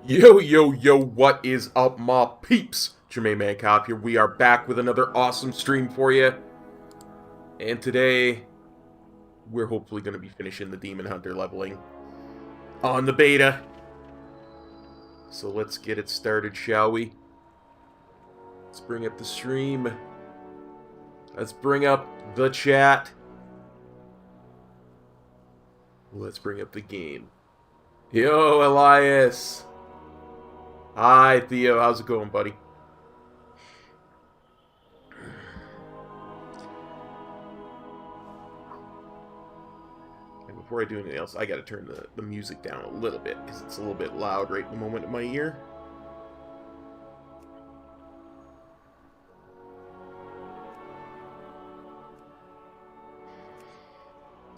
Yo, yo, yo, what is up, my peeps? Jermaine Mancop here. We are back with another awesome stream for you. And today, we're hopefully going to be finishing the Demon Hunter leveling on the beta. So let's get it started, shall we? Let's bring up the stream. Let's bring up the chat. Let's bring up the game. Yo, Elias. Hi, Theo. How's it going, buddy? And before I do anything else, I gotta turn the music down a little bit, because it's a little bit loud right in the moment in my ear.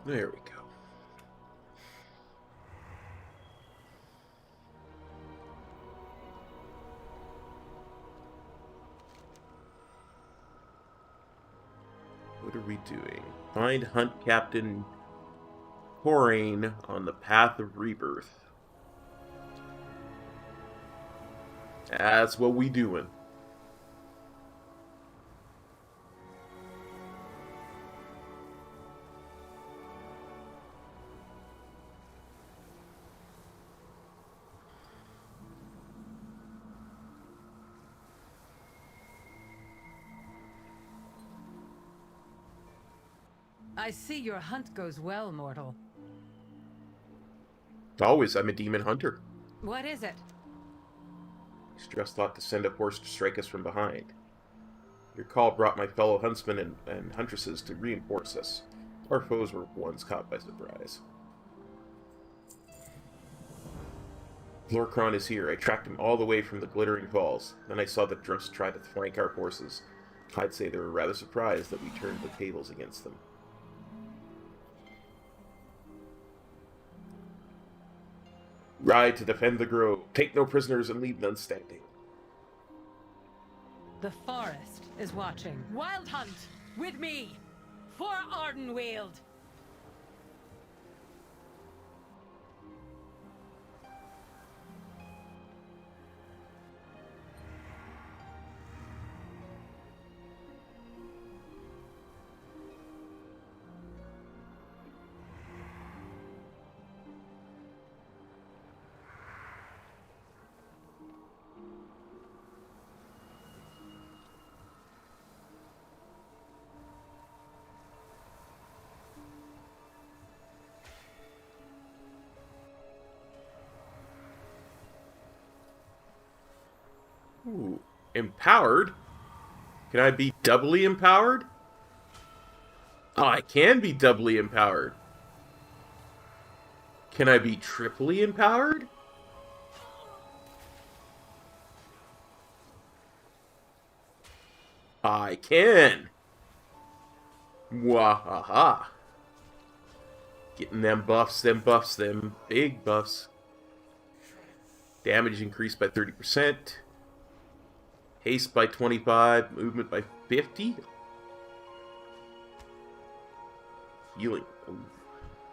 There we go. What are we doing? Find Hunt Captain Horain on the path of rebirth. That's what we doing. I see your hunt goes well, mortal. Always, I'm a demon hunter. What is it? Stress thought to send a horse to strike us from behind. Your call brought my fellow huntsmen and huntresses to reinforce us. Our foes were once caught by surprise. Lorcron is here. I tracked him all the way from the Glittering Falls. Then I saw the Drifts try to flank our forces. I'd say they were rather surprised that we turned the tables against them. Ride to defend the grove. Take no prisoners and leave none standing. The forest is watching. Wild hunt with me for Ardenweald. Ooh, empowered? Can I be doubly empowered? Oh, I can be doubly empowered. Can I be triply empowered? I can. Wahaha. Getting them buffs, them big buffs. Damage increased by 30%. Haste by 25. Movement by 50. Healing. Ooh.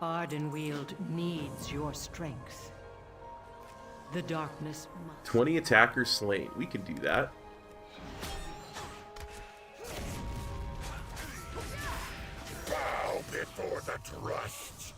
Ardenweald needs your strength. The darkness must. 20 attackers slain. We can do that. Bow before the trust.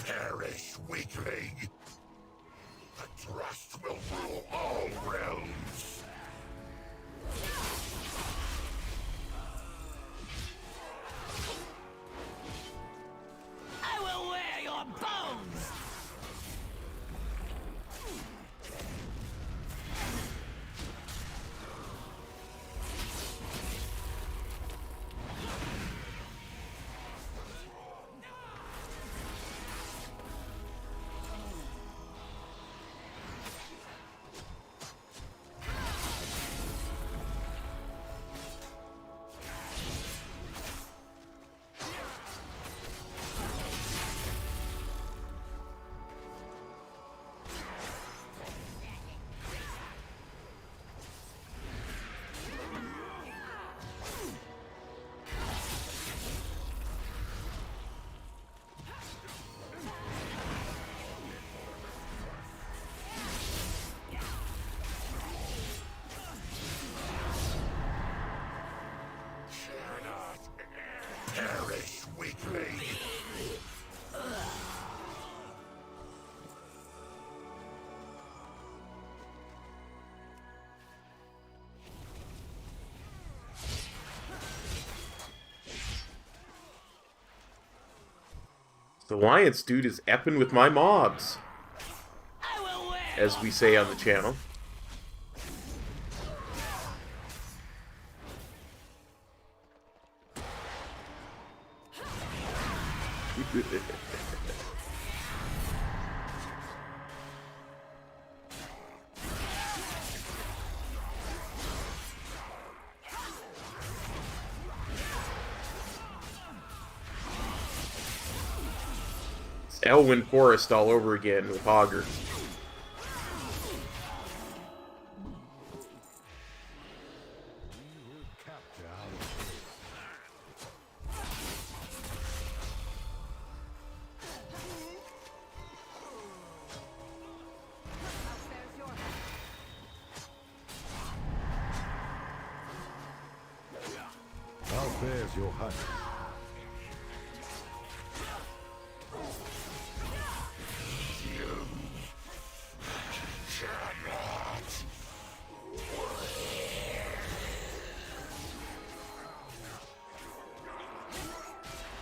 Perish, weakling. The trust will rule all realms. I will wear your bones! Perish, weakling. The Alliance dude is epping with my mobs, I will wear as we say on the channel. It's Elwyn Forest all over again with Hogger. How fares your hunt? You cannot.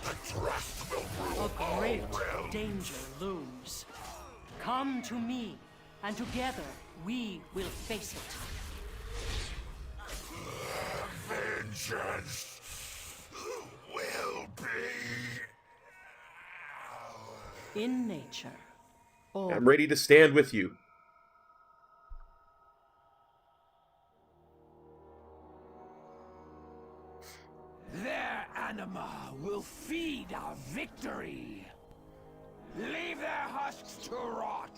The trust will rule A all great realms. danger looms. Come to me, and together we will face it. Vengeance will be. In nature, all I'm ready to stand with you. Their anima will feed our victory. Leave their husks to rot.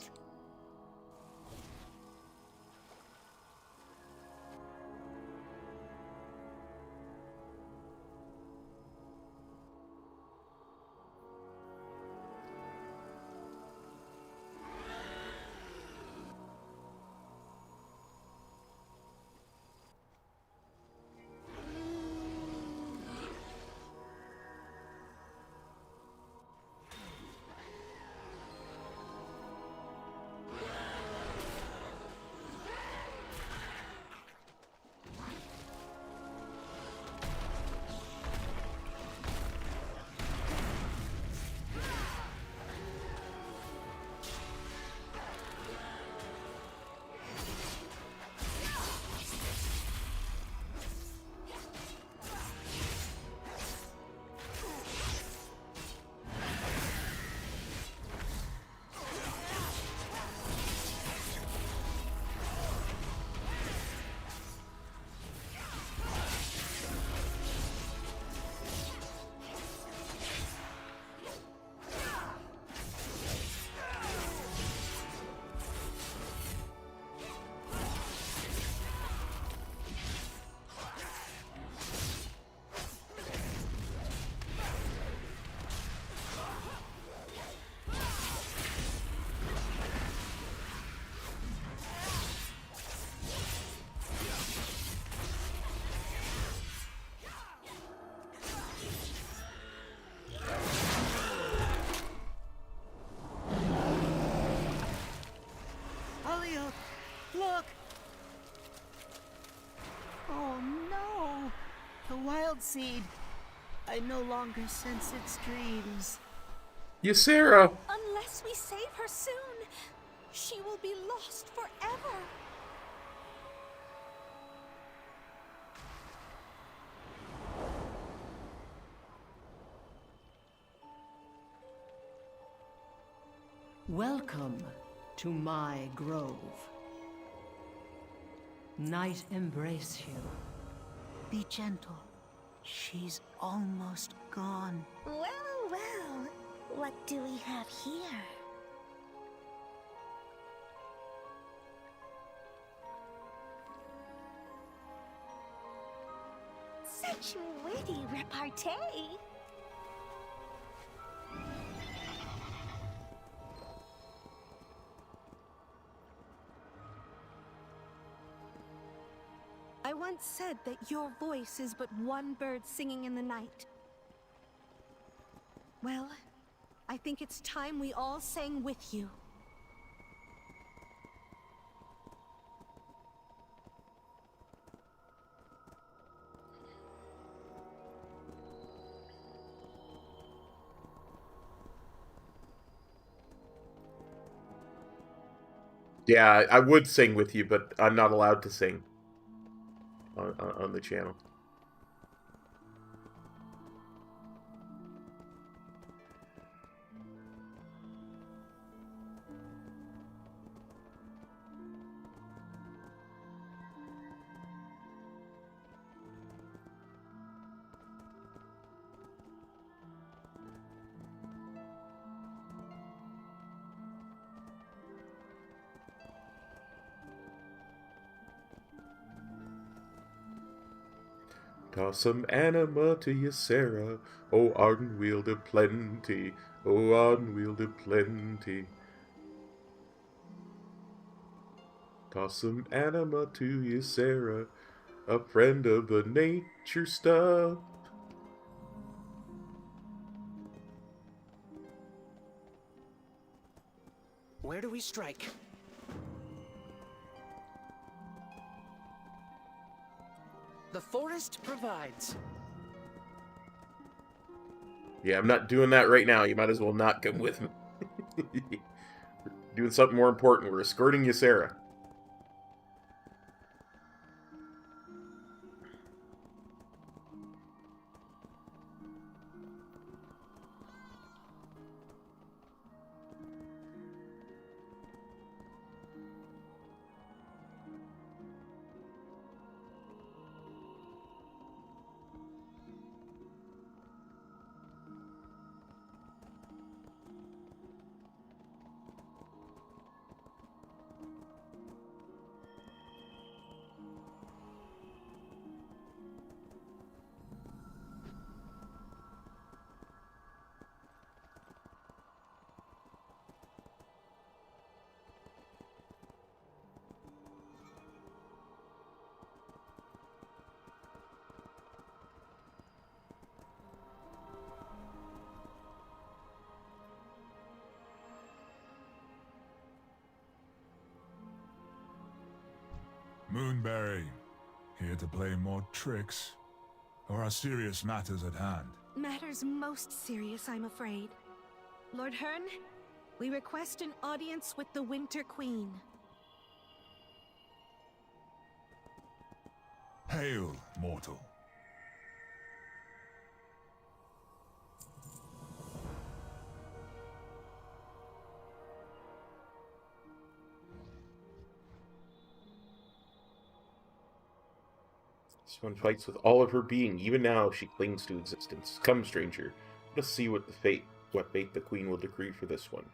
The wild seed. I no longer sense its dreams. Ysera! Unless we save her soon, she will be lost forever. Welcome to my grove. Night embrace you. Be gentle. She's almost gone. Well, well. What do we have here? Such witty repartee. I once said that your voice is but one bird singing in the night. Well, I think it's time we all sang with you. Yeah, I would sing with you, but I'm not allowed to sing on the channel. Toss some anima to Ysera, O ardent wield of plenty, O ardent wield of plenty. Toss some anima to Ysera, a friend of the nature stuff. Where do we strike? The forest provides. Yeah, I'm not doing that right now. You might as well not come with me. Doing something more important. We're escorting Ysera. Moonberry, here to play more tricks? Or are serious matters at hand? Matters most serious, I'm afraid. Lord Hearn, we request an audience with the Winter Queen. Hail, mortal. This one fights with all of her being. Even now, she clings to existence. Come, stranger. Let us see what fate the queen will decree for this one.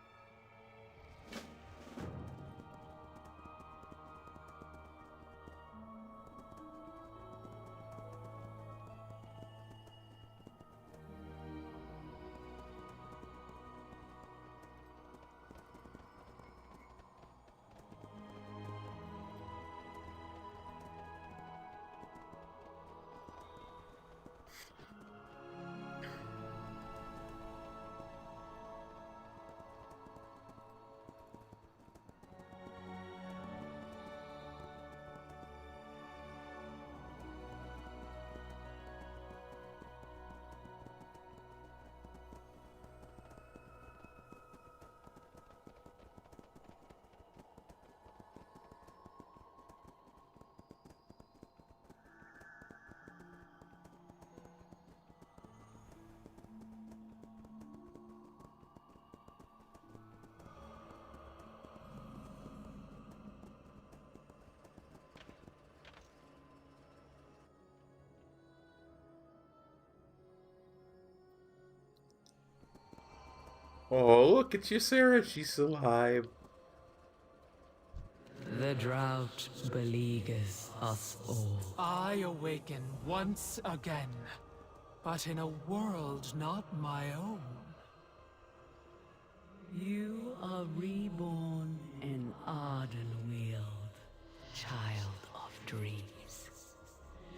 Oh, look at you, Sarah. She's alive. The drought beleaguers us all. I awaken once again, but in a world not my own. You are reborn in Ardenweald, child of dreams.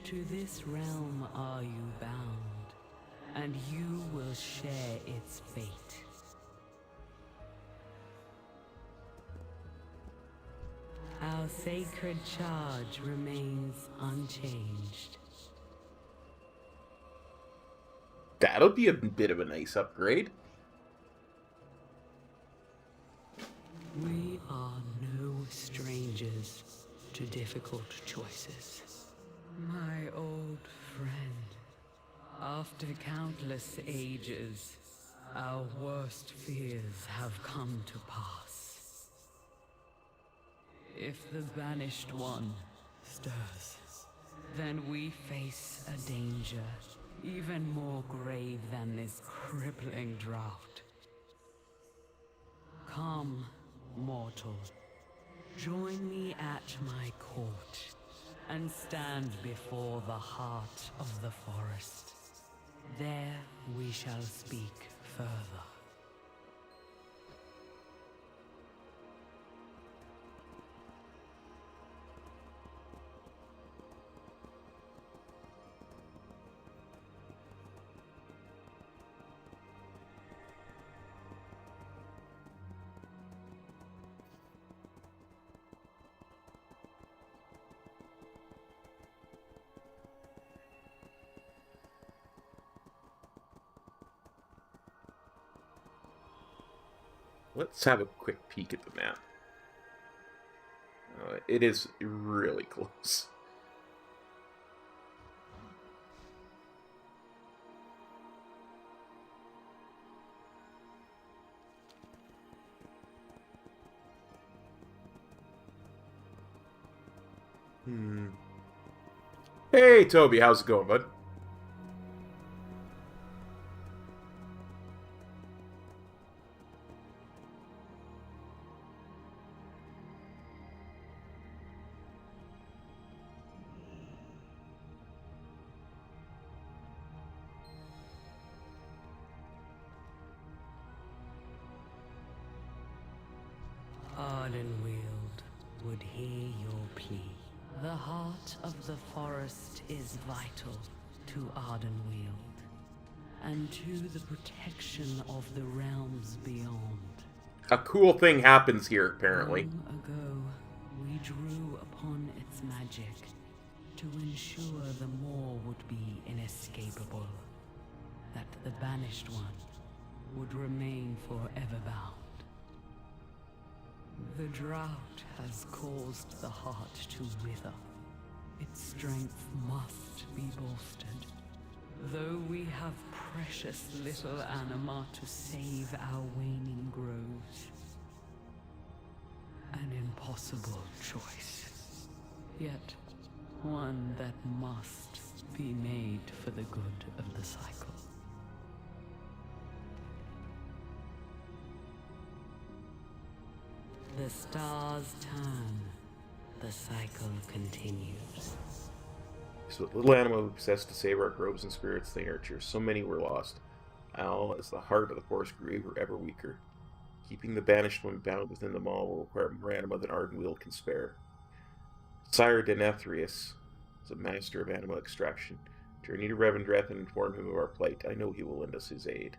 To this realm are you bound, and you will share its fate. Our sacred charge remains unchanged. That'll be a bit of a nice upgrade. We are no strangers to difficult choices. My old friend, after countless ages, our worst fears have come to pass. If the Banished One stirs, then we face a danger even more grave than this crippling drought. Come, mortal, join me at my court, and stand before the heart of the forest. There we shall speak further. Let's have a quick peek at the map. It is really close. Hey, Toby, how's it going, bud? Ardenweald would hear your plea. The heart of the forest is vital to Ardenweald, and to the protection of the realms beyond. A cool thing happens here, apparently. Long ago, we drew upon its magic to ensure the moor would be inescapable, that the Banished One would remain forever bound. The drought has caused the heart to wither. Its strength must be bolstered. Though we have precious little anima to save our waning groves. An impossible choice. Yet, one that must be made for the good of the cycle. The stars turn. The cycle continues. So little animal we possess to save our groves and spirits they nurture. So many were lost. Now, as the heart of the forest grew ever weaker. Keeping the Banished One bound within the maw will require more anima than Ardenweald can spare. Sire Denethrius is a master of anima extraction. Journey to Revendreth and inform him of our plight. I know he will lend us his aid.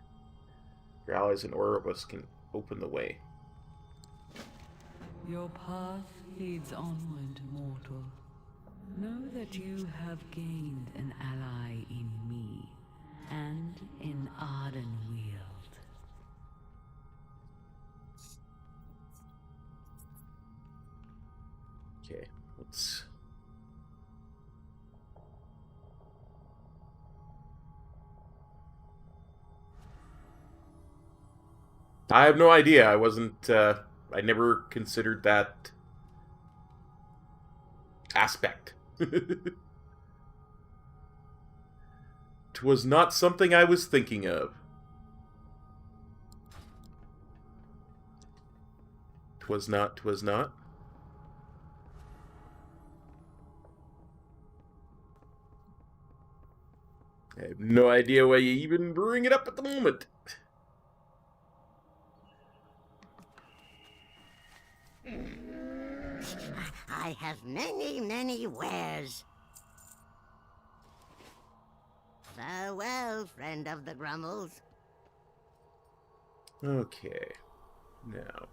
Your allies and Ouroboros can open the way. Your path leads onward, mortal. Know that you have gained an ally in me, and in Ardenweald. Okay, let's... I have no idea. I wasn't, I never considered that aspect. 'Twas not something I was thinking of. 'Twas not, 'twas not. I have no idea why you even bring it up at the moment. I have many, many wares. Farewell, friend of the Grummels. Okay. Now.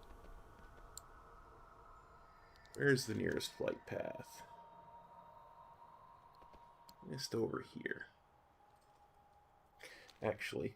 Where's the nearest flight path? Just over here. Actually.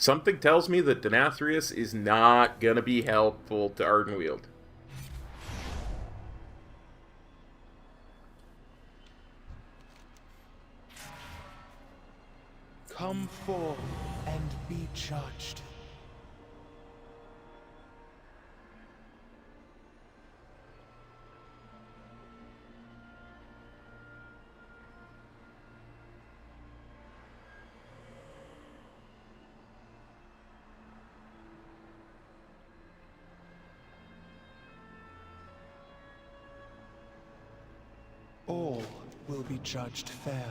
Something tells me that Denathrius is not gonna be helpful to Ardenweald. Come forth and be judged. All will be judged fairly.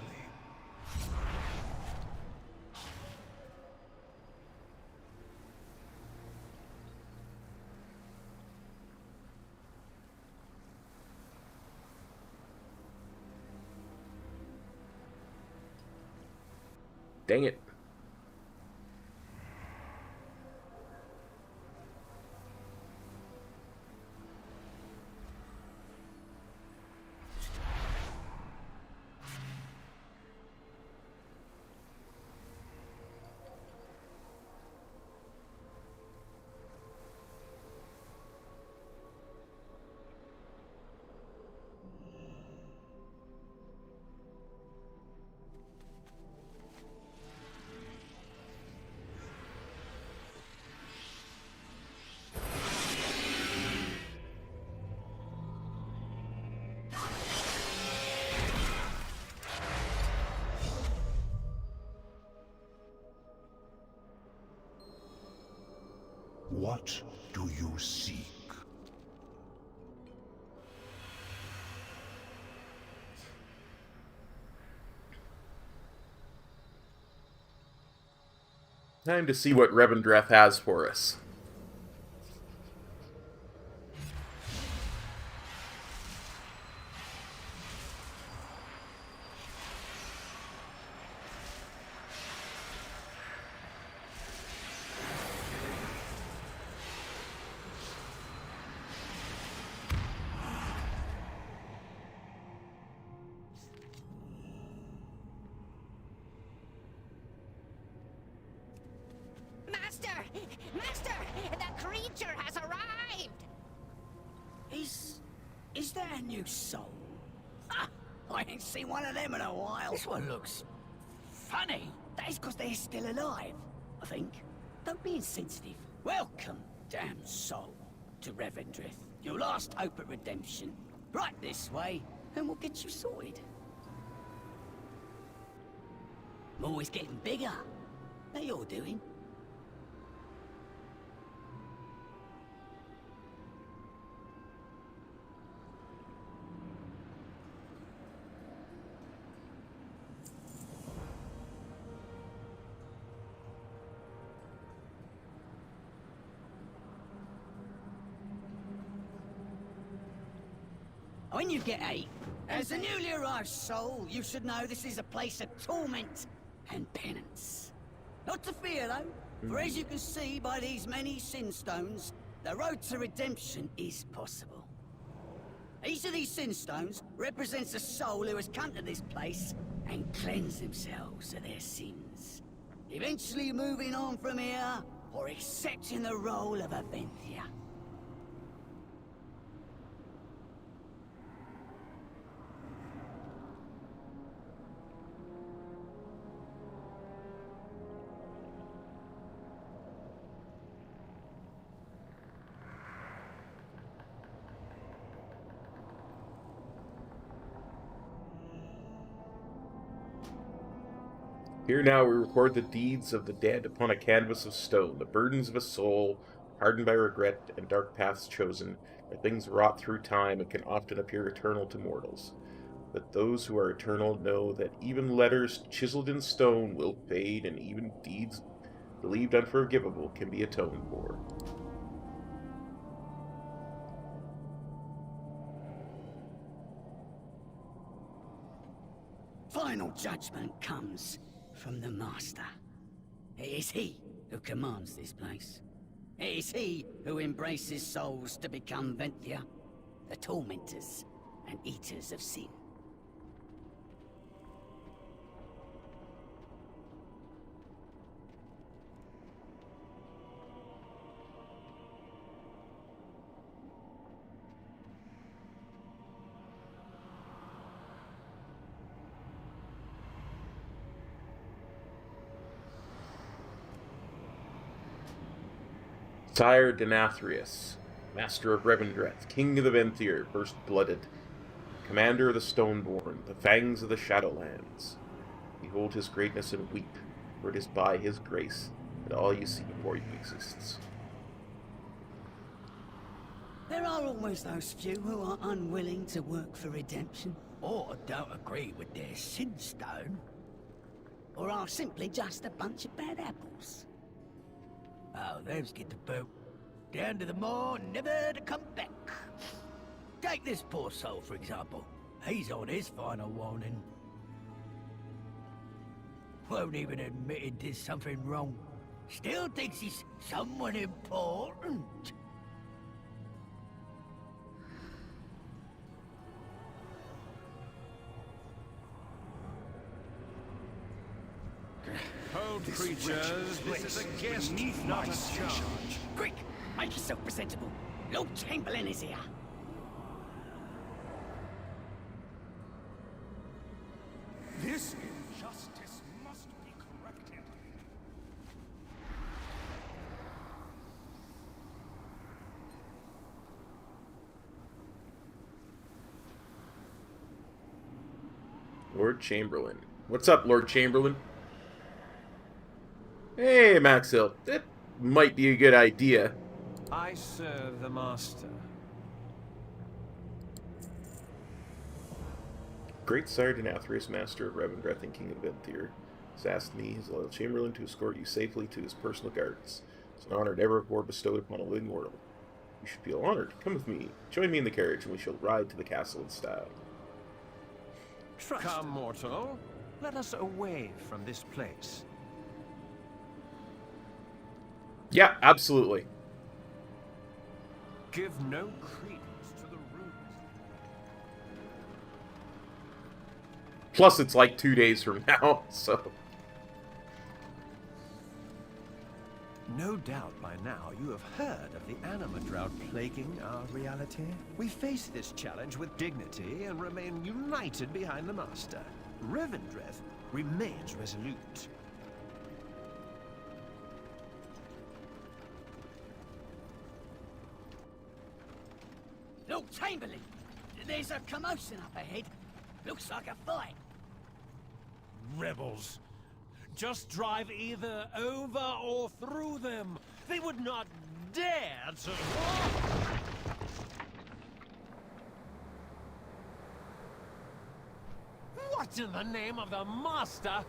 Dang it. What do you seek? Time to see what Revendreth has for us. Master! Master! The creature has arrived! Is there a new soul? Ha! I ain't seen one of them in a while. This one looks funny. That is because they're still alive, I think. Don't be insensitive. Welcome, damn soul, to Revendreth. Your last hope at redemption. Right this way, and we'll get you sorted. I'm always getting bigger. How you're doing? When you get 8, as a newly arrived soul, you should know this is a place of torment and penance. Not to fear, though, for as you can see by these many sin stones, the road to redemption is possible. Each of these sin stones represents a soul who has come to this place and cleansed themselves of their sins. Eventually moving on from here, or accepting the role of a Ventia. Here now we record the deeds of the dead upon a canvas of stone, the burdens of a soul, hardened by regret and dark paths chosen, are things wrought through time and can often appear eternal to mortals. But those who are eternal know that even letters chiseled in stone will fade, and even deeds believed unforgivable can be atoned for. Final judgment comes from the Master. It is he who commands this place. It is he who embraces souls to become Ventia, the tormentors and eaters of sin. Sire Denathrius, Master of Revendreth, King of the Venthyr, First-Blooded, Commander of the Stoneborn, the Fangs of the Shadowlands. Behold his greatness and weep, for it is by his grace that all you see before you exists. There are always those few who are unwilling to work for redemption, or don't agree with their sin stone, or are simply just a bunch of bad apples. Oh, those get the boot. Down to the moor, never to come back. Take this poor soul, for example. He's on his final warning. Won't even admit he did something wrong. Still thinks he's someone important. Hold, creatures, this is a guest, not a charge. Quick, make yourself presentable. Lord Chamberlain is here. This injustice must be corrected. Lord Chamberlain. What's up, Lord Chamberlain? Hey, Maxil. That might be a good idea. I serve the Master. Great Sire Denathrius, Master of Revendreth and King of Venthyr, has asked me, his loyal Chamberlain, to escort you safely to his personal gardens. It's an honor never before bestowed upon a living mortal. You should feel honored. Come with me. Join me in the carriage, and we shall ride to the castle in style. Come, mortal. Let us away from this place. Yeah, absolutely. Give no credence to the rumors. Plus, it's like 2 days from now, so... No doubt by now you have heard of the anima drought plaguing our reality. We face this challenge with dignity and remain united behind the Master. Revendreth remains resolute. Lord Chamberlain, there's a commotion up ahead. Looks like a fight. Rebels. Just drive either over or through them. They would not dare to... What in the name of the Master?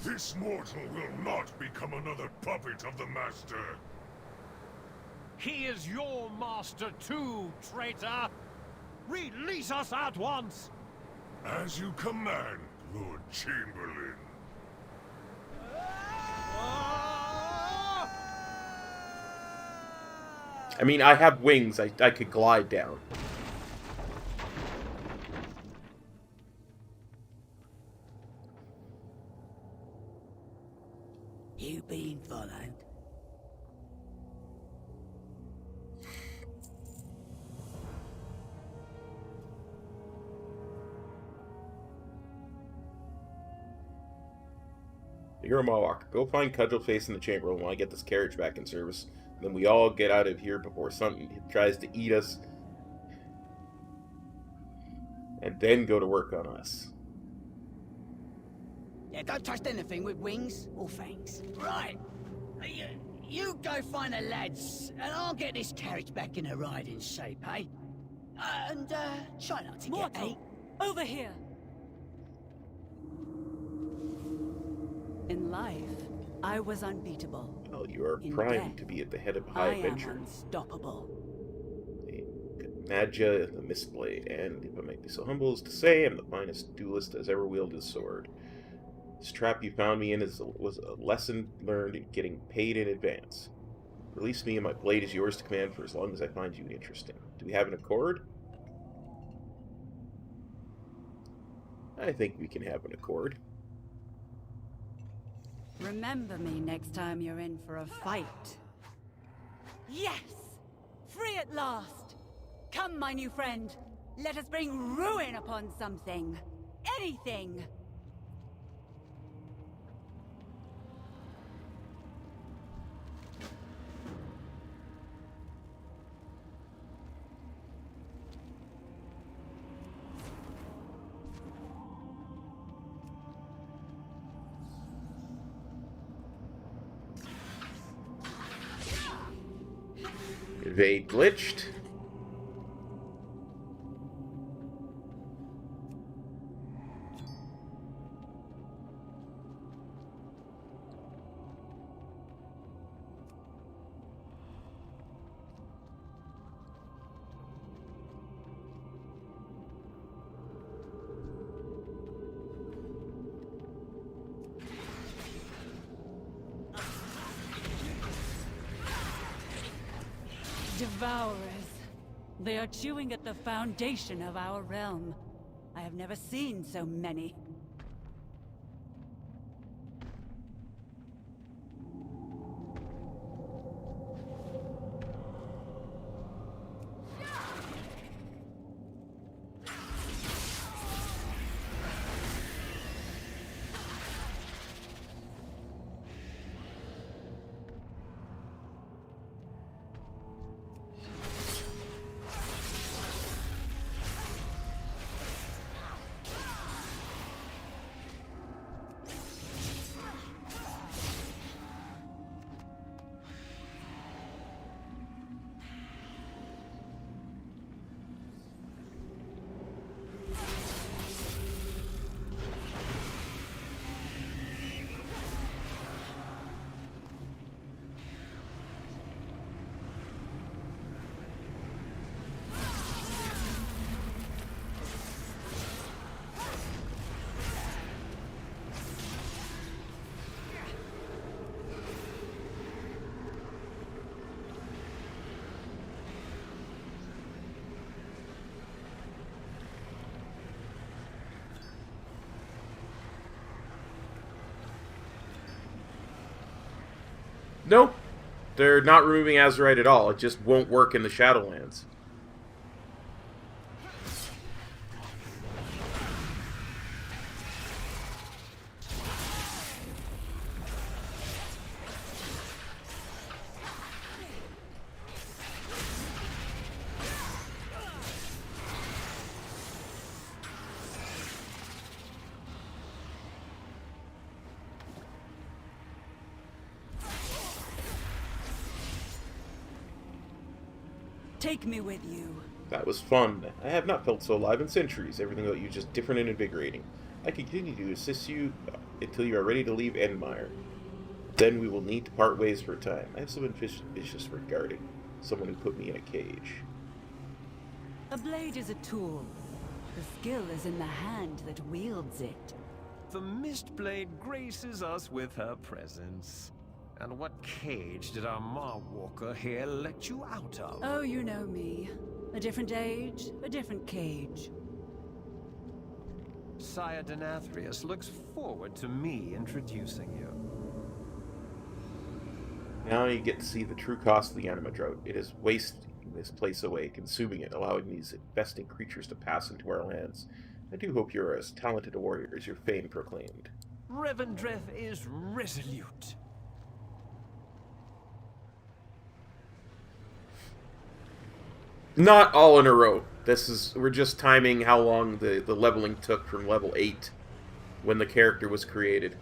This mortal will not become another puppet of the Master. He is your master too, traitor! Release us at once! As you command, Lord Chamberlain. I mean, I have wings. I could glide down. You being followed? You're a Mohawk. Go find Cudgelface in the chamber while I get this carriage back in service. Then we all get out of here before something tries to eat us. And then go to work on us. Yeah, don't trust anything with wings or fangs. Right. You go find the lads, and I'll get this carriage back in a riding shape, eh? And try not to get ate. Over here. In life, I was unbeatable. Well, you are In primed death, to be at the head of a high I adventure. am unstoppable. Madja the Mistblade, and if I might be so humble as to say, I'm the finest duelist as ever wielded a sword. This trap you found me in was a lesson learned in getting paid in advance. Release me and my blade is yours to command for as long as I find you interesting. Do we have an accord? I think we can have an accord. Remember me next time you're in for a fight. Yes! Free at last! Come, my new friend. Let us bring ruin upon something. Anything! Evade glitched. Devourers. They are chewing at the foundation of our realm. I have never seen so many. Nope. They're not removing Azurite at all. It just won't work in the Shadowlands. Take me with you. That was fun. I have not felt so alive in centuries. Everything about you just different and invigorating. I continue to assist you until you are ready to leave Endmire. Then we will need to part ways for a time. I have something vicious regarding someone who put me in a cage. A blade is a tool. The skill is in the hand that wields it. The Mistblade graces us with her presence. And what cage did our Marwalker here let you out of? Oh, you know me. A different age, a different cage. Sire Denathrius looks forward to me introducing you. Now you get to see the true cost of the anima drought. It is wasting this place away, consuming it, allowing these infesting creatures to pass into our lands. I do hope you're as talented a warrior as your fame proclaimed. Revendreth is resolute. Not all in a row. We're just timing how long the leveling took from level 8 when the character was created.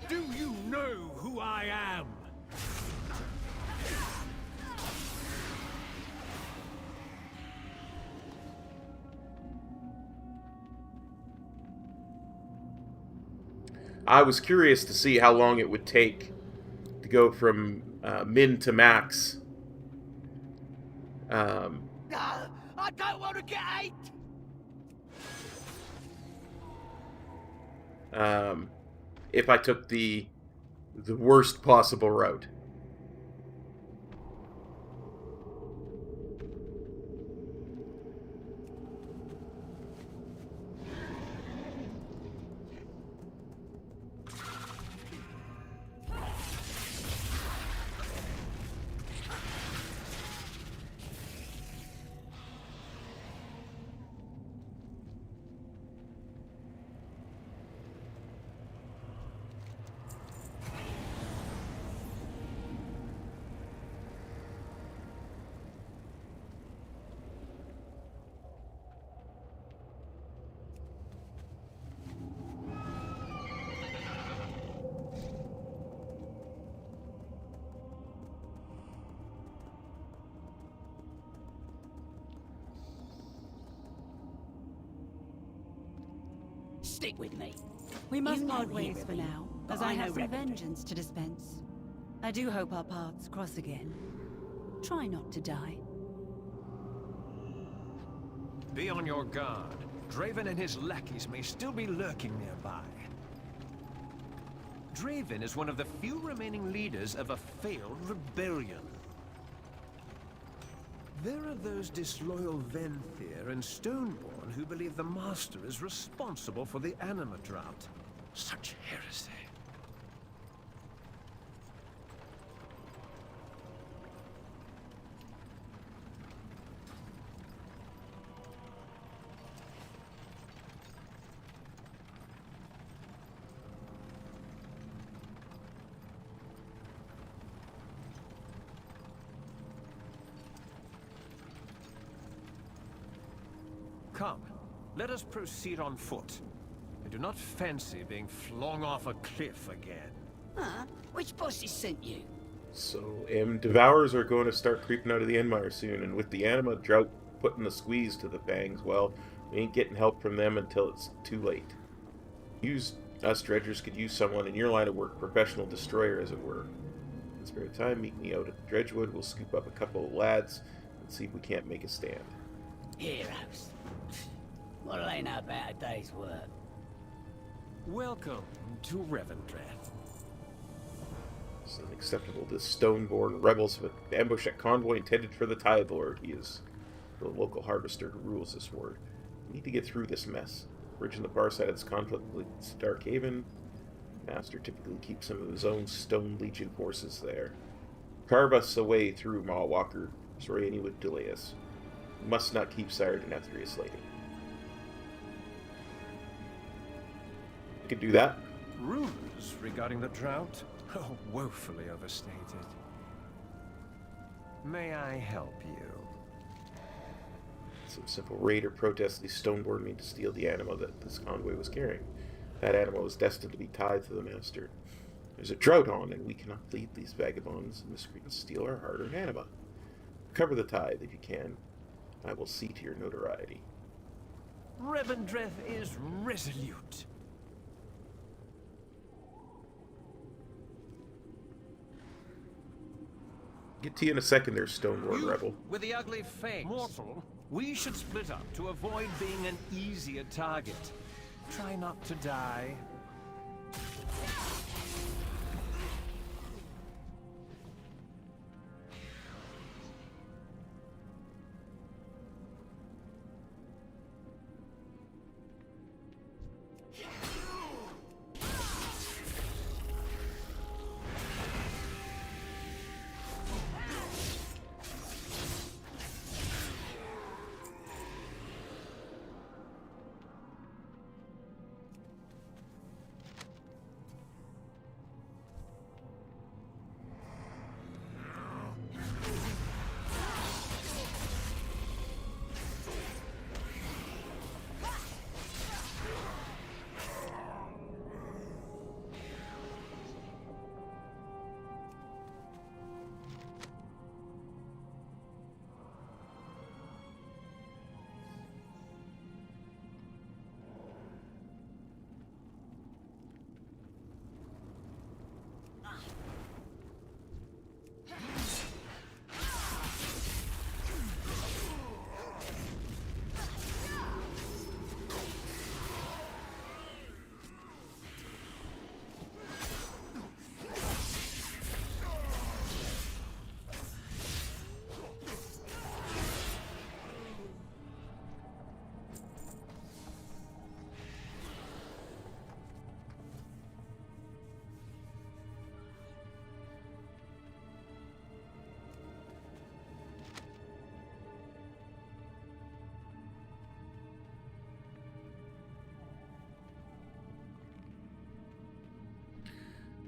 Do you know who I am? I was curious to see how long it would take to go from min to max. I don't want to get ate! If I took the worst possible route. Stick with me. We must You part know ways here, for Rebbe, now, but as I I have know some Rebbe. vengeance to dispense. I do hope our paths cross again. Try not to die. Be on your guard. Draven and his lackeys may still be lurking nearby. Draven is one of the few remaining leaders of a failed rebellion. There are those disloyal Venthyr and Stoneborn who believe the Master is responsible for the anima drought. Such heresy. Come, let us proceed on foot. I do not fancy being flung off a cliff again. Huh? Which bosses sent you? So, Devourers are going to start creeping out of the Enmire soon, and with the anima drought putting the squeeze to the Fangs, well, we ain't getting help from them until it's too late. Us dredgers could use someone in your line of work, professional destroyer as it were. In spare time, meet me out at Dredgewood, we'll scoop up a couple of lads, and see if we can't make a stand. Heroes. What do they know about a day's work? Welcome to Revendreth. It's unacceptable. The Stoneborn rebels have ambushed a convoy intended for the Tide Lord. He is the local harvester who rules this ward. We need to get through this mess. Bridge in the far side of this conflict leads to Darkhaven. Master typically keeps some of his own Stone Legion forces there. Carve us a way through Mawwalker. Sorry any would delay us. We must not keep Sire Denathrius waiting. We can do that. Rumors regarding the drought? Oh, woefully overstated. May I help you? Some simple raid or protest these Stoneborn mean to steal the anima that this convoy was carrying. That anima was destined to be tied to the Master. There's a drought on, and we cannot lead these vagabonds and miscreants steal our hard-earned anima. Cover the tithe if you can. I will see to your notoriety. Revendreth is resolute. Get to you in a second there, Stoneborn You, rebel. with the ugly fangs. Mortal, we should split up to avoid being an easier target. Try not to die.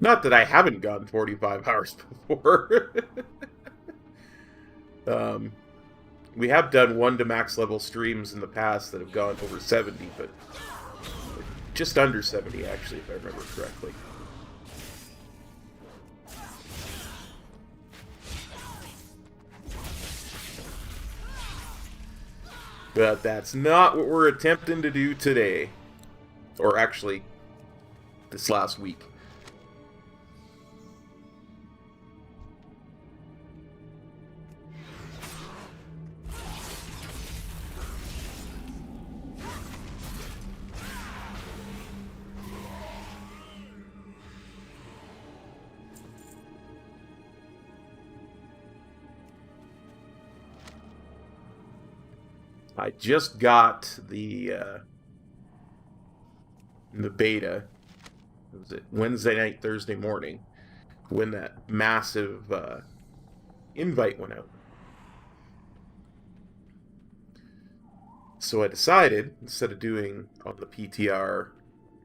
Not that I haven't gone 45 hours before. We have done 1 to max level streams in the past that have gone over 70, but just under 70 actually, if I remember correctly. But that's not what we're attempting to do today. Or actually, this last week. I just got the beta. Was it Wednesday night, Thursday morning, when that massive invite went out. So I decided, instead of doing on the PTR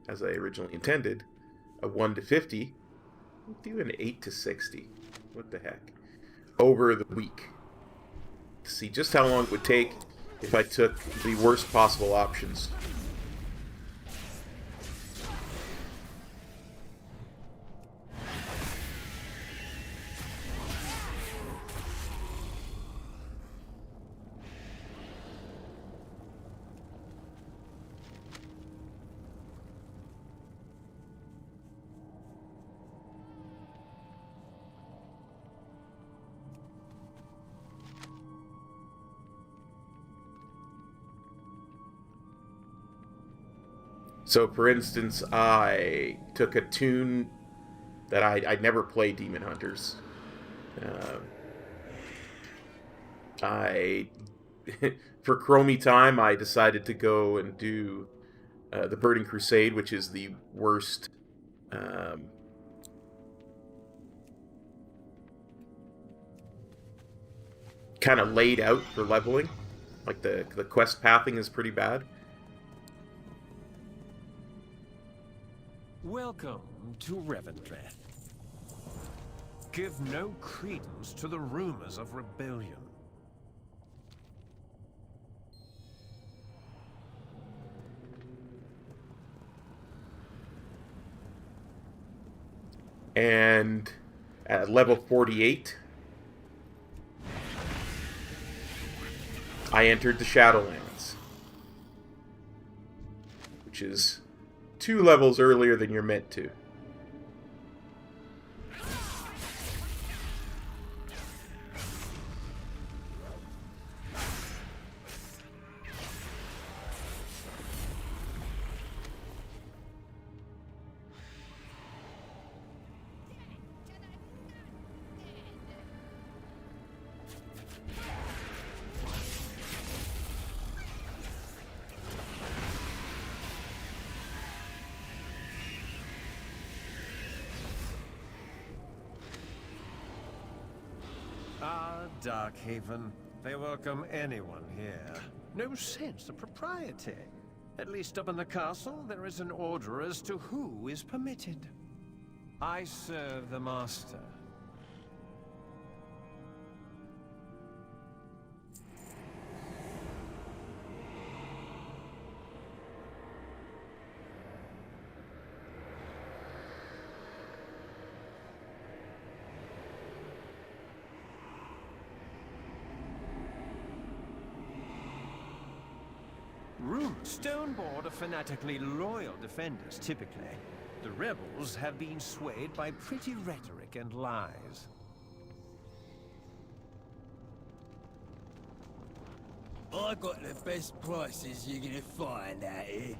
as I originally intended, a 1 to 50, I'll do an 8 to 60. What the heck? Over the week. To see just how long it would take if I took the worst possible options. So, for instance, I took a tune that I'd never played Demon Hunters. For Chromie time, I decided to go and do the Burning Crusade, which is the worst kind of laid out for leveling. Like the quest pathing is pretty bad. Welcome to Revendreth. Give no credence to the rumors of rebellion. And at level 48, I entered the Shadowlands, which is 2 levels earlier than you're meant to. Darkhaven. They welcome anyone here. No sense of propriety. At least up in the castle, there is an order as to who is permitted. I serve the Master. Stoneboard are fanatically loyal defenders, typically. The rebels have been swayed by pretty rhetoric and lies. I got the best prices you're gonna find out here.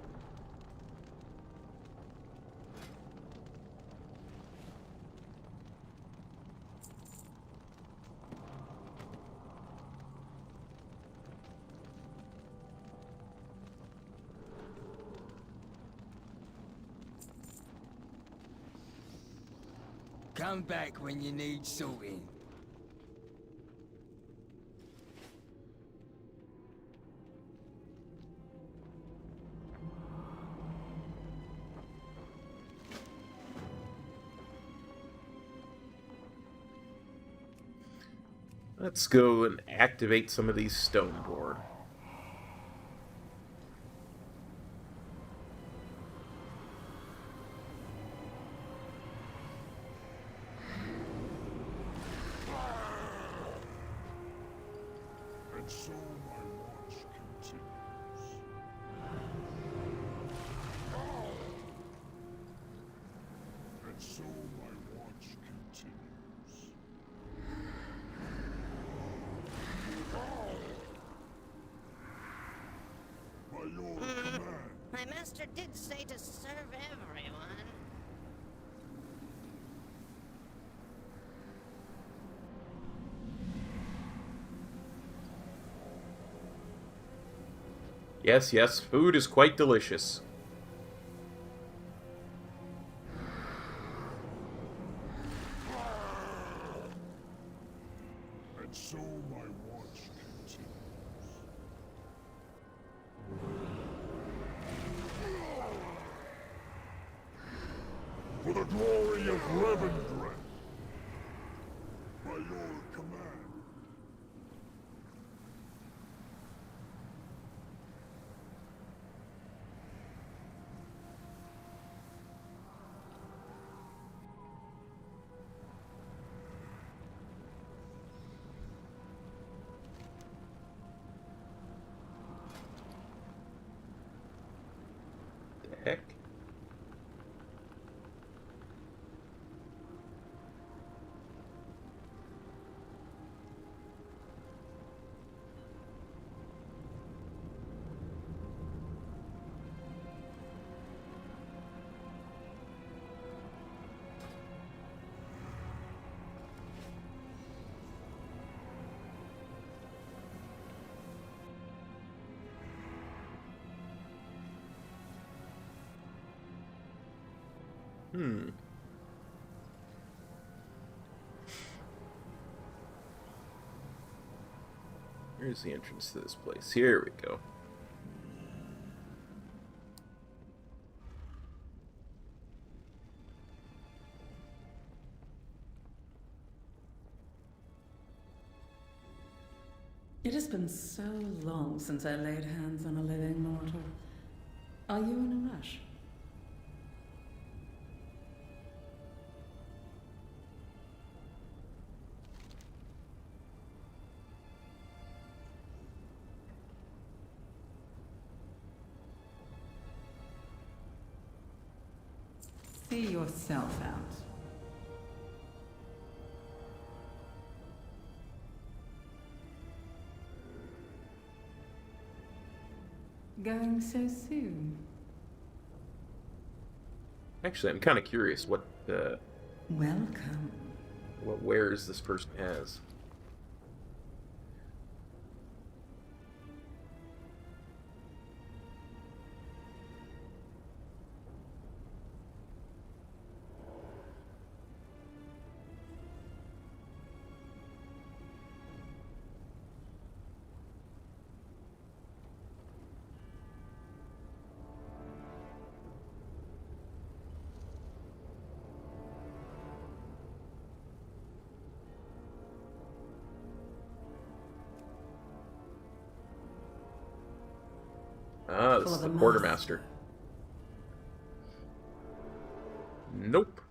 Come back when you need sorting. Let's go and activate some of these stoneboard. And so my watch continues. And so my watch continues. By your command. My master did say to serve everyone. Yes, yes, food is quite delicious. And so my watch continues. For the glory of Revendreth. By your command. The heck? Here's the entrance to this place. Here we go. It has been so long since I laid hands on a living mortal. Are you in a rush? See yourself out. Going so soon? Actually, I'm kind of curious what Welcome. what wares this person has. Ah, this For is the the mass. quartermaster. Nope.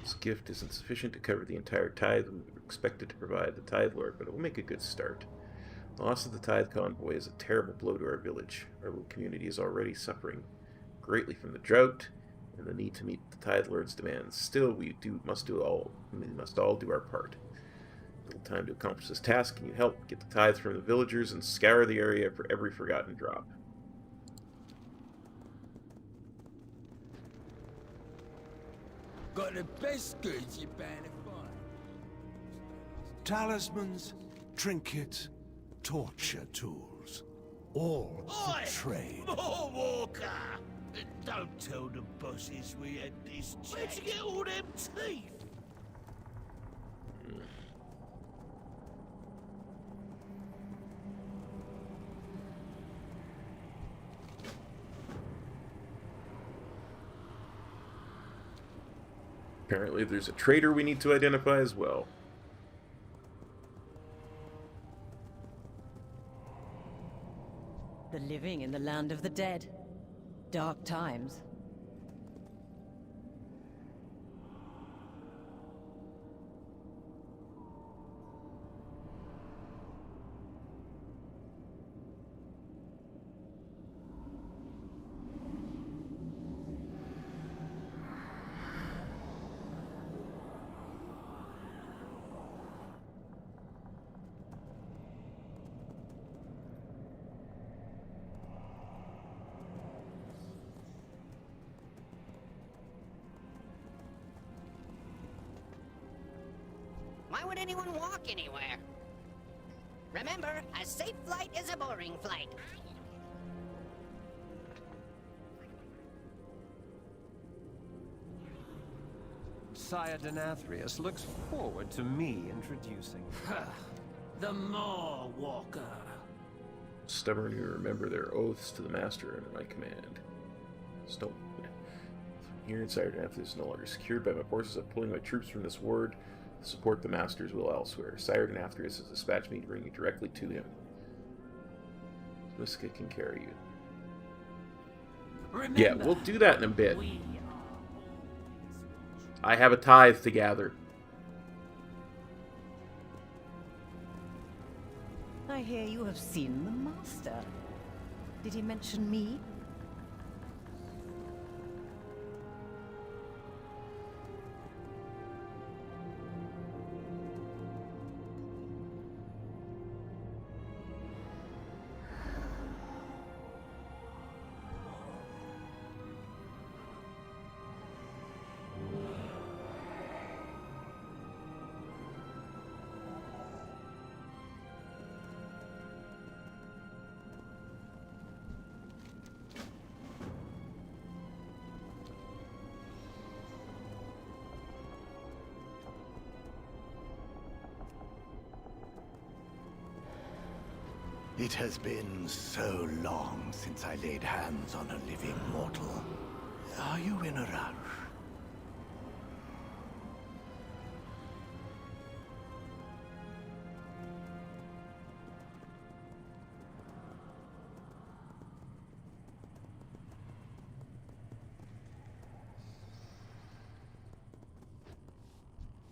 This gift isn't sufficient to cover the entire tithe we were expected to provide the Tithe Lord, but it will make a good start. The loss of the Tithe Convoy is a terrible blow to our village. Our little community is already suffering greatly from the drought and the need to meet the Tithe Lord's demands. Still, we must all do our part. Little time to accomplish this task. Can you help get the tithe from the villagers and scour the area for every forgotten drop? Got the best goods you're bound to find. Talismans, trinkets, torture tools. All for trade. More Walker! Don't tell the bosses we had this chat. Where'd you get all them teeth? Apparently there's a traitor we need to identify as well. The living in the land of the dead. Dark times. Why would anyone walk anywhere? Remember, a safe flight is a boring flight. Sire Denathrius looks forward to me introducing. The More Walker. Stubborn who remember their oaths to the Master under my command. Still, here in Sire Denathrius is no longer secured by my forces. I'm pulling my troops from this ward to support the Master's will elsewhere. Sire Denathrius has dispatched me to bring you directly to him. Miska can carry you. Remember, yeah, we'll do that in a bit. I have a tithe to gather. I hear you have seen the Master. Did he mention me? It has been so long since I laid hands on a living mortal. Are you in a rush?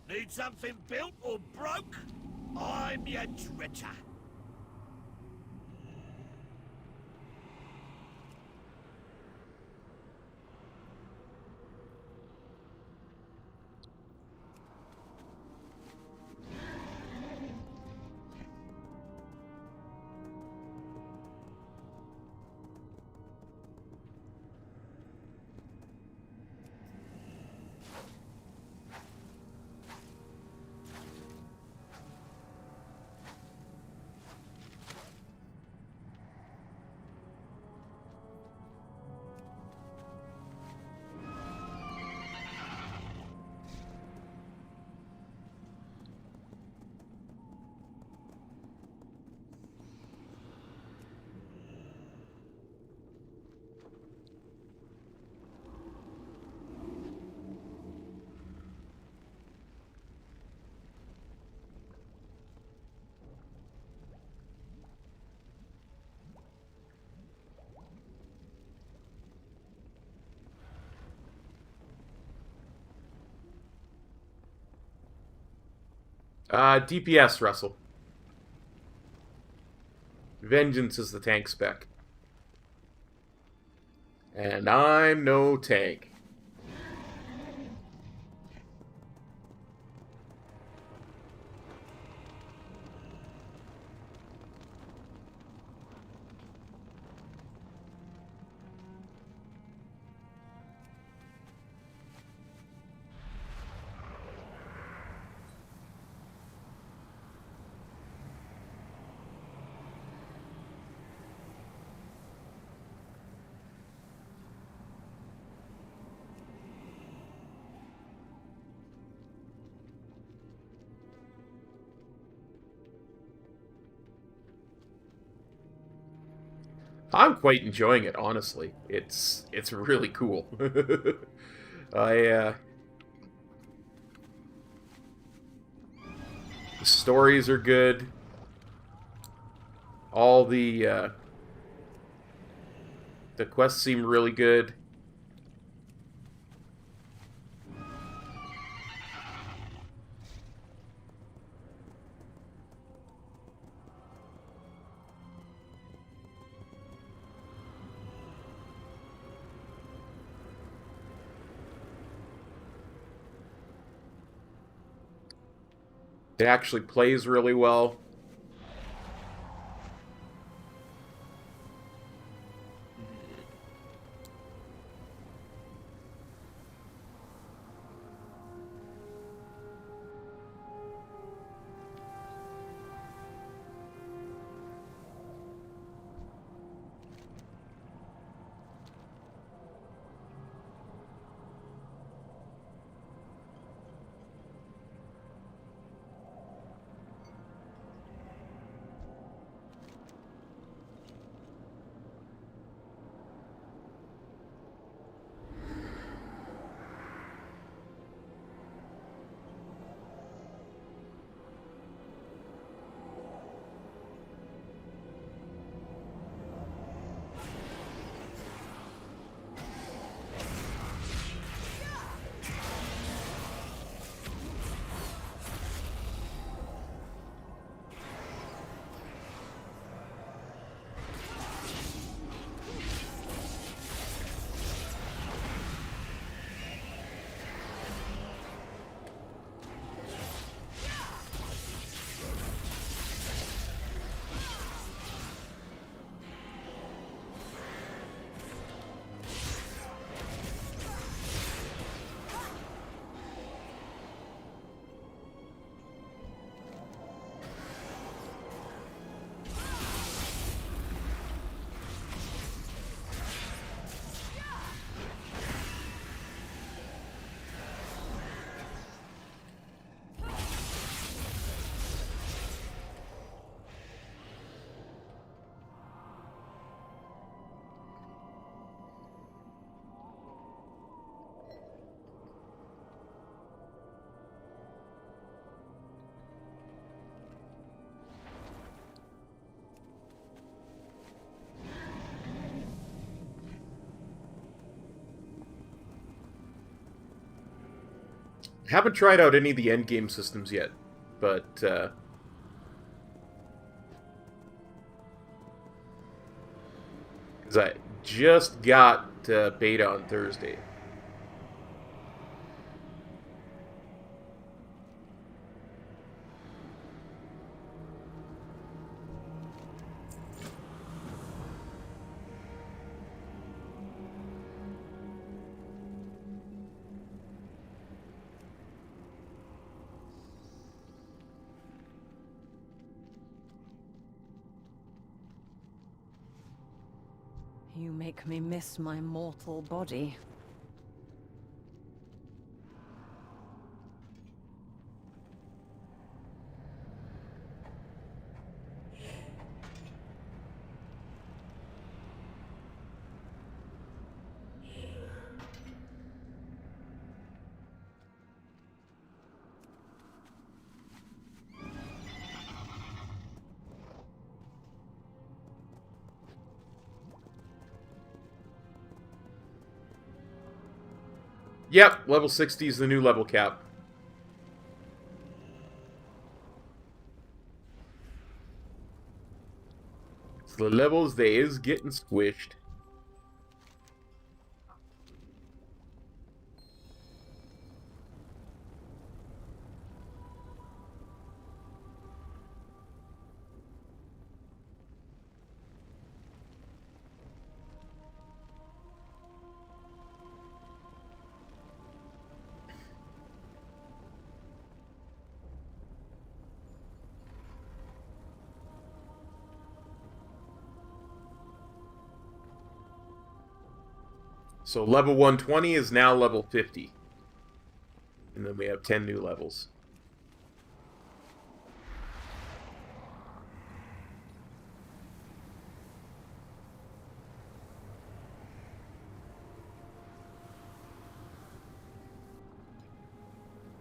Need something built or broke? I'm your dredger. DPS, Russell. Vengeance is the tank spec. And I'm no tank. I'm quite enjoying it, honestly. It's really cool. The stories are good. All the quests seem really good. It actually plays really well. Haven't tried out any of the endgame systems yet, but because I just got beta on Thursday. You make me miss my mortal body. Yep, level 60 is the new level cap. So the levels, they is getting squished. So level 120 is now level 50. And then we have 10 new levels.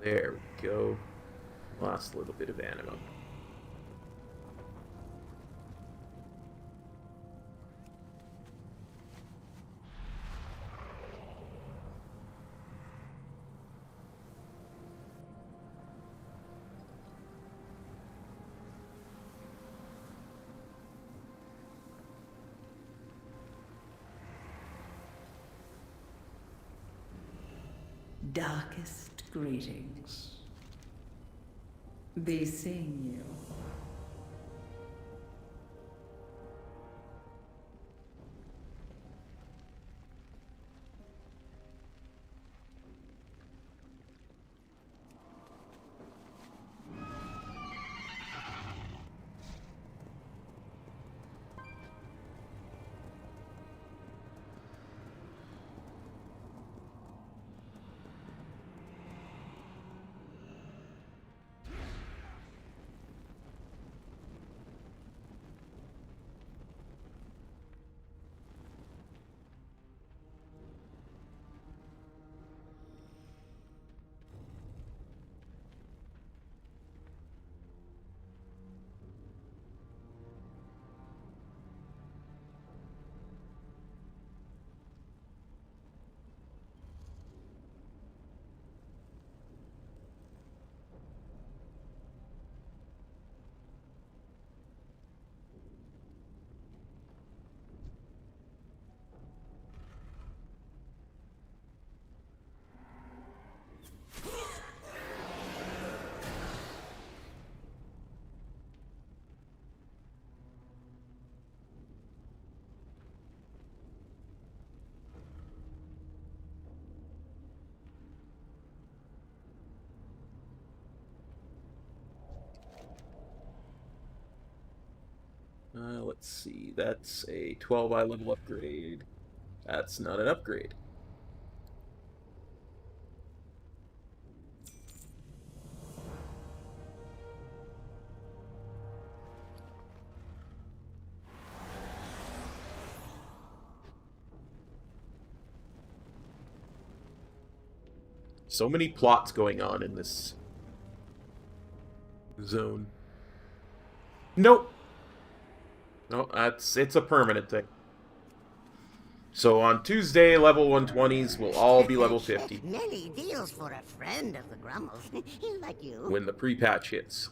There we go. Last little bit of anima. Darkest greetings. Be seeing you. Let's see. That's a 12i level upgrade. That's not an upgrade. So many plots going on in this zone. Nope. No, it's a permanent thing. So on Tuesday, level 120s will all be level 50. Many deals for a friend of the Grummles. Like you. When the pre-patch hits.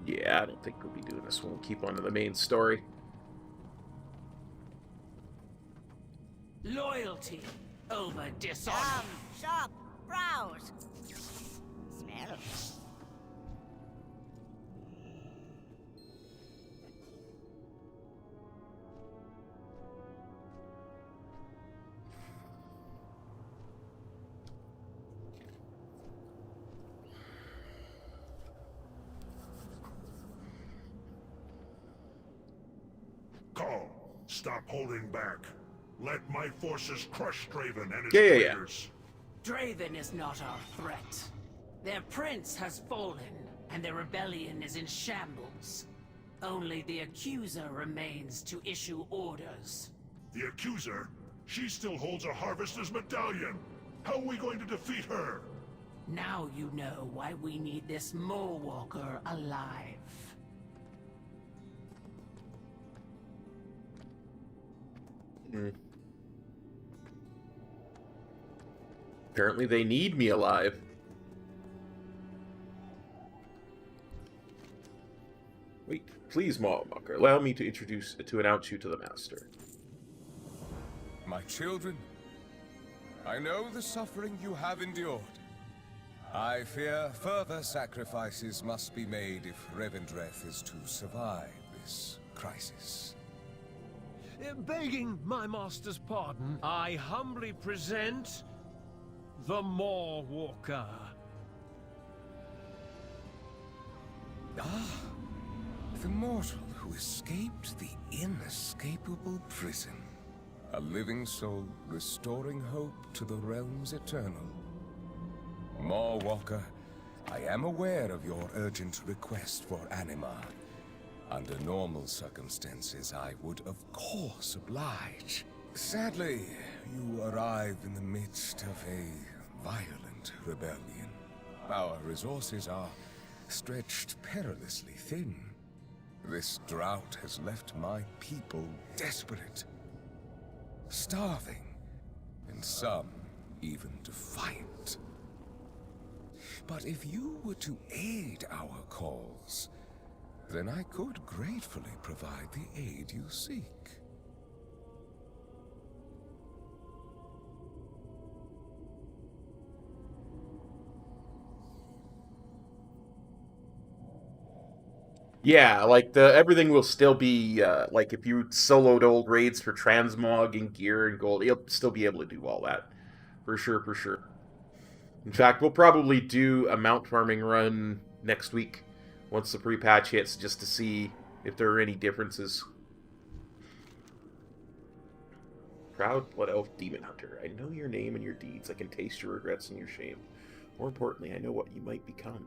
Yeah, I don't think we'll be doing this one. We'll keep on to the main story. Loyalty over dishonor. Shop, browse. Smell. Call. Stop holding back. Let my forces crush Draven and his traitors. Draven is not our threat. Their prince has fallen, and their rebellion is in shambles. Only the Accuser remains to issue orders. The Accuser? She still holds a Harvester's medallion. How are we going to defeat her? Now you know why we need this Mole Walker alive. Apparently they need me alive. Wait, please, Maulmucker, allow me to announce you to the Master. My children, I know the suffering you have endured. I fear further sacrifices must be made if Revendreth is to survive this crisis. Begging my master's pardon, I humbly present the Maw Walker. Ah, the mortal who escaped the inescapable prison. A living soul restoring hope to the realms eternal. Maw Walker, I am aware of your urgent request for anima. Under normal circumstances, I would of course oblige. Sadly, you arrive in the midst of a violent rebellion. Our resources are stretched perilously thin. This drought has left my people desperate, starving, and some even defiant. But if you were to aid our cause, then I could gratefully provide the aid you seek. Yeah, like everything will still be like if you soloed old raids for transmog and gear and gold, you'll still be able to do all that. For sure, for sure. In fact, we'll probably do a mount farming run next week once the pre-patch hits, just to see if there are any differences. Proud Blood Elf Demon Hunter, I know your name and your deeds. I can taste your regrets and your shame. More importantly, I know what you might become.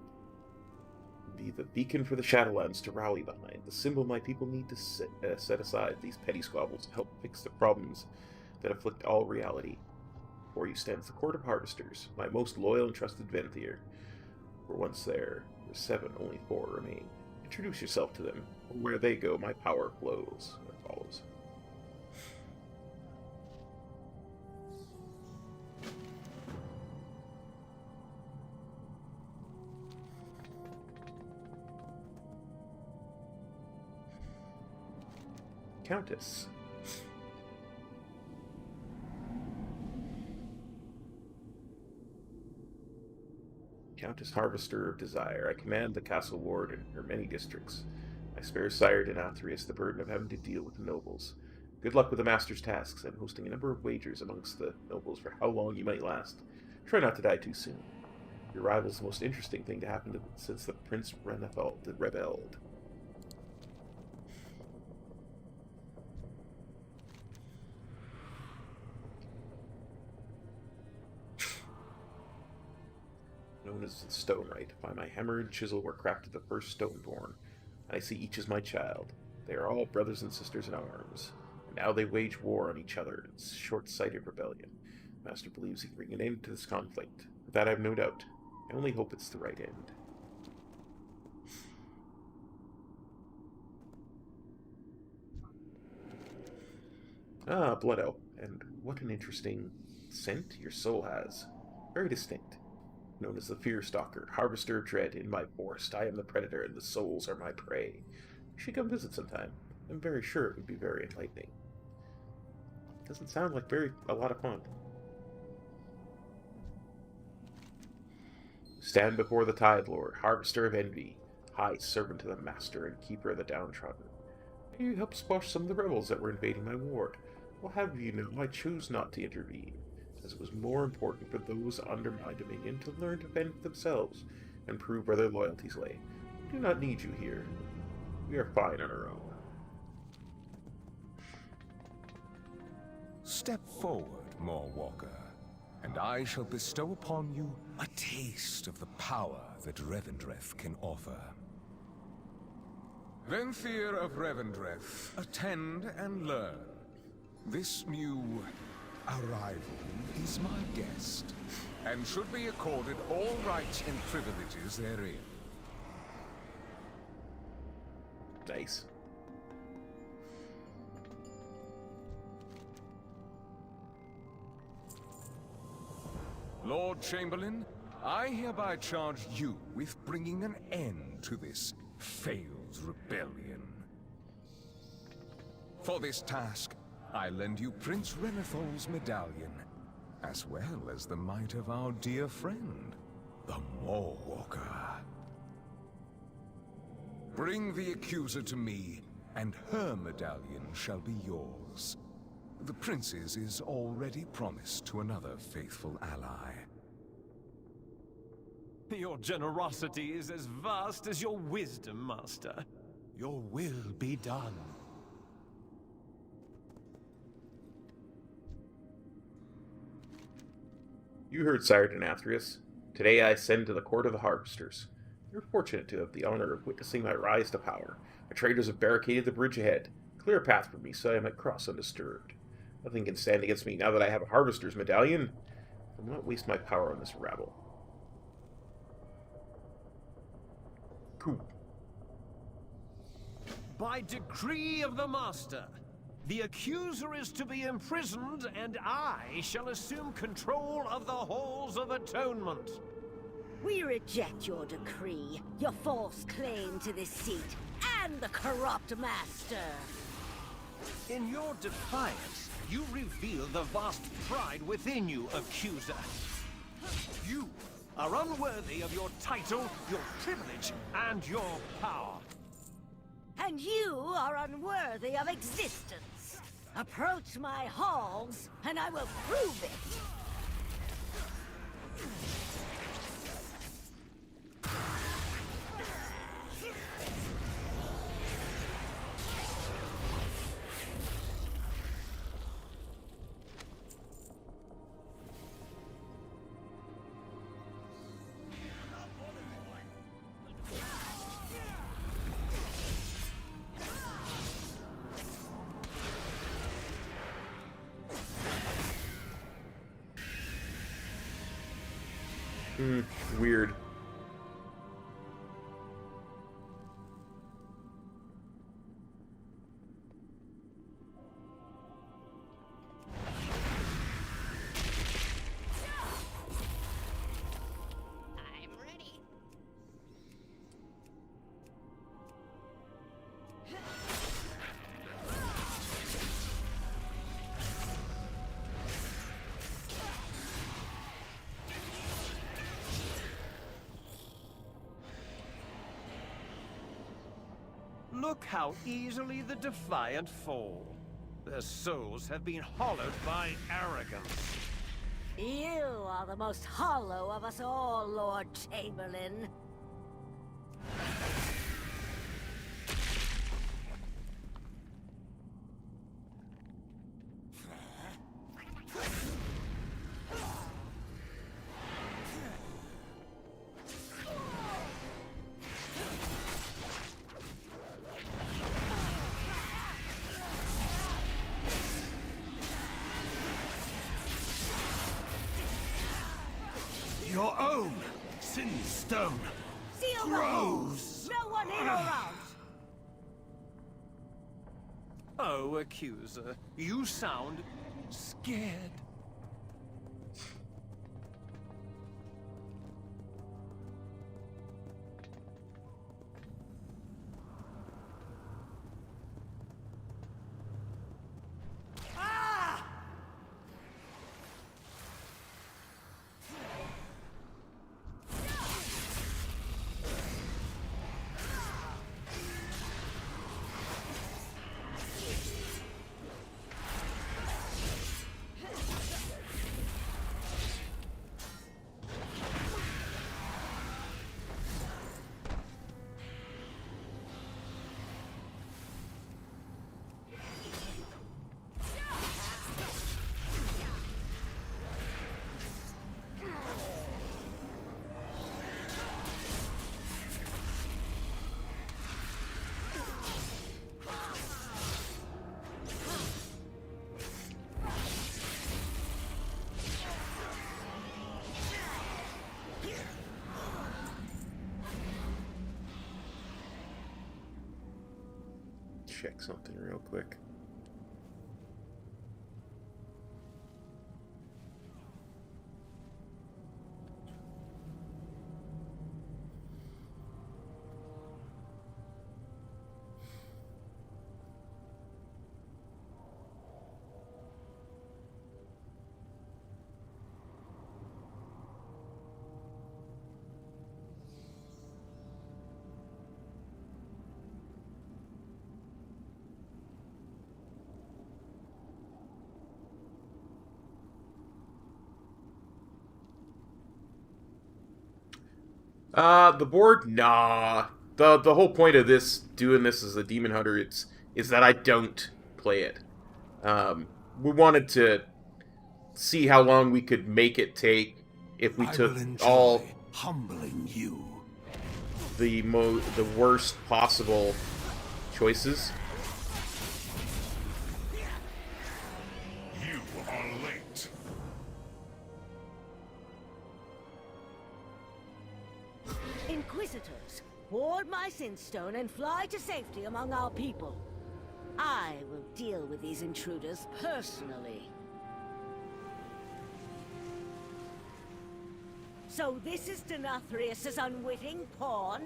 Be the beacon for the Shadowlands to rally behind, the symbol my people need to set aside these petty squabbles to help fix the problems that afflict all reality. Before you stands the Court of Harvesters, my most loyal and trusted Venthyr. For once there were 7, only 4 remain. Introduce yourself to them, for where they go, my power flows. As follows. Countess. Countess Harvester of Desire, I command the Castle Ward and her many districts. I spare Sire Denathrius the burden of having to deal with the nobles. Good luck with the Master's tasks. I'm hosting a number of wagers amongst the nobles for how long you might last. Try not to die too soon. Your arrival is the most interesting thing to happen since the Prince Renethal rebelled. Known as the Stonewright, by my hammer and chisel were crafted the first Stoneborn. I see each as my child. They are all brothers and sisters in arms. And now they wage war on each other in short-sighted rebellion. Master believes he can bring an end to this conflict. Of that I have no doubt. I only hope it's the right end. Ah, Blood Elf. And what an interesting scent your soul has. Very distinct. Known as the Fear Stalker, Harvester of Dread in my forest. I am the predator, and the souls are my prey. You should come visit sometime. I'm very sure it would be very enlightening. Doesn't sound like a lot of fun. Stand before the Tide Lord, Harvester of Envy, high servant to the Master and keeper of the downtrodden. May you help squash some of the rebels that were invading my ward. I'll have you know I chose not to intervene, as it was more important for those under my dominion to learn to fend for themselves and prove where their loyalties lay. We do not need you here. We are fine on our own. Step forward, Maw Walker, and I shall bestow upon you a taste of the power that Revendreth can offer. Venthyr of Revendreth, attend and learn. This new arrival is my guest, and should be accorded all rights and privileges therein. Nice. Lord Chamberlain, I hereby charge you with bringing an end to this failed rebellion. For this task, I lend you Prince Renethal's medallion, as well as the might of our dear friend, the Mawwalker. Bring the accuser to me, and her medallion shall be yours. The prince's is already promised to another faithful ally. Your generosity is as vast as your wisdom, Master. Your will be done. You heard, Sire Denathrius. Today I ascend to the court of the harvesters. You're fortunate to have the honor of witnessing my rise to power. My traders have barricaded the bridge ahead. Clear a path for me so I might cross undisturbed. Nothing can stand against me now that I have a harvester's medallion. I will not waste my power on this rabble. Cool. By decree of the Master, the accuser is to be imprisoned, and I shall assume control of the Halls of Atonement. We reject your decree, your false claim to this seat, and the corrupt Master. In your defiance, you reveal the vast pride within you, accuser. You are unworthy of your title, your privilege, and your power. And you are unworthy of existence. Approach my halls, and I will prove it. Weird. I'm ready. Look how easily the defiant fall. Their souls have been hollowed by arrogance. You are the most hollow of us all, Lord Chamberlain. Your own sin stone Seal the halls! No one in or out! Oh, accuser, you sound scared. Check something real quick. The board? Nah. The whole point of doing this as a demon hunter, is that I don't play it. We wanted to see how long we could make it take if we took all humbling you. The worst possible choices. You are late. Inquisitors, board my Sinstone and fly to safety among our people. I will deal with these intruders personally. So this is Denathrius's unwitting pawn?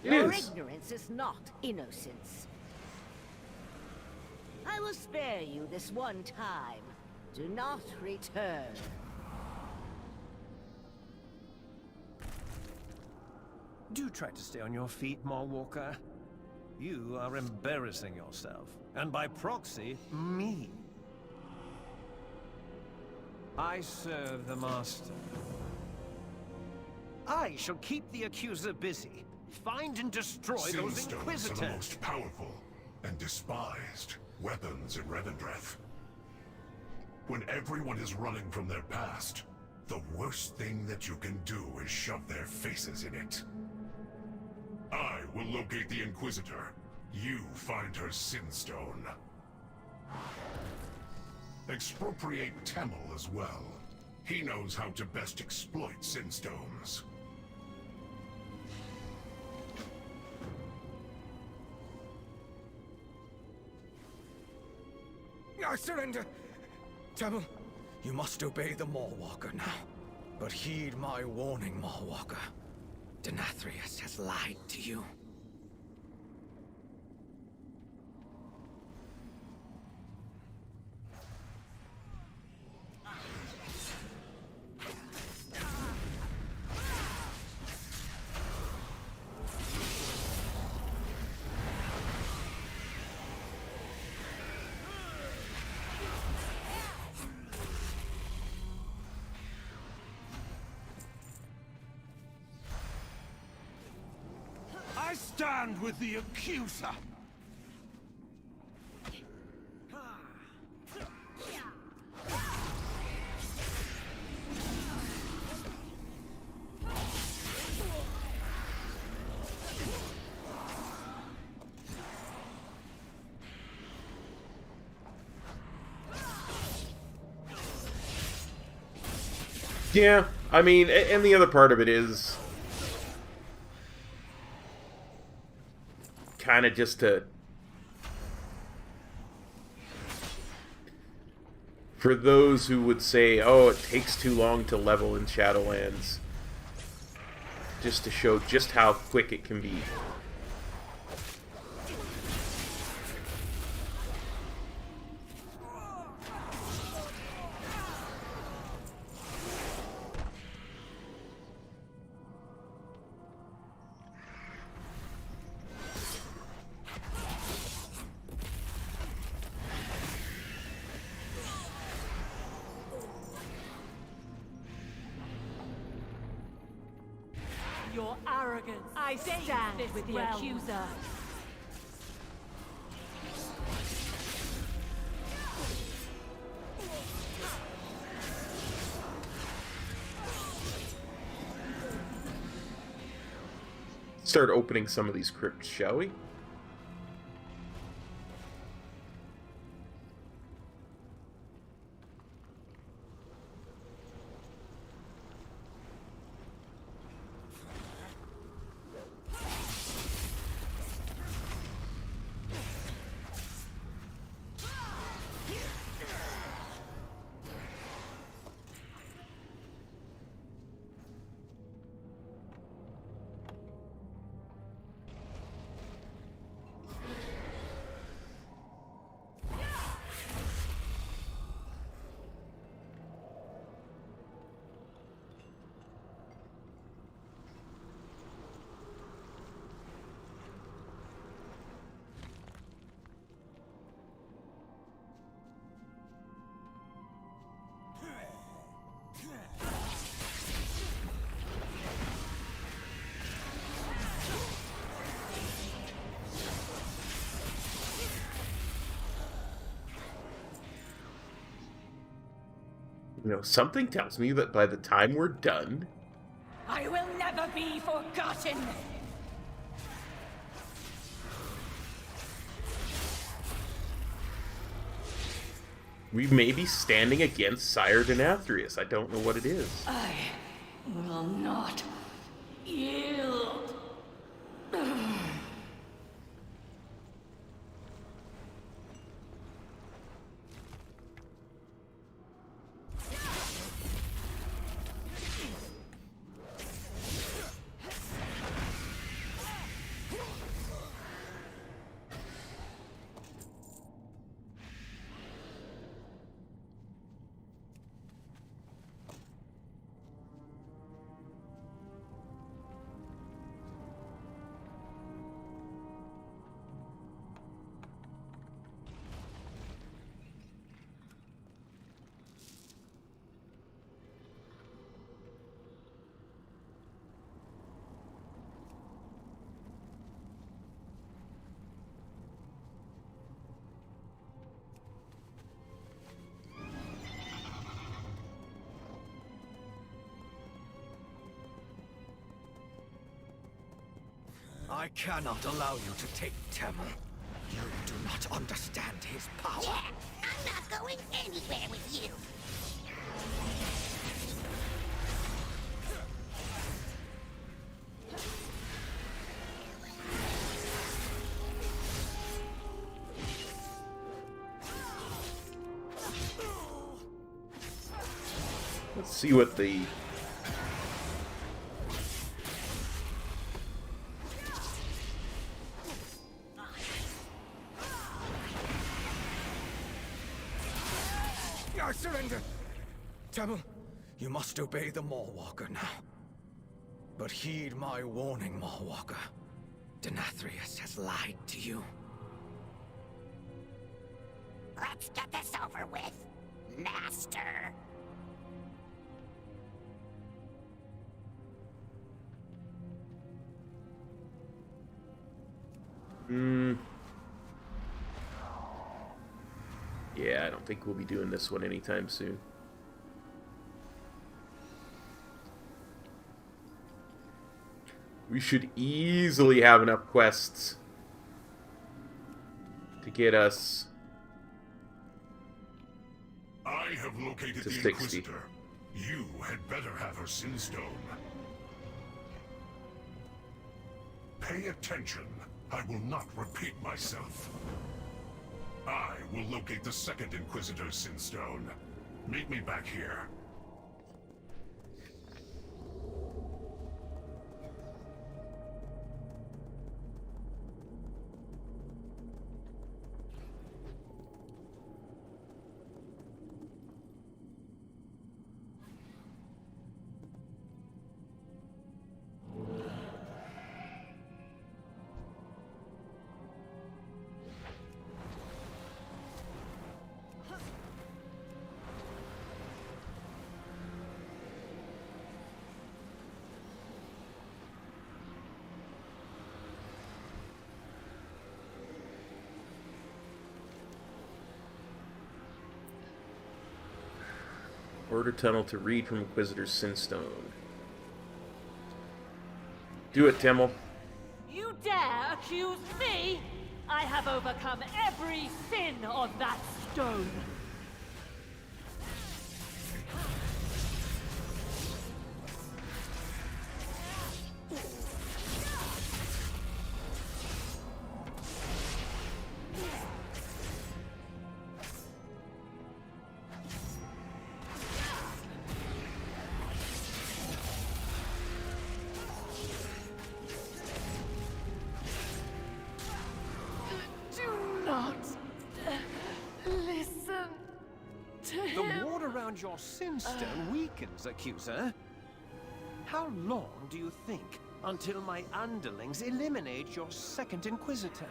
Your ignorance is not innocence. I will spare you this one time. Do not return. Do try to stay on your feet, Mallwalker. You are embarrassing yourself, and by proxy, me. I serve the Master. I shall keep the Accuser busy. Find and destroy those Sinstones Inquisitors. are the most powerful and despised weapons in Revendreth. When everyone is running from their past, the worst thing that you can do is shove their faces in it. I will locate the Inquisitor. You find her Sinstone. Expropriate Tamil as well. He knows how to best exploit Sinstones. I surrender! Tamil, you must obey the Mallwalker now. But heed my warning, Mallwalker. Denathrius has lied to you. I stand with the Accuser! Yeah, I mean, and the other part of it is kind of just to, for those who would say, oh, it takes too long to level in Shadowlands, just to show just how quick it can be. Your arrogance. I stand with the Accuser. Start opening some of these crypts, shall we? You know, something tells me that by the time we're done... I will never be forgotten! we may be standing against Sire Denathrius. I don't know what it is. I will not yield. I cannot allow you to take Temel. You do not understand his power. Yeah, I'm not going anywhere with you. Let's see what the... I surrender! Temel, you must obey the Mawwalker now. But heed my warning, Mawwalker. Denathrius has lied to you. Let's get this over with, Master. Yeah, I don't think we'll be doing this one anytime soon. We should easily have enough quests to get us I have located to the 60. Inquisitor. You had better have her Sinstone. Pay attention. I will not repeat myself. I will locate the second Inquisitor's Sinstone. Meet me back here. Order tunnel to read from Inquisitor's Sinstone. Do it, Temel. You dare accuse me? I have overcome every sin of that stone. Your Sinstone weakens, Accuser. How long do you think until my underlings eliminate your second Inquisitor?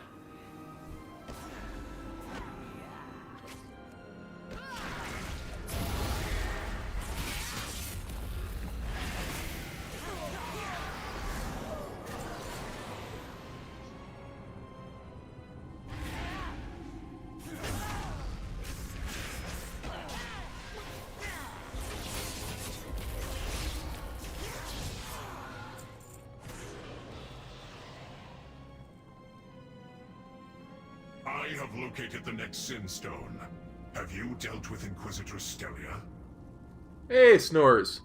have located the next Sin Stone. Have you dealt with Inquisitor Stelia? Hey, Snores.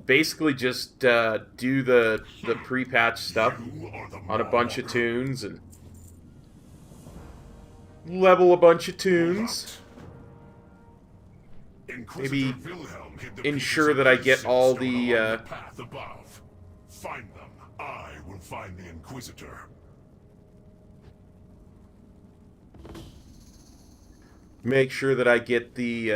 Basically just do the pre-patch stuff on a bunch of tunes and level a bunch of tunes. Maybe ensure that I get all the path above. Find them. I will find the Inquisitor. Make sure that I get the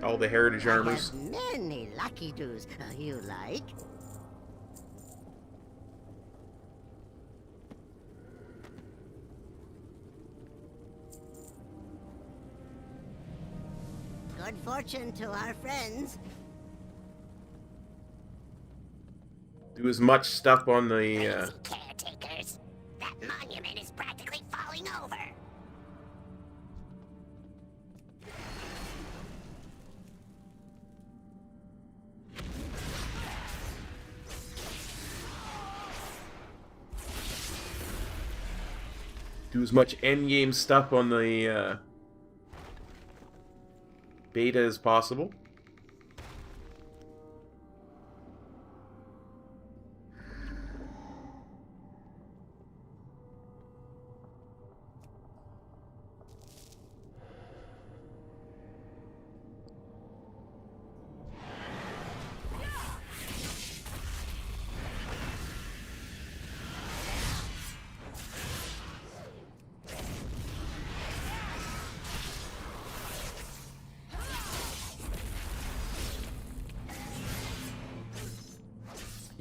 all the heritage armors. Many lucky doos you like. Good fortune to our friends. Do as much stuff on the Caretakers. That monument is practically falling over. do as much endgame stuff on the beta as possible.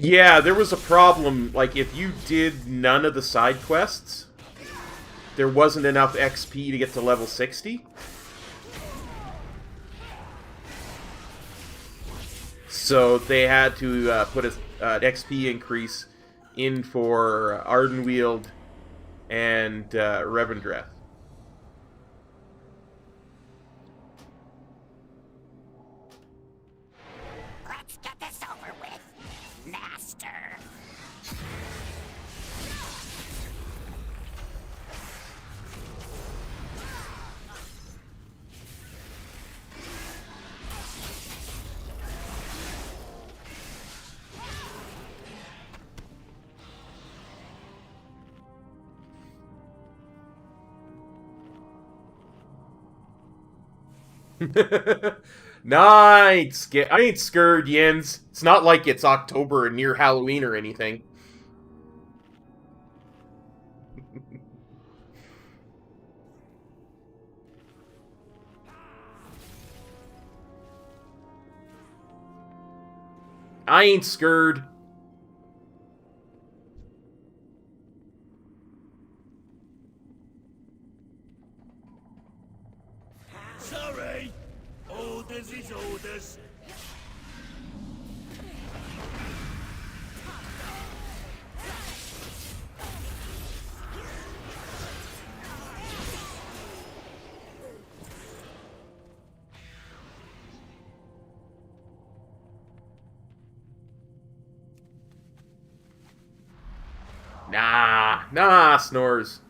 Yeah, there was a problem, like, if you did none of the side quests, there wasn't enough XP to get to level 60. So they had to put an XP increase in for Ardenweald and Revendreth. Let's get this over with, Master. Nice! I ain't scared, Jens. It's not like it's October and near Halloween or anything. I ain't scared. Sorry! Orders is orders. Nah, Snores.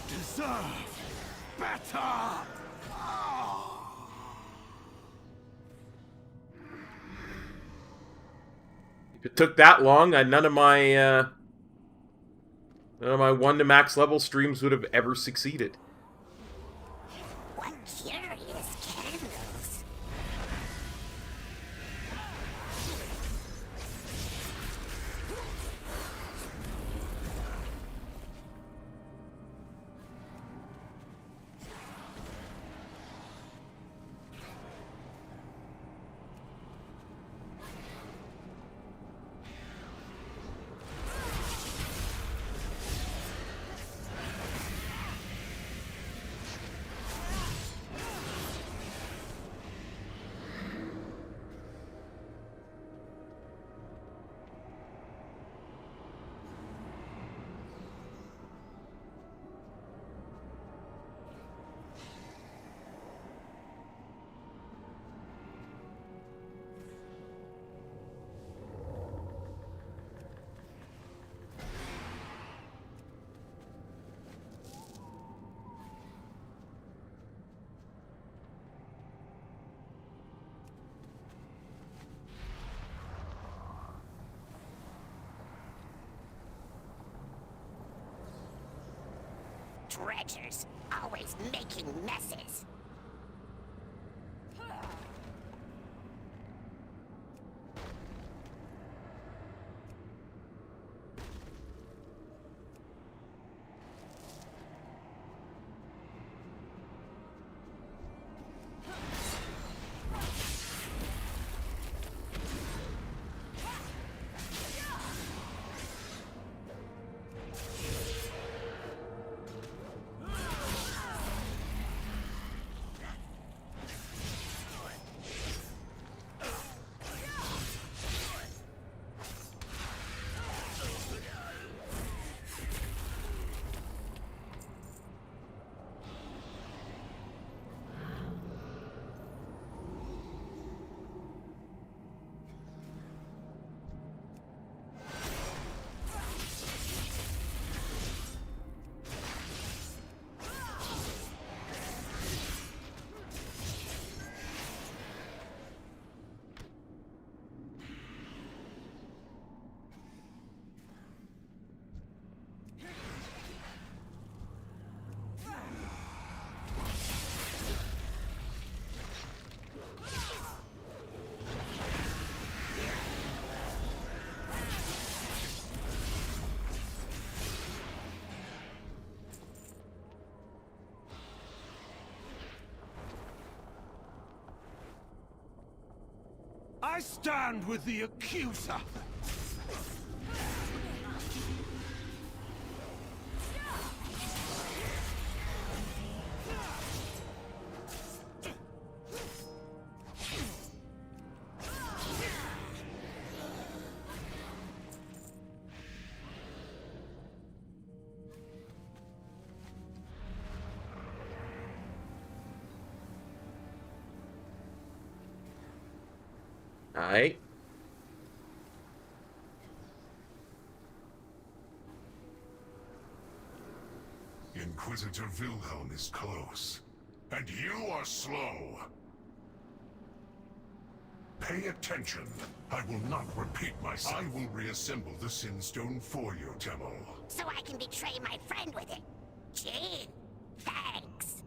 Deserve better! If it took that long, none of my 1 to max level streams would have ever succeeded. What curious candles. Dredgers, always making messes. I stand with the accuser! Alright. Inquisitor Wilhelm is close, and you are slow. Pay attention. I will not repeat myself. I will reassemble the Sin Stone for you, Temel. So I can betray my friend with it. Gee, thanks.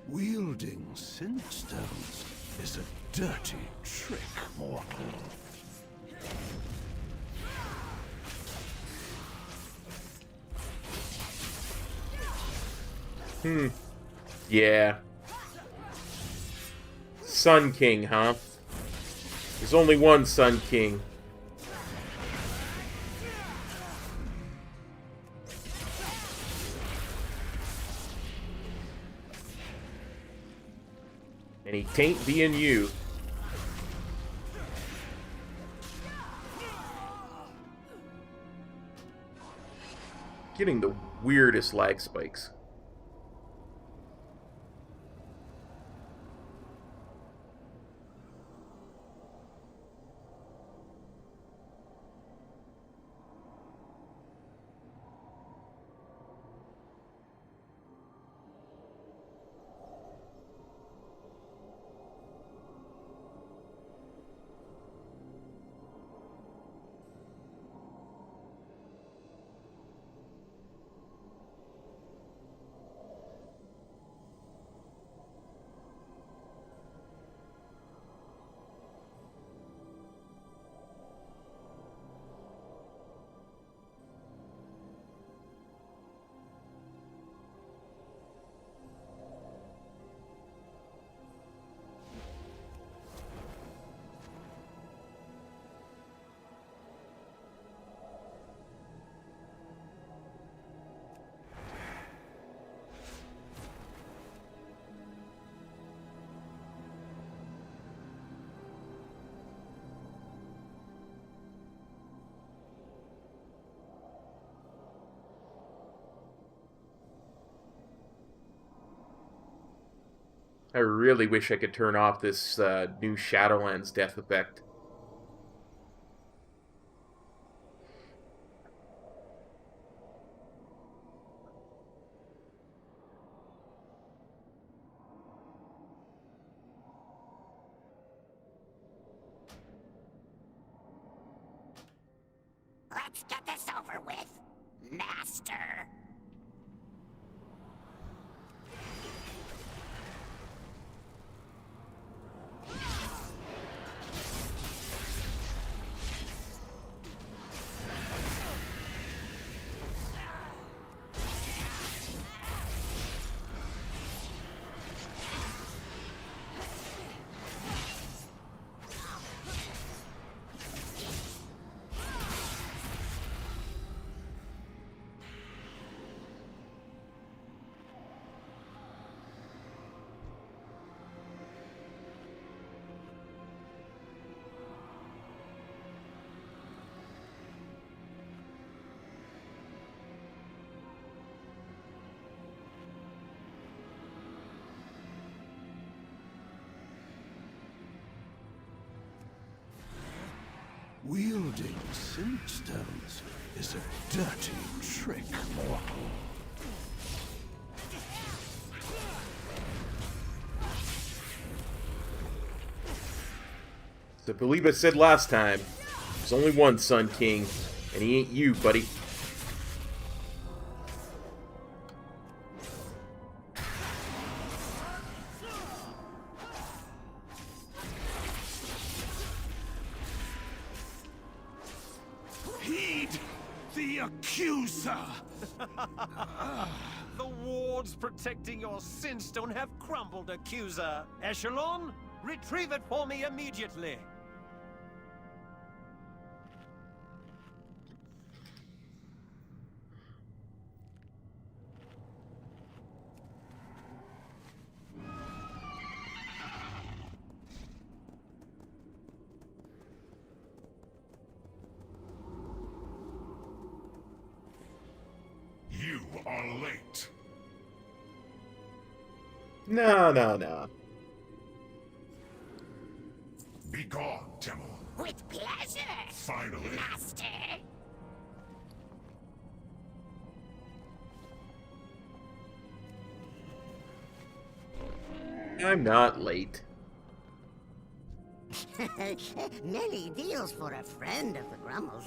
Wielding Sin Stones is a dirty trick, mortal. Yeah. Sun King, huh? There's only one Sun King. And he tain't being you. Getting the weirdest lag spikes. I really wish I could turn off this new Shadowlands death effect. Let's get this over with, Master. Wielding Simstones is a dirty trick, mortal. So I believe I said last time, there's only one Sun King, and he ain't you, buddy. Heed the accuser! The wards protecting your Sinstone have crumbled, accuser. Echelon, retrieve it for me immediately. You are late. No. Be gone, Temple. With pleasure, Finally. Master. I'm not late. Many deals for a friend of the Grummles,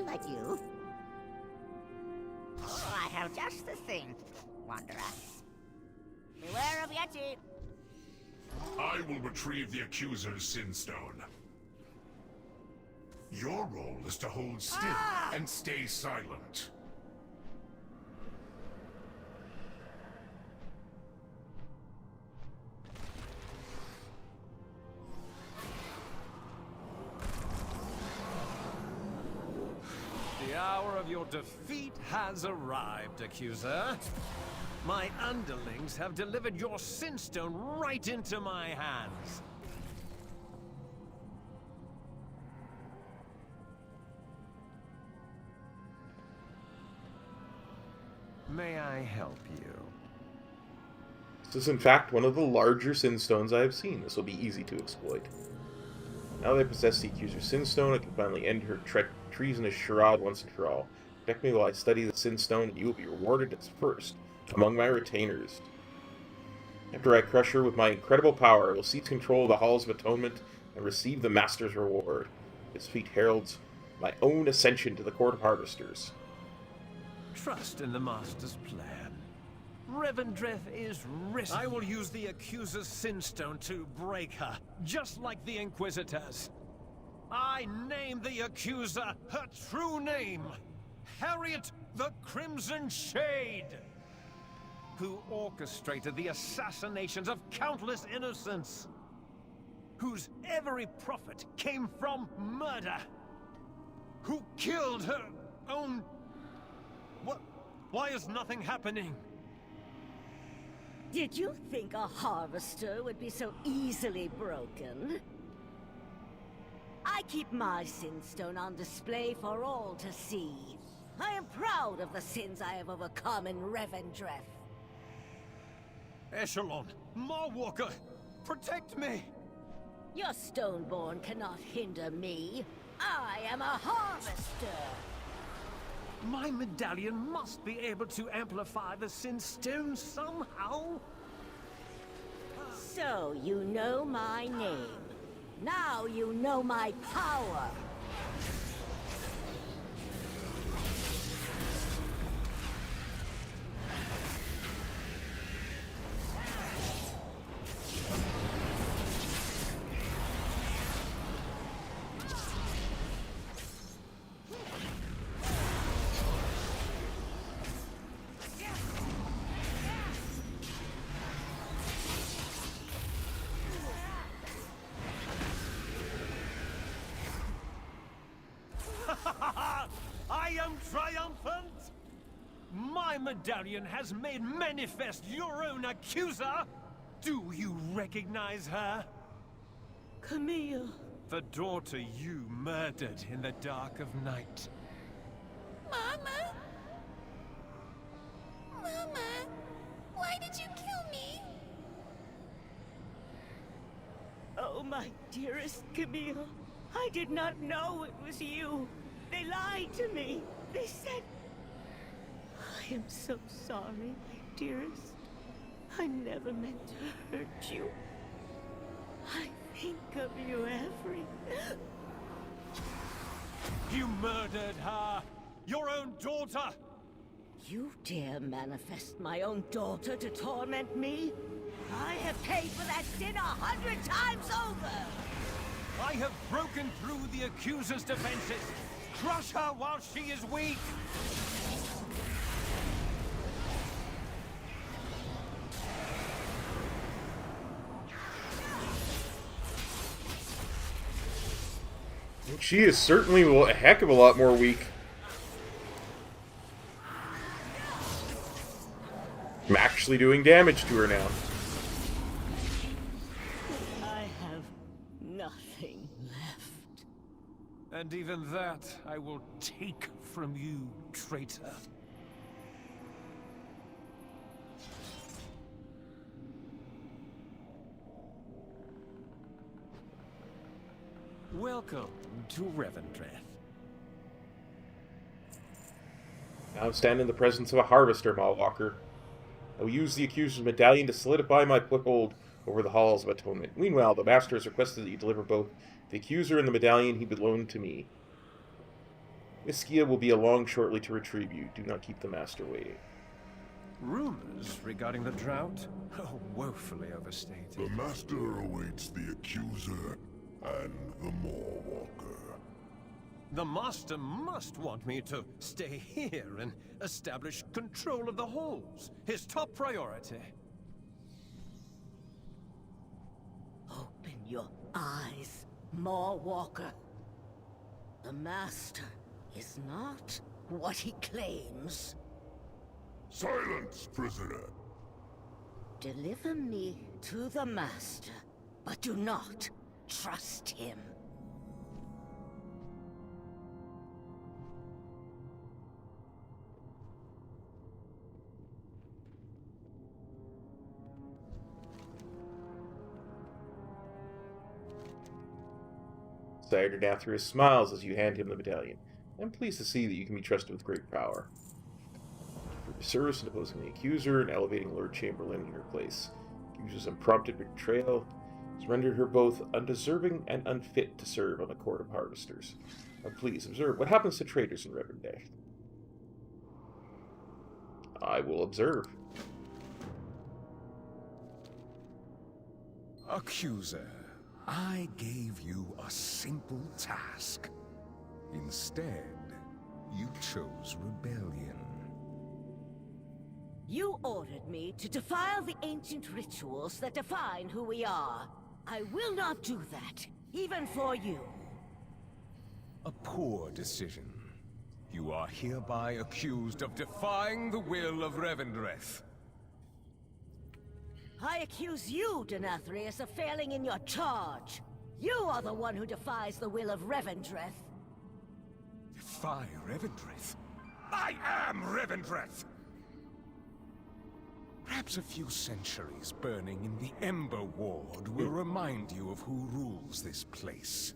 like you. Oh, I have just the thing, Wanderer. Beware of Yeti. I will retrieve the accuser's Sinstone. Your role is to hold still and stay silent. The hour of your defeat has arrived, accuser. My underlings have delivered your Sinstone right into my hands. May I help you? This is in fact one of the larger Sinstones I have seen. This will be easy to exploit. Now that I possess the accuser's Sinstone, I can finally end her treasonous charade once and for all. Protect me while I study the Sinstone, and you will be rewarded as first among my retainers. After I crush her with my incredible power, I will seize control of the Halls of Atonement and receive the Master's reward. This feat heralds my own ascension to the Court of Harvesters. Trust in the Master's plan. Revendreth is risen. I will use the accuser's Sinstone to break her, just like the Inquisitors. I name the accuser her true name, Harriet the Crimson Shade, who orchestrated the assassinations of countless innocents, whose every profit came from murder, who killed her own... What? Why is nothing happening? Did you think a harvester would be so easily broken? I keep my Sinstone on display for all to see. I am proud of the sins I have overcome in Revendreth. Echelon, Mawwalker, protect me! Your Stoneborn cannot hinder me. I am a harvester. My medallion must be able to amplify the Sin Stone somehow. So you know my name. Now you know my power. I am triumphant! My medallion has made manifest your own accuser! Do you recognize her? Camille. The daughter you murdered in the dark of night. Mama? Mama, why did you kill me? Oh, my dearest Camille. I did not know it was you. They lied to me. They said... I am so sorry, my dearest. I never meant to hurt you. I think of you every... You murdered her! Your own daughter! You dare manifest my own daughter to torment me? I have paid for that sin 100 times over! I have broken through the accuser's defenses! Crush her while she is weak! She is certainly a heck of a lot more weak. I'm actually doing damage to her now. I have nothing left. And even that I will take from you, traitor. Welcome to Revendreth. Now stand in the presence of a harvester, Mawwalker. I will use the accuser's medallion to solidify my foothold over the halls of atonement. Meanwhile, the master has requested that you deliver both the accuser and the medallion he belonged to me. Iskia will be along shortly to retrieve you. Do not keep the master waiting. Rumors regarding the drought? Oh, woefully overstated. The master awaits the accuser and the Mawwalker. The master must want me to stay here and establish control of the halls. His top priority. Open your eyes, Mawwalker. The master is not what he claims. Silence, prisoner! Deliver me to the master, but do not trust him. Sire Denathrius smiles as you hand him the medallion. I'm pleased to see that you can be trusted with great power. For your service in opposing the accuser and elevating Lord Chamberlain in her place, the accuser's unprompted betrayal has rendered her both undeserving and unfit to serve on the court of harvesters. Now please observe what happens to traitors in Revendreth. I will observe. Accuser, I gave you a simple task. Instead, you chose rebellion. You ordered me to defile the ancient rituals that define who we are. I will not do that, even for you. A poor decision. You are hereby accused of defying the will of Revendreth. I accuse you, Denathrius, of failing in your charge. You are the one who defies the will of Revendreth. Defy Revendreth? I am Revendreth! Perhaps a few centuries burning in the Ember Ward will remind you of who rules this place.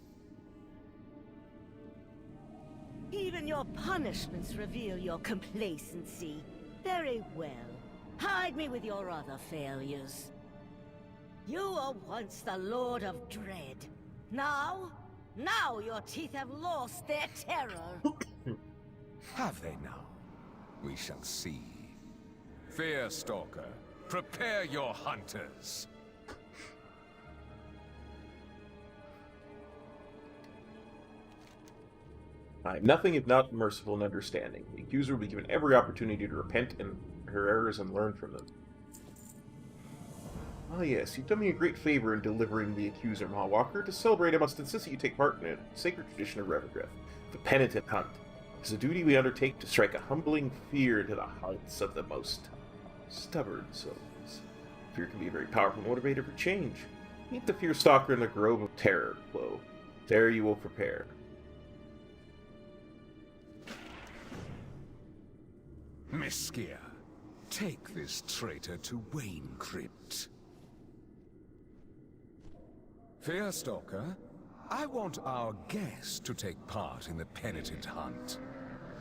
Even your punishments reveal your complacency. Very well. Hide me with your other failures. You were once the Lord of Dread. Now your teeth have lost their terror. Have they now? We shall see. Fearstalker, prepare your hunters. I am nothing if not merciful and understanding. The accuser will be given every opportunity to repent in her errors and learn from them. Ah yes, you've done me a great favor in delivering the accuser, Mawwalker. To celebrate, I must insist that you take part in a sacred tradition of Revendreth, the Penitent Hunt. It is a duty we undertake to strike a humbling fear into the hearts of the most stubborn souls. Fear can be a very powerful motivator for change. Meet the Fearstalker in the Grove of Terror, Flo. There you will prepare. Meskia, take this traitor to Wayne Crypt. Fearstalker, I want our guests to take part in the Penitent Hunt.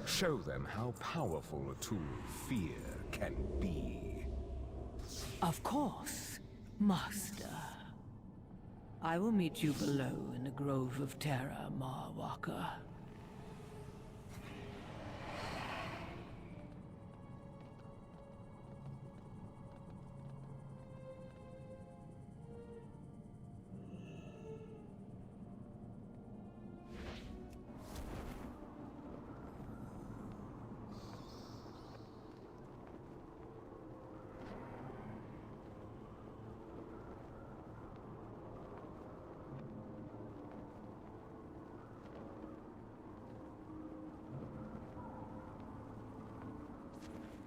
Show them how powerful a tool fear can be. Of course, Master. I will meet you below in the Grove of Terror, Mawwalker.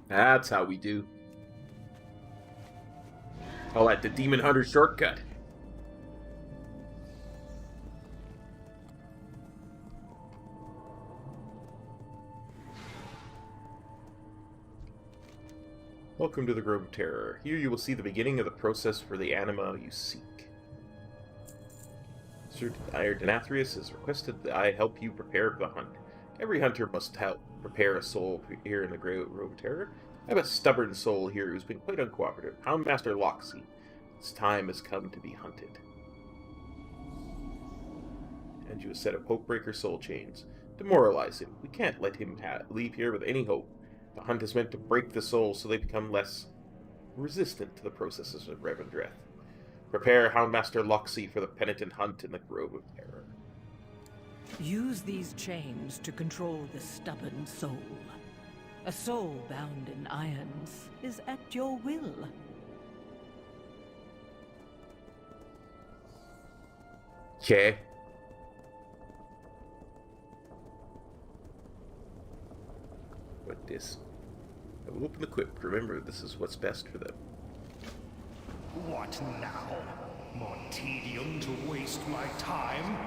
That's how we do. Oh, at the Demon Hunter shortcut. Welcome to the Grove of Terror. Here you will see the beginning of the process for the anima you seek. Sir Denathrius has requested that I help you prepare for the hunt. Every hunter must help prepare a soul here in the Grove of Terror. I have a stubborn soul here who's been quite uncooperative. Houndmaster Loxy. Its time has come to be hunted. And you a set of Hopebreaker soul chains. Demoralize him. We can't let him leave here with any hope. The hunt is meant to break the soul so they become less resistant to the processes of Revendreth. Prepare Houndmaster Loxy for the Penitent Hunt in the Grove of Terror. Use these chains to control the stubborn soul. A soul bound in irons is at your will. Okay. With this, I will open the crypt. Remember, this is what's best for them. What now? More tedium to waste my time?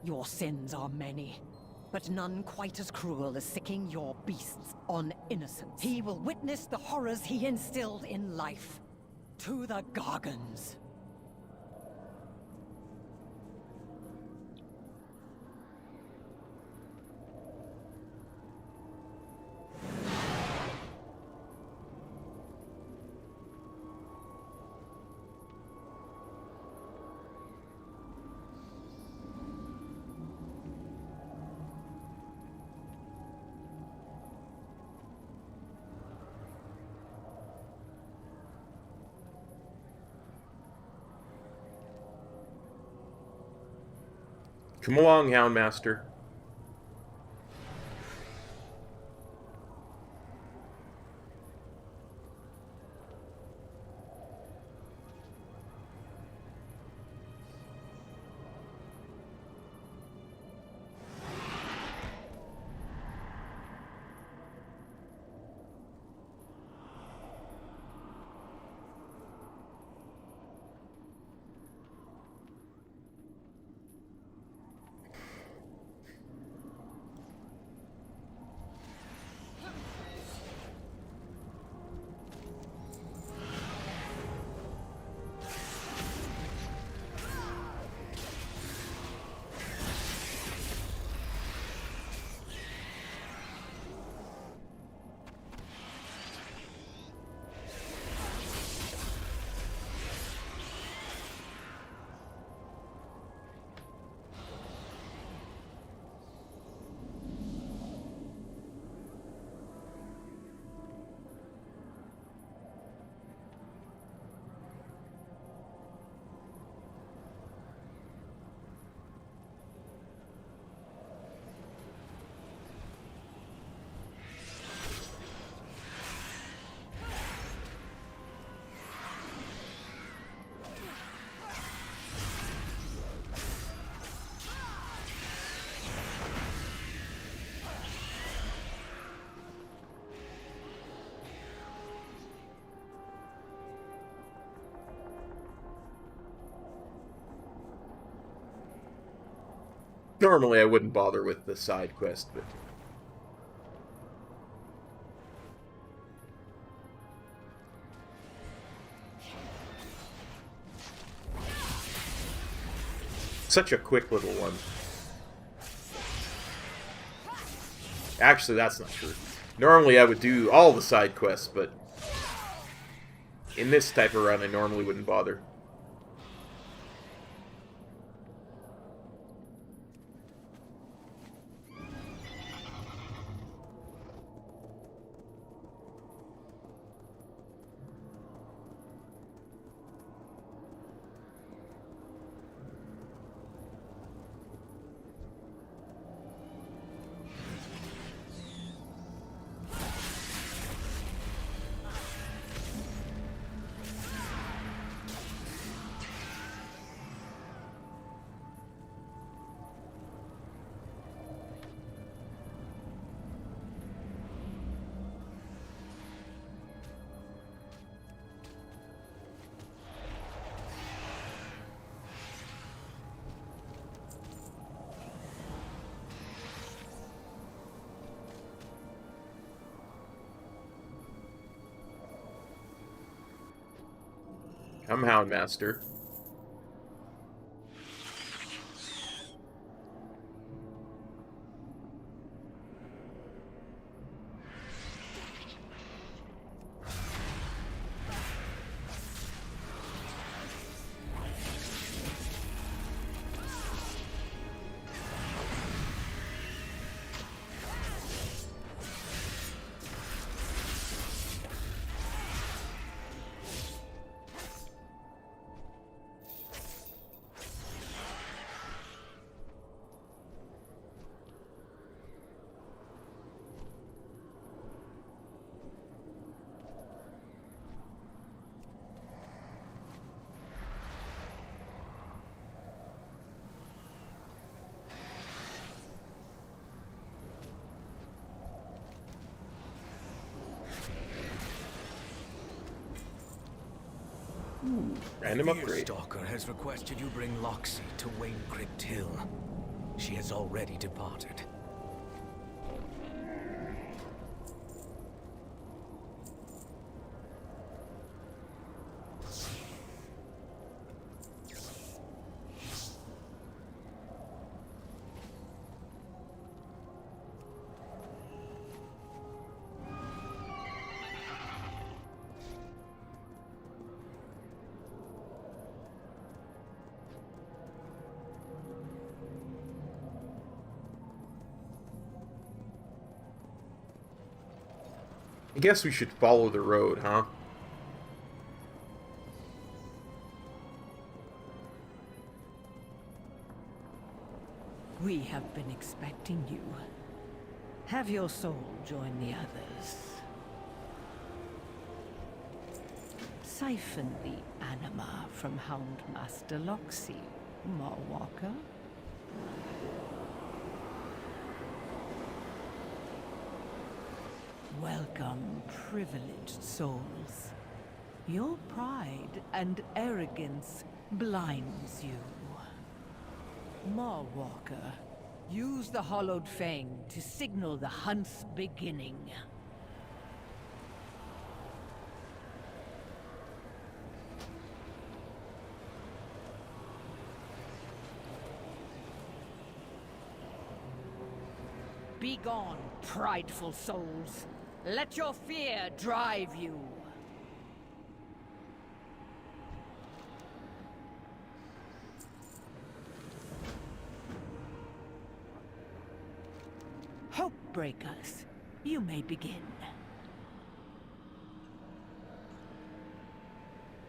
Your sins are many, but none quite as cruel as sicking your beasts on innocents. He will witness the horrors he instilled in life. To the Gargans. Come along, Houndmaster. Normally I wouldn't bother with the side quest, but... Such a quick little one. Actually, that's not true. Normally I would do all the side quests, but... in this type of run, I normally wouldn't bother. I'm Houndmaster. Random upgrade. Stalker has requested you bring Loxy to Wayne Crypt Hill. She has already departed. I guess we should follow the road, huh? We have been expecting you. Have your soul join the others. Siphon the anima from Houndmaster Loxy, Marwalker. Welcome, privileged souls. Your pride and arrogance blinds you. Marwalker, use the hollowed fang to signal the hunt's beginning. Begone, prideful souls. Let your fear drive you. Hope breakers, you may begin.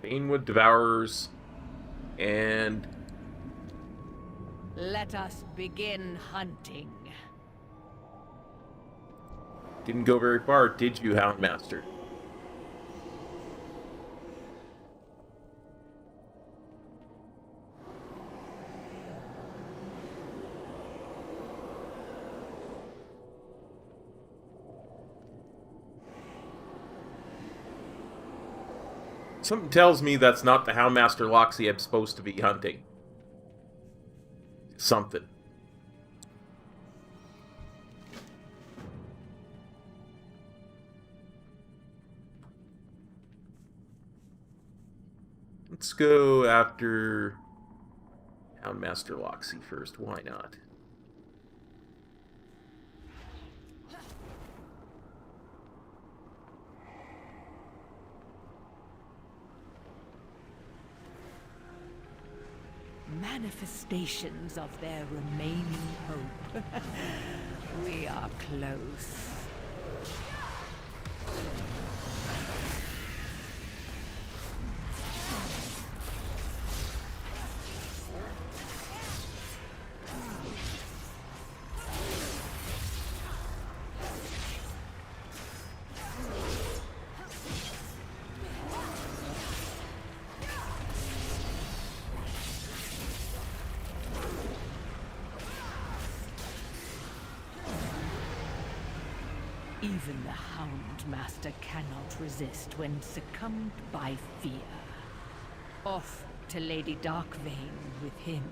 Banewood Devourers and... Let us begin hunting. Didn't go very far, did you, Houndmaster? Something tells me that's not the Houndmaster Loxy I'm supposed to be hunting. Something. go after Houndmaster Loxy first. Why not? Manifestations of their remaining hope. We are close. Even the Houndmaster cannot resist when succumbed by fear. Off to Lady Darkvein with him.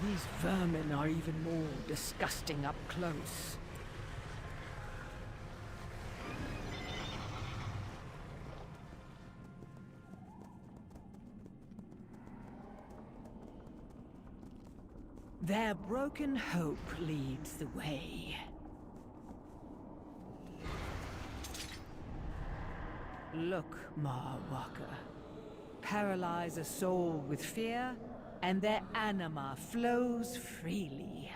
These vermin are even more disgusting up close. Their broken hope leads the way. Look, Marwalker. Paralyze a soul with fear, and their anima flows freely.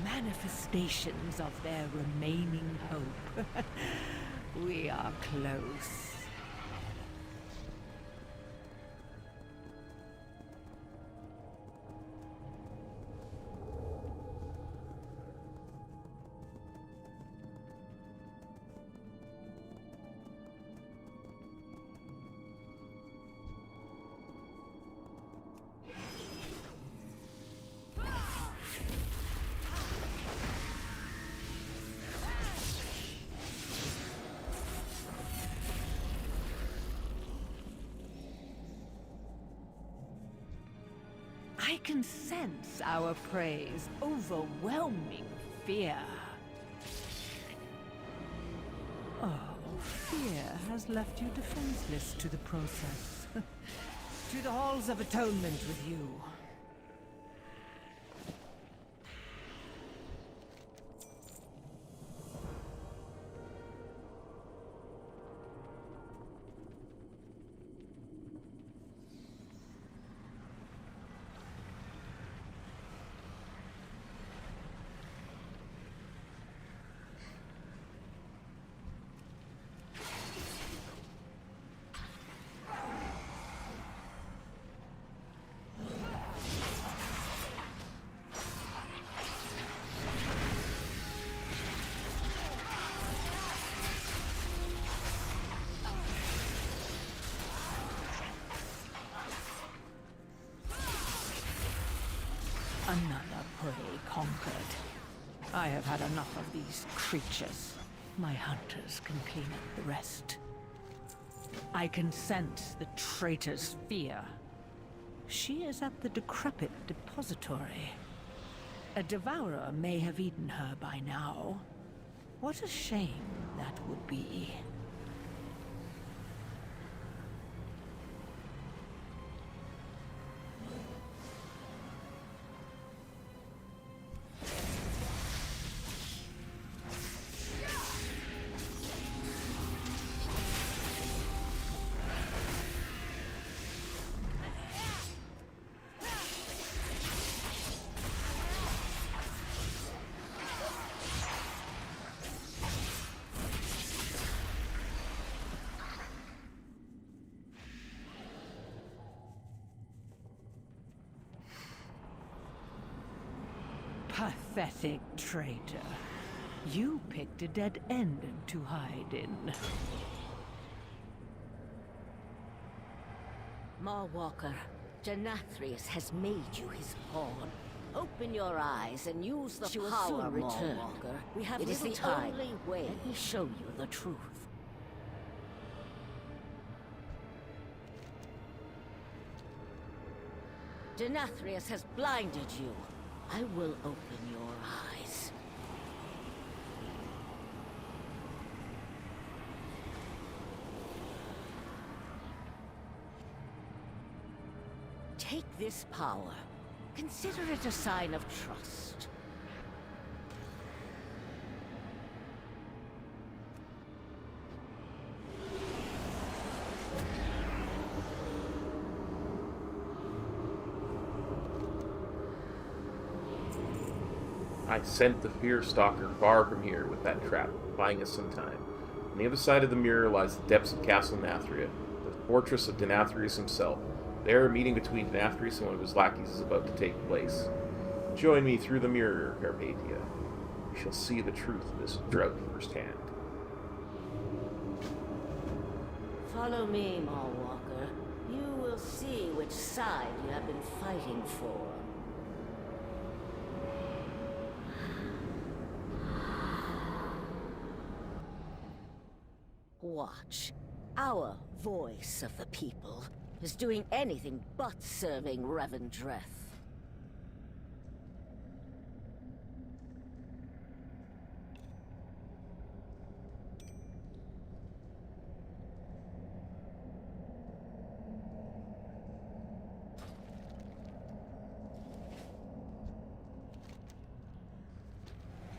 Manifestations of their remaining hope. We are close. I can sense our prey's overwhelming fear. Oh, fear has left you defenseless to the process. To the halls of atonement with you. Another prey conquered. I have had enough of these creatures. My hunters can clean up the rest. I can sense the traitor's fear. She is at the decrepit depository. A devourer may have eaten her by now. What a shame that would be. Pathetic traitor. You picked a dead end to hide in. Marwalker, Denathrius has made you his pawn. Open your eyes and use the power, Marwalker. We have it is the only way. Let me show you the truth. Denathrius has blinded you. I will open your eyes. Take this power. Consider it a sign of trust. I sent the Fear Stalker far from here with that trap, buying us some time. On the other side of the mirror lies the depths of Castle Nathria, the fortress of Denathrius himself. There, a meeting between Denathrius and one of his lackeys is about to take place. Join me through the mirror, Carpathia. We shall see the truth of this drought firsthand. Follow me, Marwalker. You will see which side you have been fighting for. Watch. Our voice of the people is doing anything but serving Revendreth.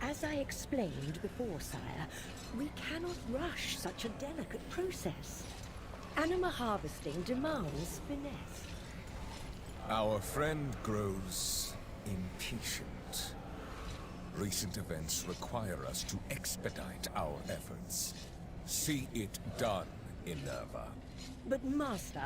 As I explained before, sire, we cannot rush such a delicate process. Anima harvesting demands finesse. Our friend grows impatient. Recent events require us to expedite our efforts. See it done, Inerva. But master,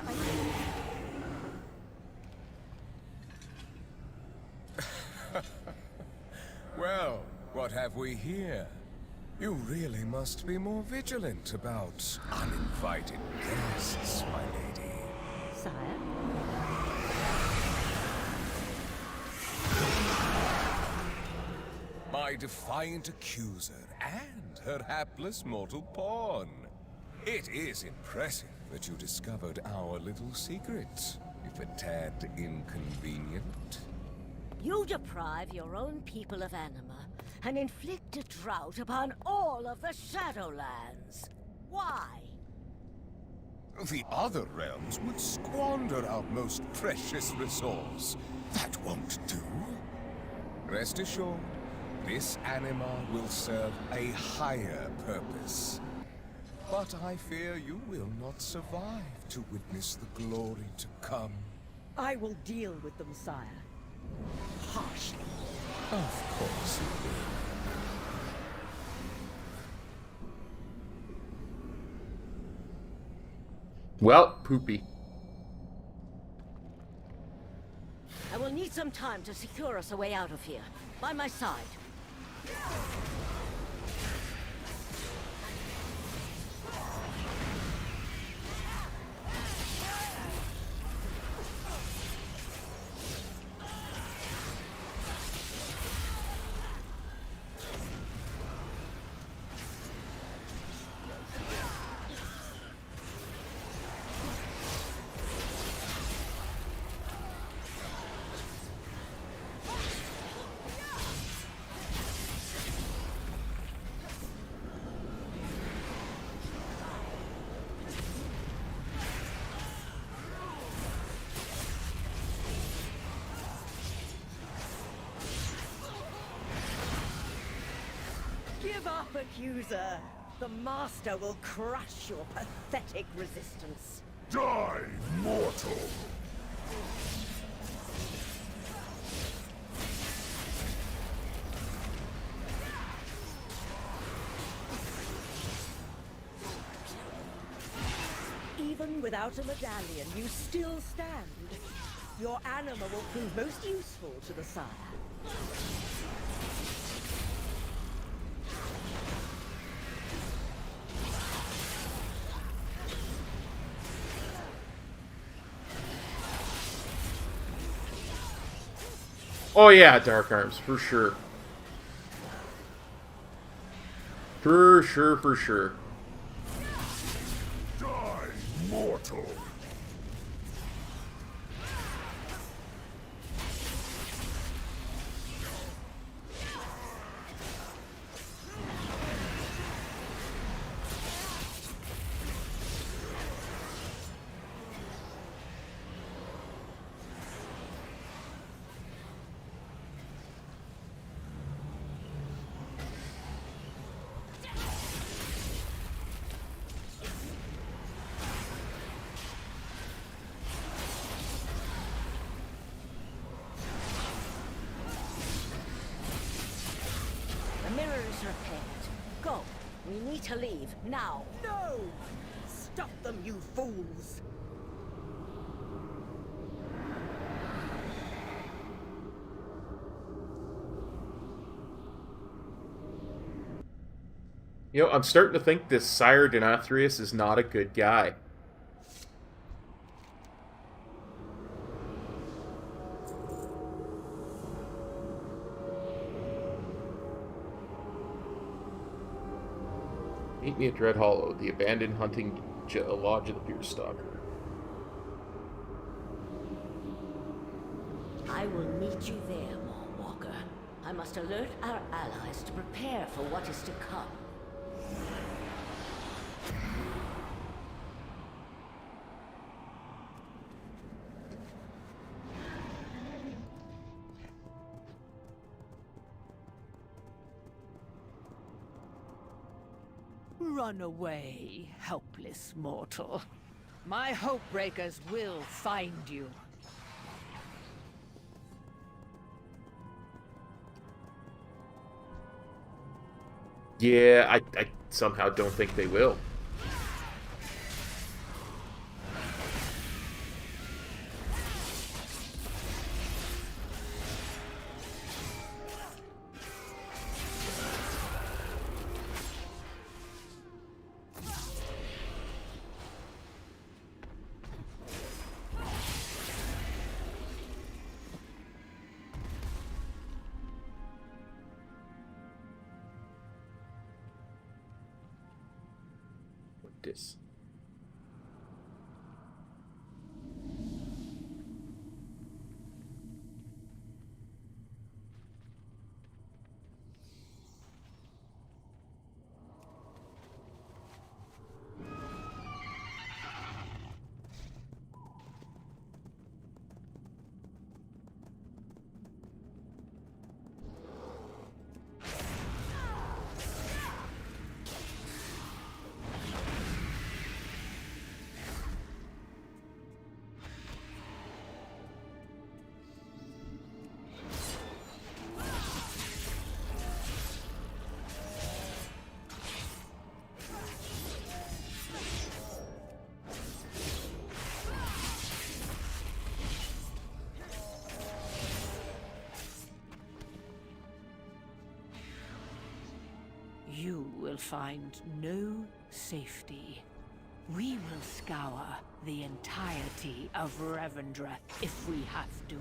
Well, what have we here? You really must be more vigilant about uninvited guests, my lady. Sire? My defiant accuser and her hapless mortal pawn. It is impressive that you discovered our little secret, if a tad inconvenient. You deprive your own people of Anima and inflict a drought upon all of the Shadowlands. Why? The other realms would squander our most precious resource. That won't do. Rest assured, this anima will serve a higher purpose. But I fear you will not survive to witness the glory to come. I will deal with them, sire. Harshly. Of course you will. Well, poopy. I will need some time to secure us a way out of here. By my side. Give up, accuser! The Master will crush your pathetic resistance. Die, mortal! Even without a medallion, you still stand. Your anima will prove most useful to the sire. Oh yeah, Dark Arms, for sure. For sure, for sure. Die, mortal! The mirror is repaired. Go. We need to leave, now. No! Stop them, you fools! You know, I'm starting to think this Sire Denathrius is not a good guy. Meet me at Dread Hollow, the abandoned hunting lodge of the Beerstalker. I will meet you there, Mawwalker. I must alert our allies to prepare for what is to come. Run away, helpless mortal. My hope breakers will find you. Yeah, I somehow don't think they will. This. You will find no safety. We will scour the entirety of Revendreth if we have to.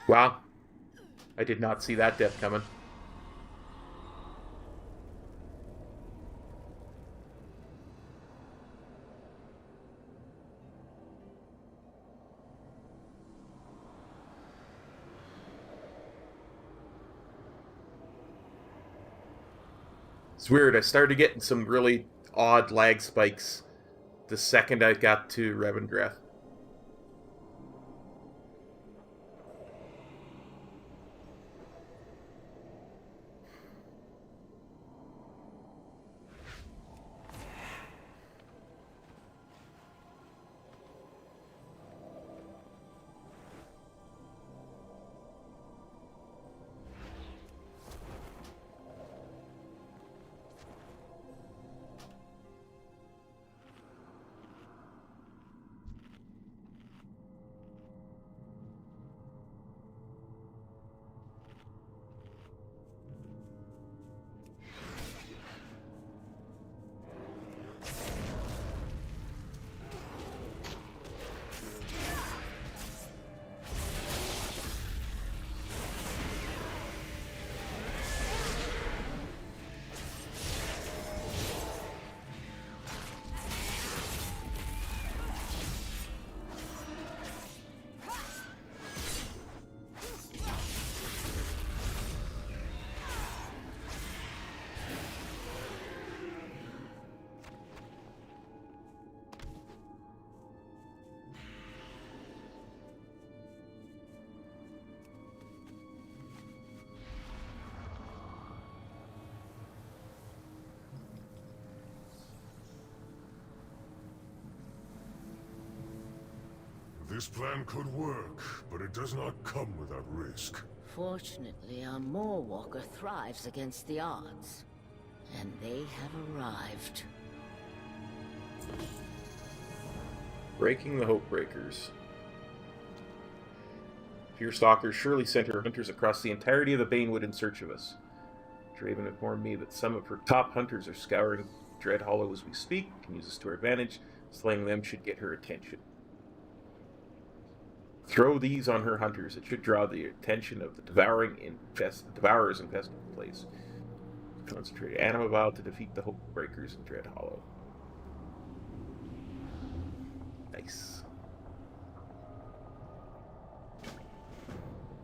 Wow. I did not see that death coming. It's weird. I started getting some really odd lag spikes the second I got to Revendreth. This plan could work, but it does not come without risk. Fortunately, our Moorwalker thrives against the odds. And they have arrived. Breaking the Hope Breakers. Fearstalkers surely sent her hunters across the entirety of the Banewood in search of us. Draven informed me that some of her top hunters are scouring Dread Hollow as we speak. Can use this to our advantage. Slaying them should get her attention. Throw these on her hunters. It should draw the attention of the devourers infesting the place. Concentrate Anima Vial to defeat the Hope Breakers in Dread Hollow. Nice.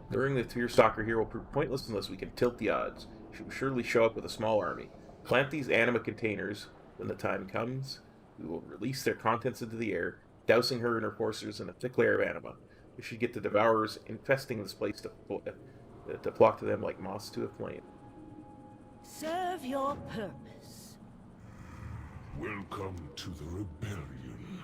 Luring the Fearstalker here will prove pointless unless we can tilt the odds. She will surely show up with a small army. Plant these anima containers. When the time comes, we will release their contents into the air, dousing her and her forces in a thick layer of anima. We should get the devourers infesting this place to flock to them like moths to a flame. Serve your purpose. Welcome to the rebellion.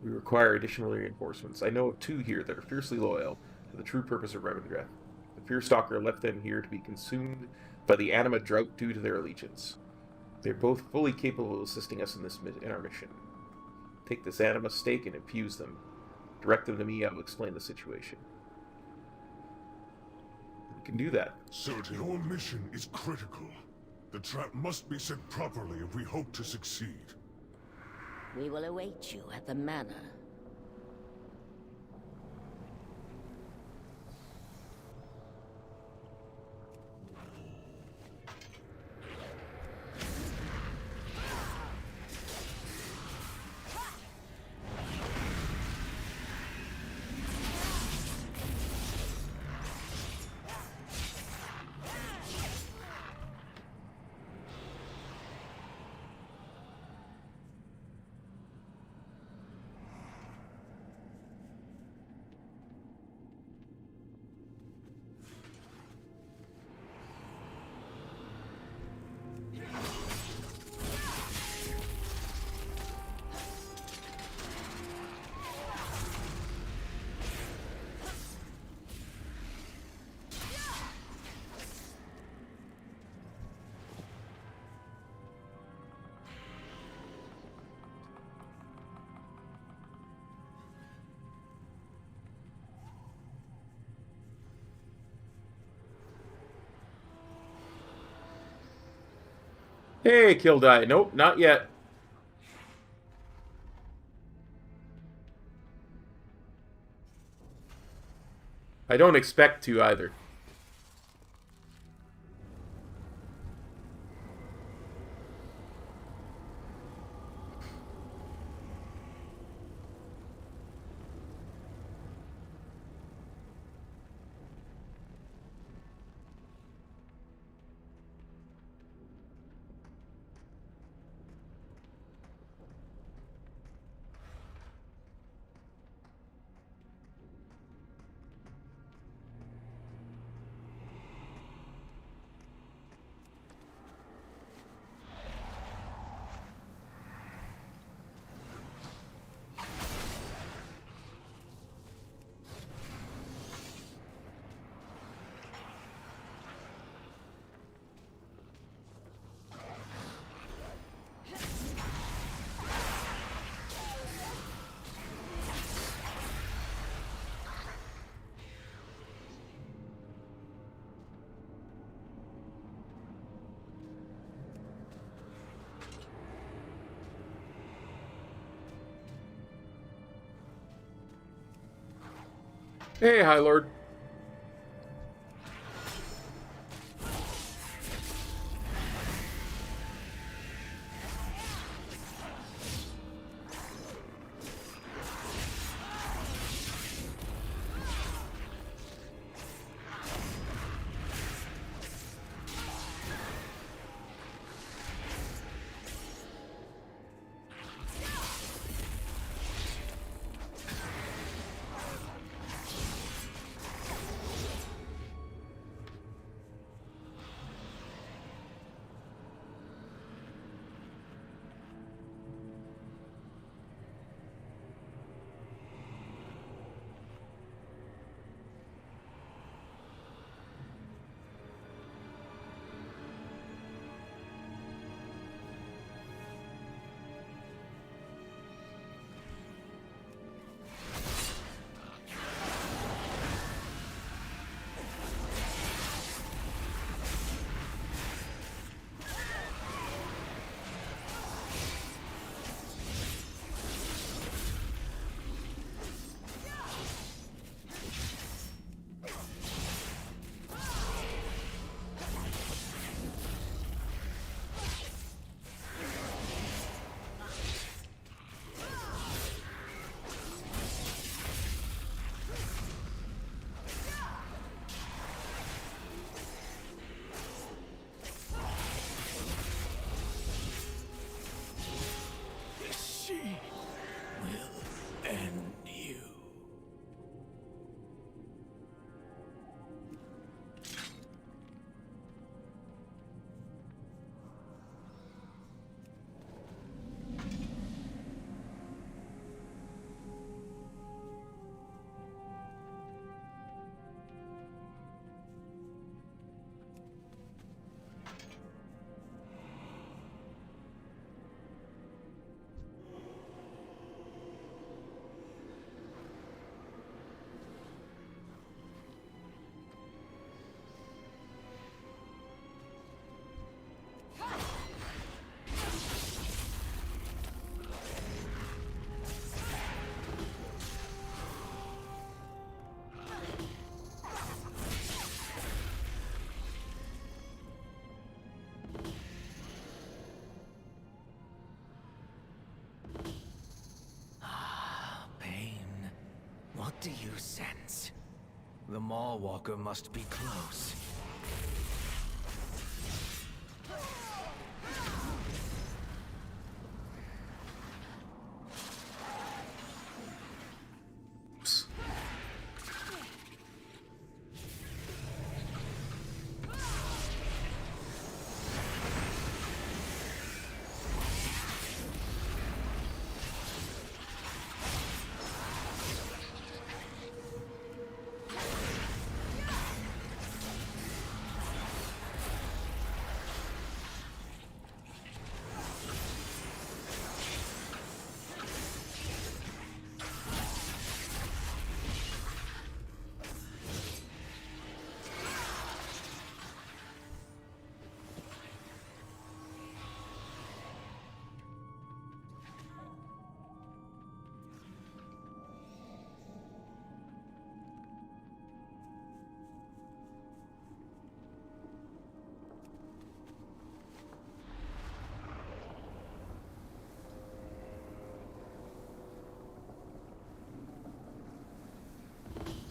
We require additional reinforcements. I know of 2 here that are fiercely loyal to the true purpose of Revendreth. The Fearstalker left them here to be consumed by the anima drought due to their allegiance. They are both fully capable of assisting us in our mission. Take this anima stake and infuse them. Direct them to me, I will explain the situation. We can do that. Certainly. Your mission is critical. The trap must be set properly if we hope to succeed. We will await you at the manor. Hey, kill die. Nope, not yet. I don't expect to either. Hey, High Lord. What do you sense? The Mawwalker must be close.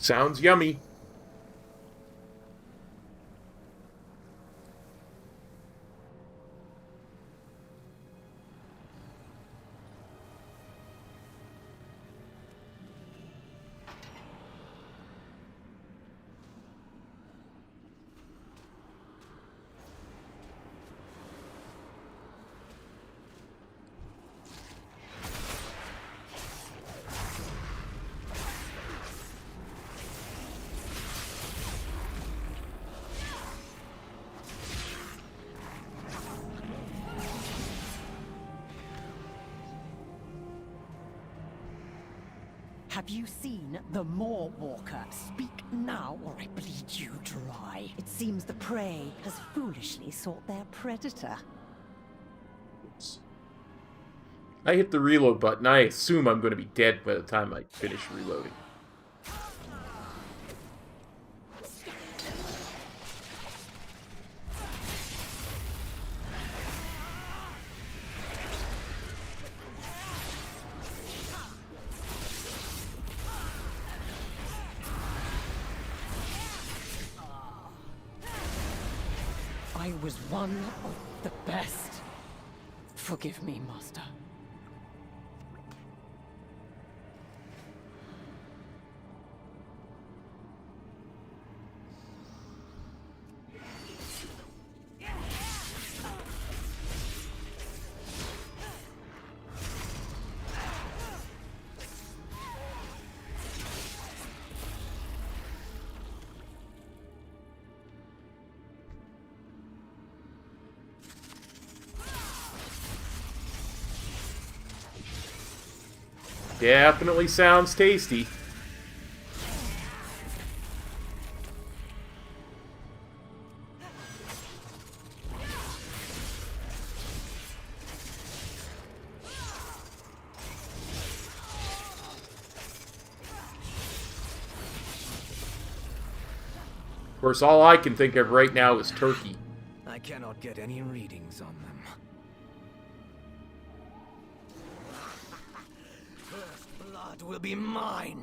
Sounds yummy. Have you seen the Moor Walker? Speak now, or I bleed you dry. It seems the prey has foolishly sought their predator. I hit the reload button. I assume I'm going to be dead by the time I finish reloading. I was one of the best. Forgive me, Master. Definitely sounds tasty. Of course, all I can think of right now is turkey. I cannot get any readings on them. First blood will be mine.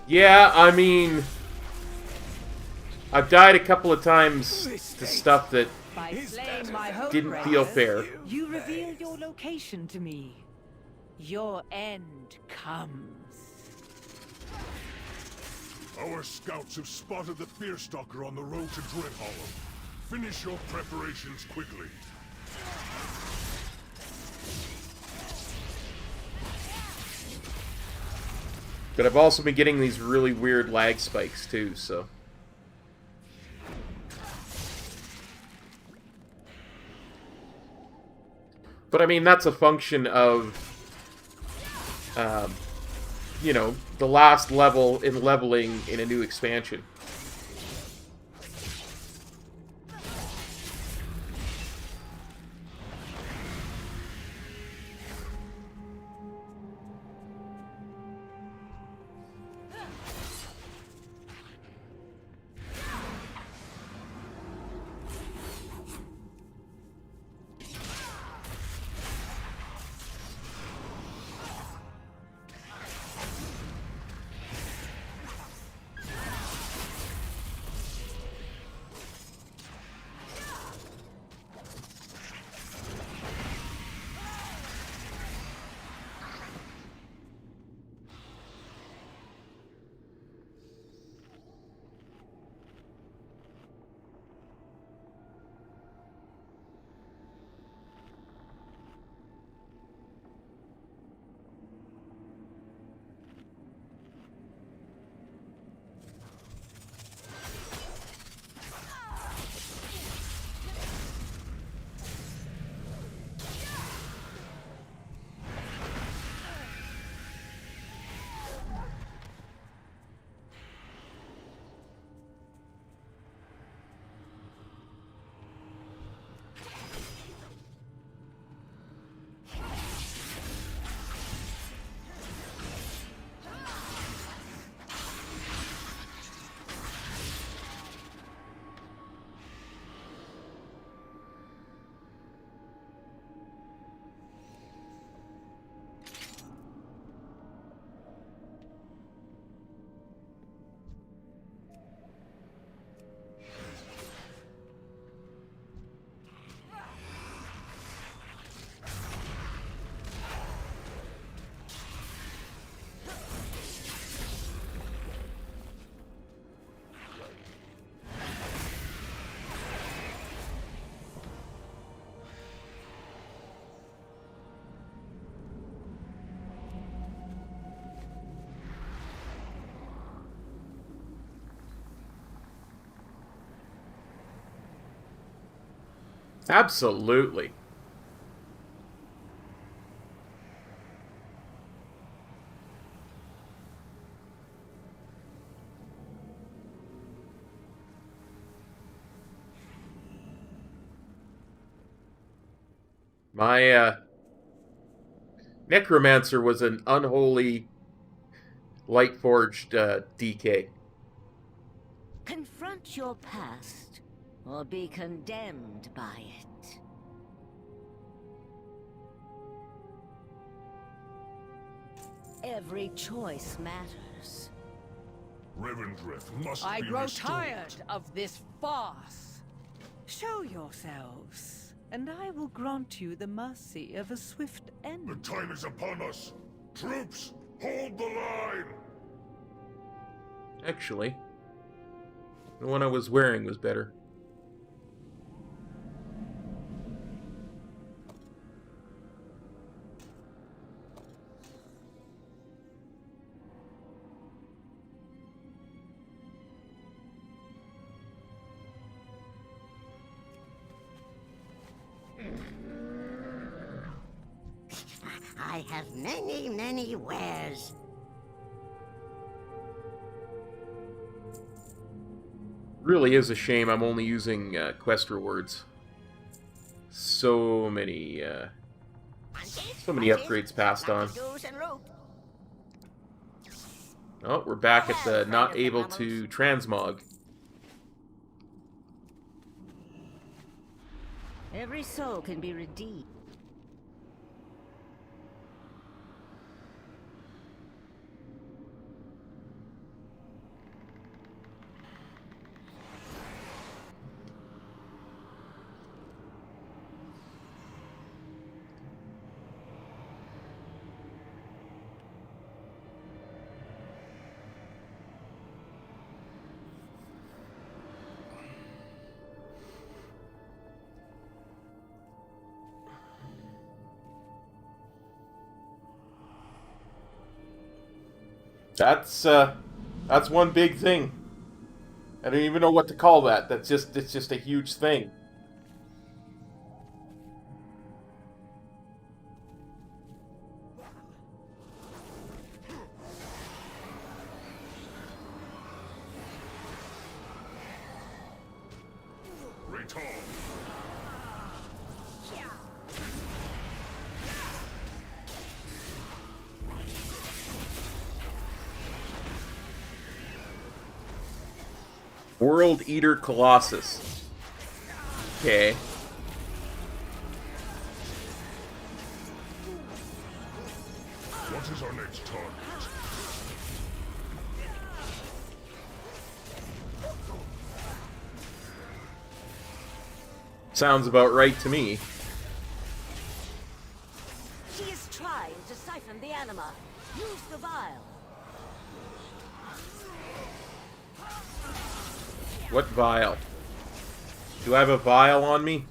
Yeah, I mean, I've died a couple of times to stuff that didn't feel fair. You reveal your location to me. Your end comes. Our scouts have spotted the Fearstalker on the road to Dreadhollow. Finish your preparations quickly. But I've also been getting these really weird lag spikes too, so. But I mean, that's a function of, you know, the last level in leveling in a new expansion. Absolutely. My necromancer was an unholy light-forged DK. Confront your past, or be condemned by it. Every choice matters. Revendreth must I be grow restored. tired of this farce. Show yourselves, and I will grant you the mercy of a swift end. The time is upon us. Troops, hold the line! Actually, the one I was wearing was better. I have many, many wares. Really is a shame I'm only using quest rewards. So many upgrades passed on. Oh, we're back at the not able to transmog. Every soul can be redeemed. That's one big thing. I don't even know what to call that. It's just a huge thing. World Eater Colossus. Okay. What is our next target? Sounds about right to me. She is trying to siphon the anima. Use the vial. What vial? Do I have a vial on me?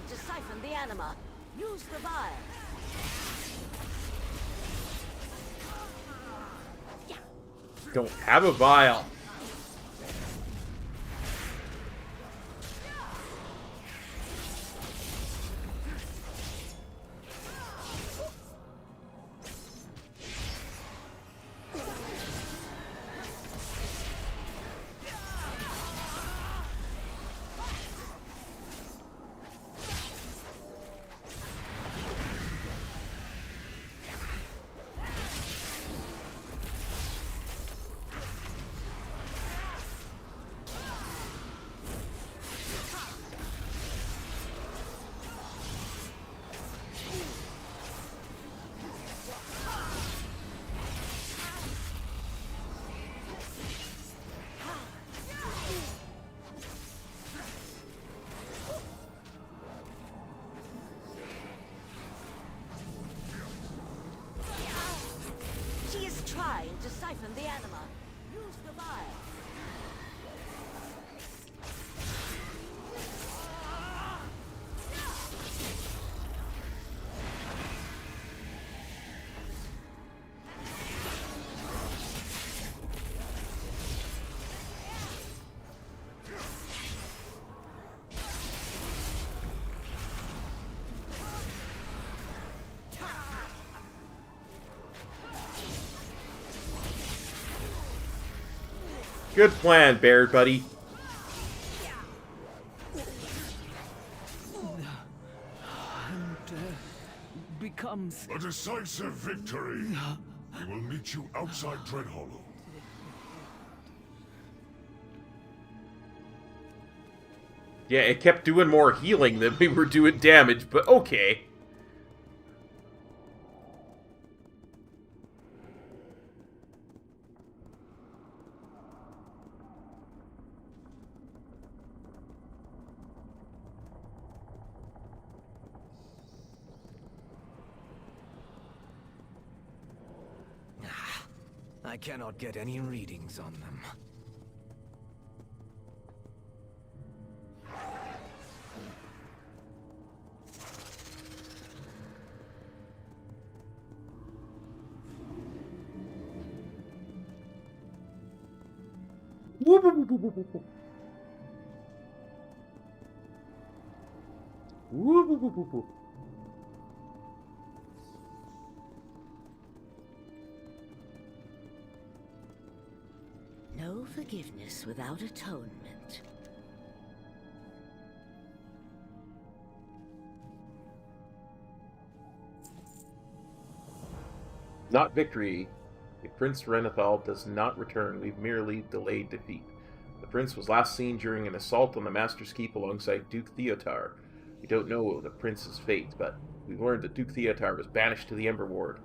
To siphon the anima. Use the vial. Don't have a vial. Good plan, bear buddy. Becomes a decisive victory. We will meet you outside Dreadhollow. Yeah, it kept doing more healing than we were doing damage, but okay. I cannot get any readings on them. Whoop, whoop, whoop, whoop, whoop, whoop. Whoop, whoop, whoop, whoop, whoop. No forgiveness without atonement. Not victory. If Prince Renethal does not return, we've merely delayed defeat. The prince was last seen during an assault on the Master's Keep alongside Duke Theotar. We don't know the prince's fate, but we've learned that Duke Theotar was banished to the Emberward.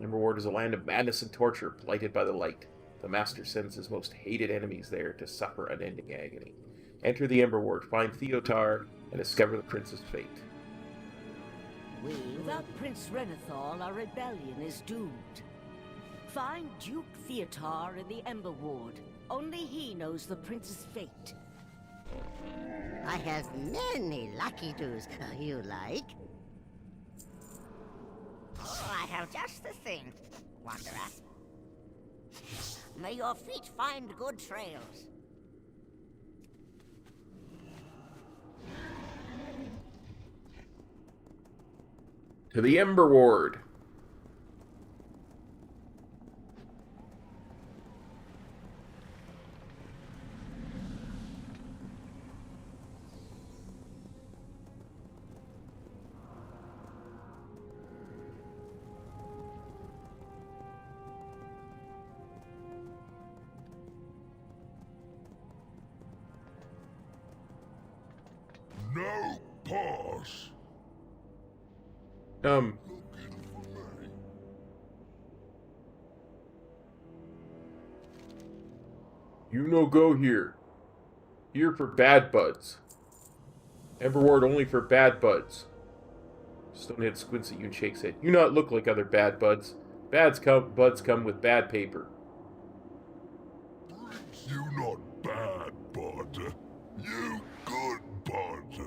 The Emberward is a land of madness and torture, blighted by the light. The Master sends his most hated enemies there to suffer unending agony. Enter the Emberward, find Theotar, and discover the prince's fate. Without Prince Renethal, our rebellion is doomed. Find Duke Theotar in the Emberward. Only he knows the prince's fate. I have many lucky do's you like. Oh, I have just the thing, Wanderer. May your feet find good trails. To the Emberward. No pause. You no go here. Here for bad buds. Emberward only for bad buds. Stonehead squints at you and shakes head. You not look like other bad buds. Buds come with bad paper. You not bad bud. You good bud.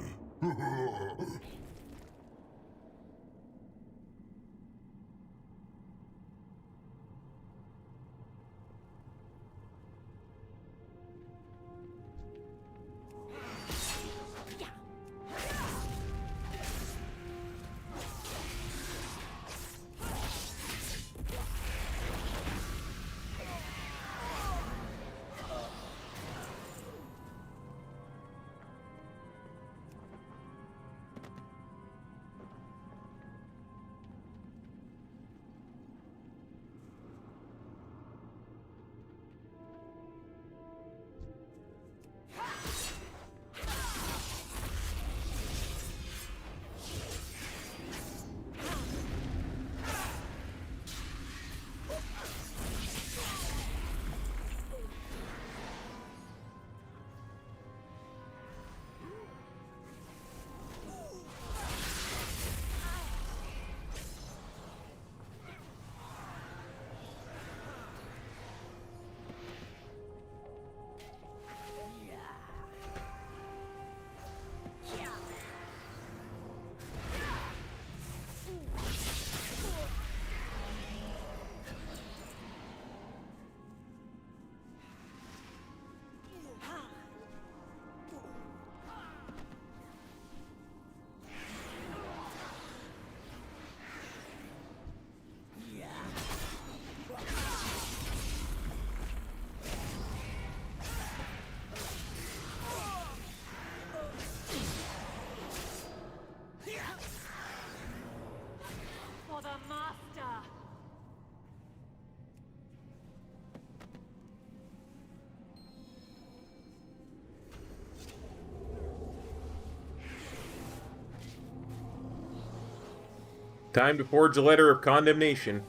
Time to forge a letter of condemnation.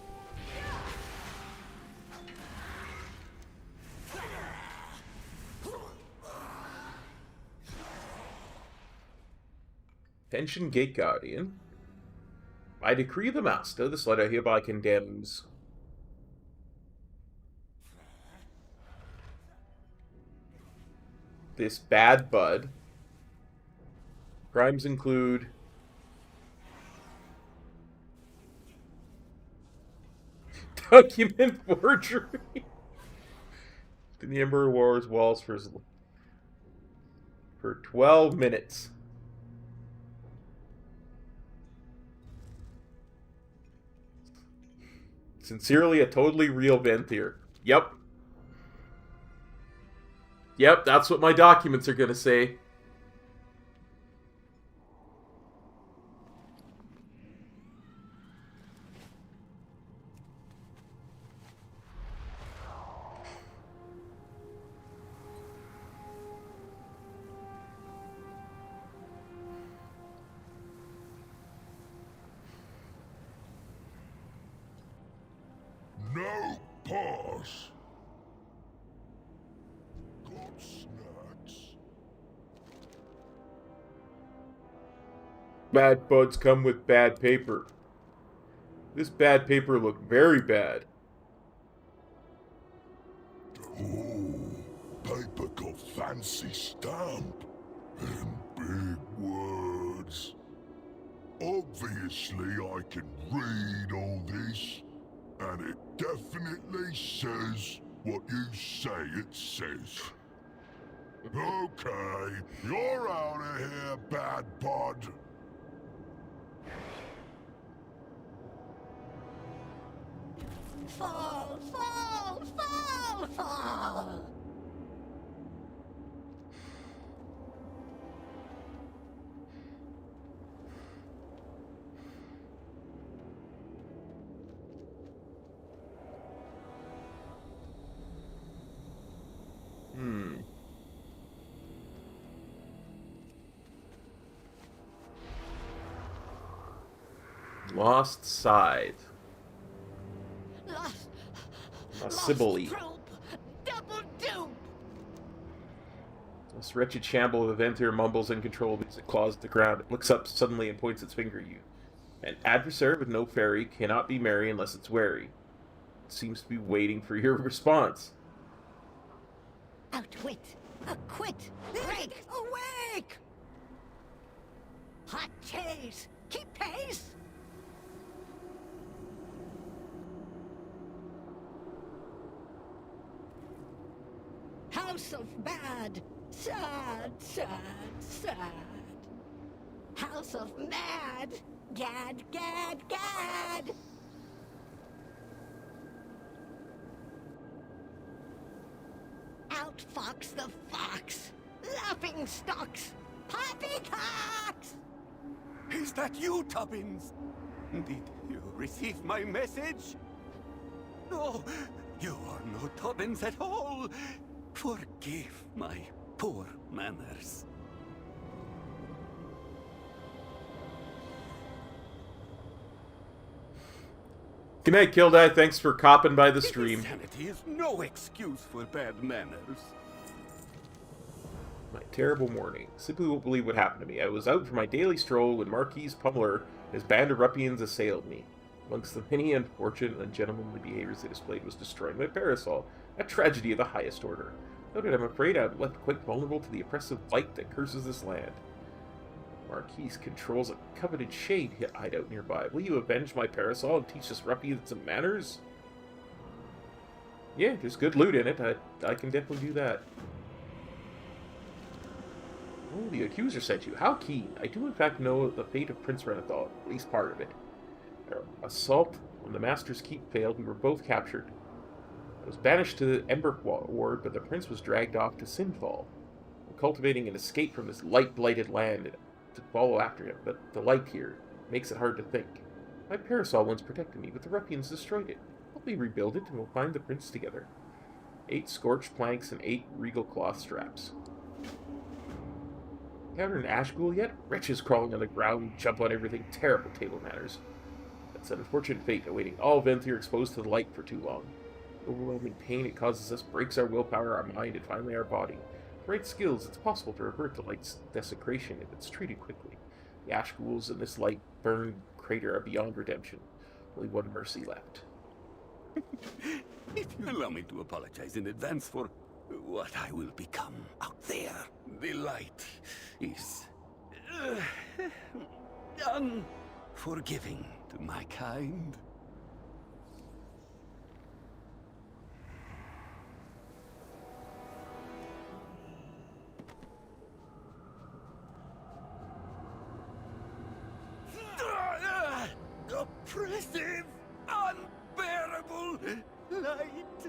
Attention, Gate Guardian. I decree the Master, this letter hereby condemns this bad bud. Crimes include document forgery in the Emperor Wars walls for 12 minutes. Sincerely, a totally real Venthyr. Yep. Yep, that's what my documents are gonna say. No pause. Got snacks. Bad buds come with bad paper. This bad paper looked very bad. Oh, paper got fancy stamp and big words. Obviously, I can read all this, and it definitely says what you say it says. Okay, you're out of here, bad bud. Fall, fall, fall, fall! Lost Side. Lost Sibylle. troop! Double dupe! This wretched shamble of Venthyr mumbles uncontrollably as it claws at the ground. It looks up suddenly and points its finger at you. An adversary with no fairy cannot be merry unless it's wary. It seems to be waiting for your response. Outwit! Acquit! Break! Awake! Hot chase! Keep pace! House of Bad! Sad, sad, sad! House of Mad! Gad, gad, gad! Outfox the fox! Laughing stocks! Poppycocks! Is that you, Tubbins? Did you receive my message? No, you are no Tubbins at all. Forgive my poor manners. Good night, Kildai. Thanks for copping by the stream. Insanity is no excuse for bad manners. My terrible morning. Simply won't believe what happened to me. I was out for my daily stroll when Marquis Pummeler and his band of ruffians assailed me. Amongst the many unfortunate and ungentlemanly behaviors they displayed was destroying my parasol, a tragedy of the highest order. Noted, I'm afraid I'm left quite vulnerable to the oppressive blight that curses this land. Marquis controls a coveted shade hideout nearby. Will you avenge my parasol and teach this ruffian some manners? Yeah, there's good loot in it. I can definitely do that. Oh, the accuser sent you. How keen. I do in fact know the fate of Prince Renathal, at least part of it. Our assault on the Master's Keep failed. We were both captured. I was banished to the Ember Ward, but the prince was dragged off to Sinfall. I'm cultivating an escape from this light-blighted land to follow after him, but the light here makes it hard to think. My parasol once protected me, but the ruffians destroyed it. Help me rebuild it, and we'll find the prince together. 8 scorched planks and 8 regal cloth straps. Encountered an ash ghoul yet? Wretches crawling on the ground, jump on everything. Terrible table manners. It's an unfortunate fate awaiting all Venthyr exposed to the light for too long. The overwhelming pain it causes us breaks our willpower, our mind, and finally our body. With the right skills, it's possible to revert the light's desecration if it's treated quickly. The ash pools in this light-burned crater are beyond redemption. Only one mercy left. If you allow me to apologize in advance for what I will become out there. The light is unforgiving to my kind. Oppressive, unbearable light.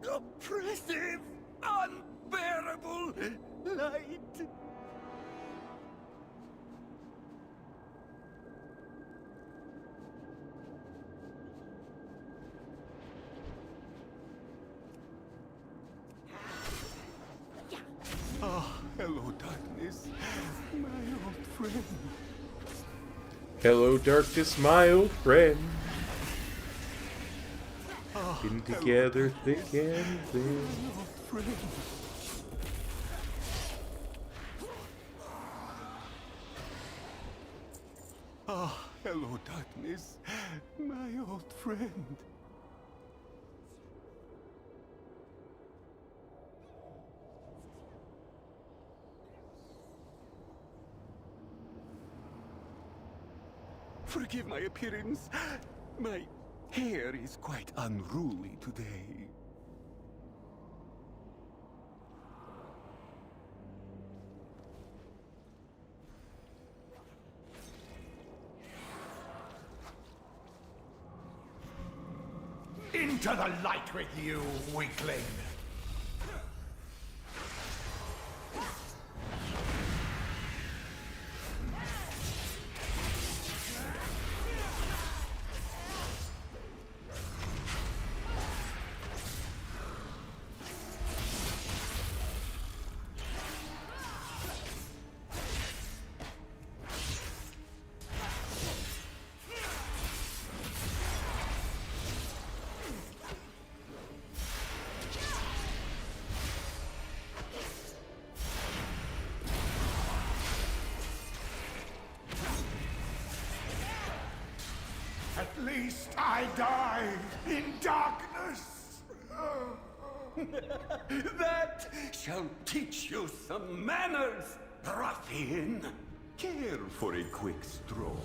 Oppressive, unbearable light. Oh, hello, darkness, my old friend. Hello, darkness, my old friend. Been together thick and thin. Oh, hello, darkness, my old friend. Forgive my appearance. My hair is quite unruly today. Into the light with you, weakling! At least I die in darkness! That shall teach you some manners, ruffian. Care for a quick stroll?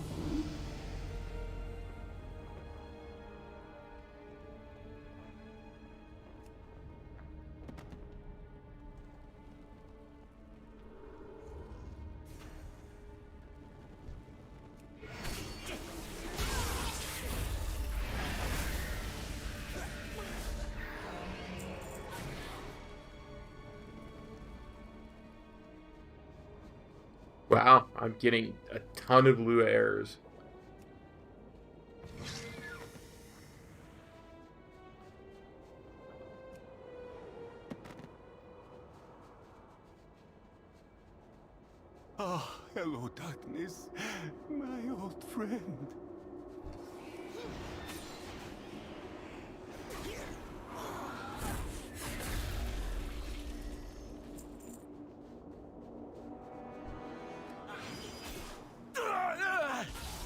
Wow, I'm getting a ton of blue errors. Ah, hello, darkness, my old friend.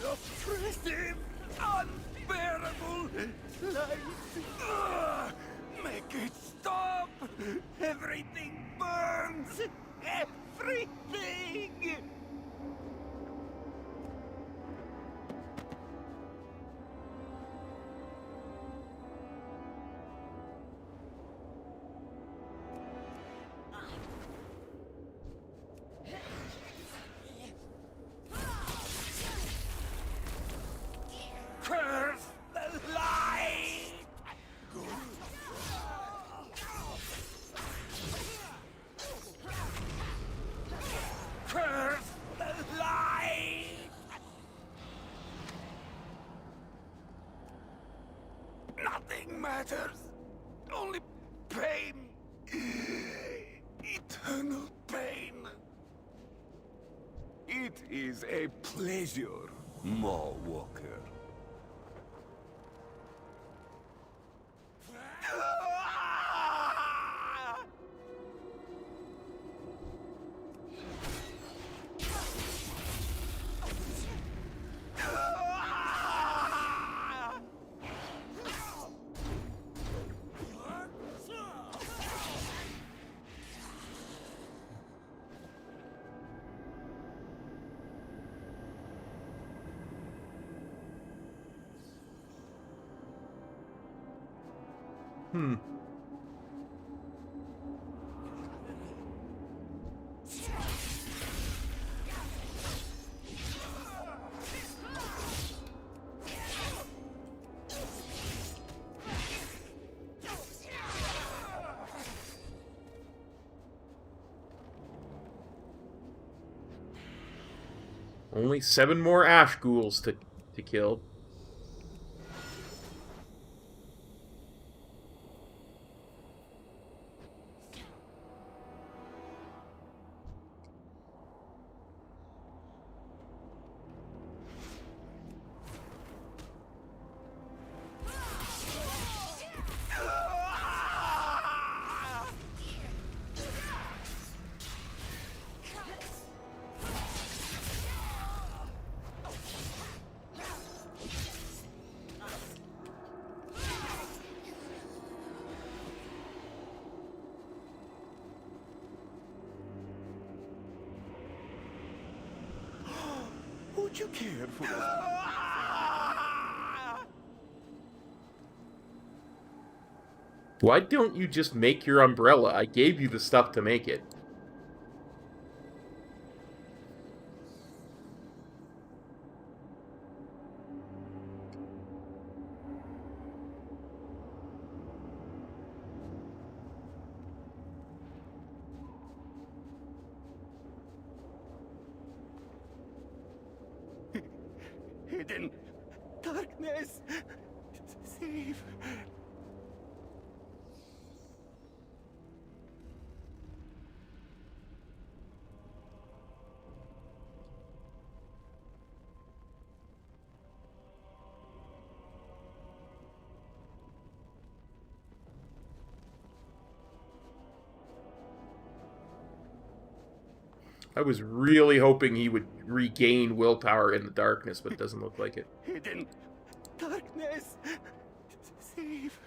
Oppressive, unbearable light. Make it stop. Everything burns. Everything. Curse the light! Curse the light! Nothing matters. Only pain. eternal pain. It is a pleasure, Mawwalker. Only 7 more ash ghouls to kill. Would you care for Why don't you just make your umbrella? I gave you the stuff to make it. hidden darkness? Save. I was really hoping he would regain willpower in the darkness, but it doesn't look like it. Hidden darkness. Save.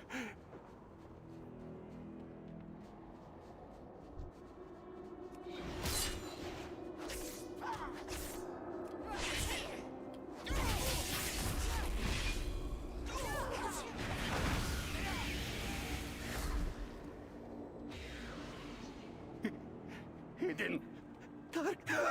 Hidden darkness.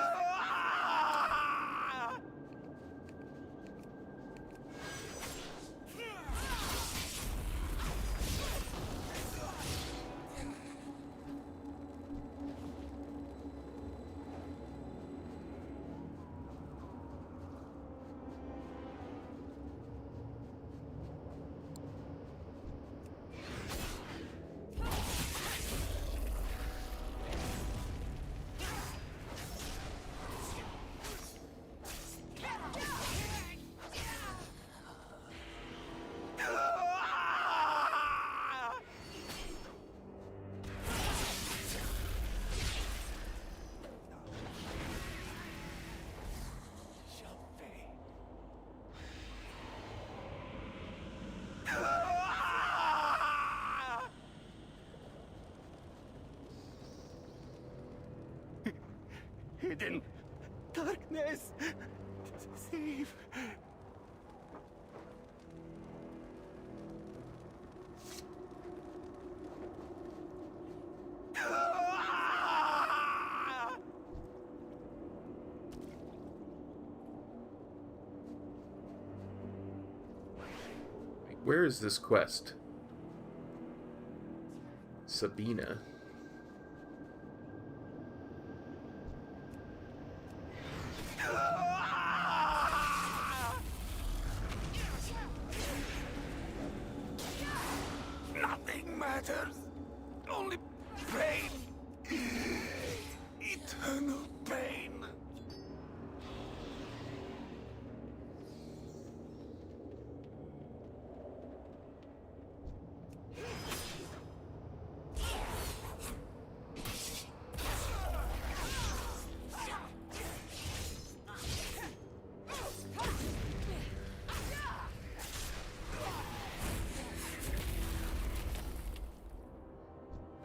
Hidden darkness. Save. Where is this quest? Sabina. Nothing matters. Only pain. eternal pain.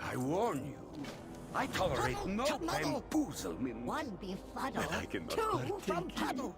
I warn you, I tolerate no bamboozlement. One befuddle, But I cannot two partake from in- puddle.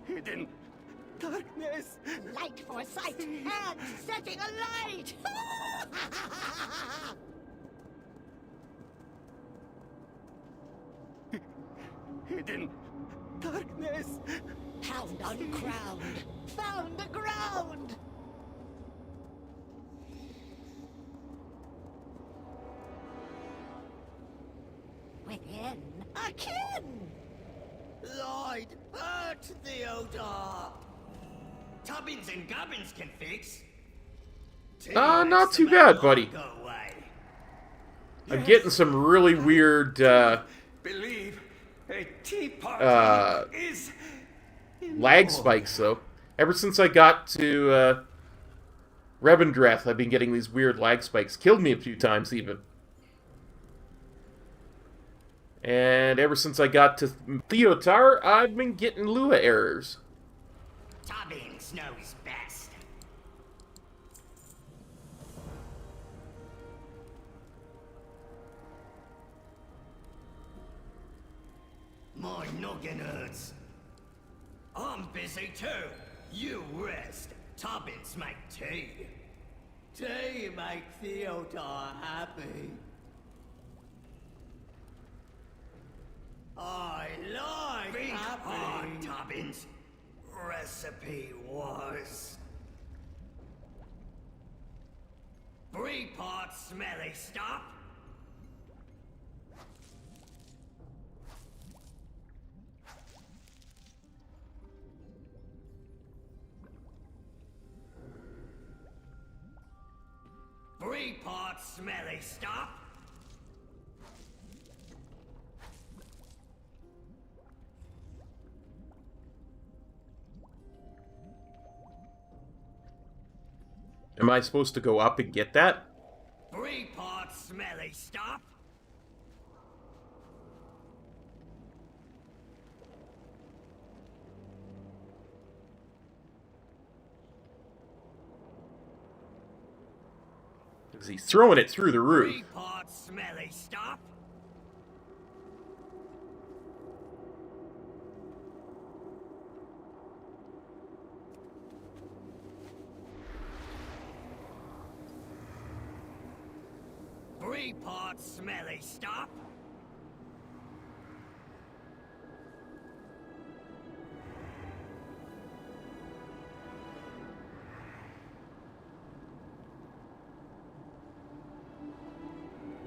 Hidden darkness. Light for sight, and setting a light. Hidden darkness. Pound uncrowned, found the ground. Within, a kin. Lloyd, hurt Theodore. Tubbins and Gubbins can fix. Not too bad, buddy. I'm getting some really weird, Believe a tea party is lag spikes, though. Ever since I got to, Revendreth, I've been getting these weird lag spikes. Killed me a few times, even. And ever since I got to Theotar, I've been getting Lua errors. Tubbins knows best. My noggin hurts. I'm busy too. You rest. Tubbins make tea. Tea make Theodore happy. I like Think happy. hard, Tubbins. Recipe was 3 parts smelly stuff. Three parts smelly stuff. Am I supposed to go up and get that? 3 parts smelly stuff. Because he's throwing it through the roof. 3 parts smelly stuff. Three parts smelly stuff.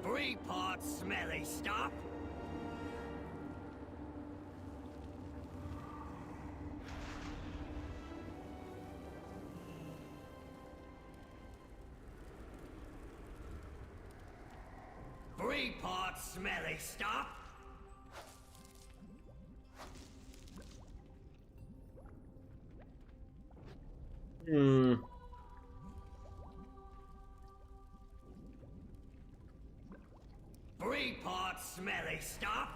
Three parts smelly stuff. Three parts smelly stuff. Hmm. Three parts smelly stuff.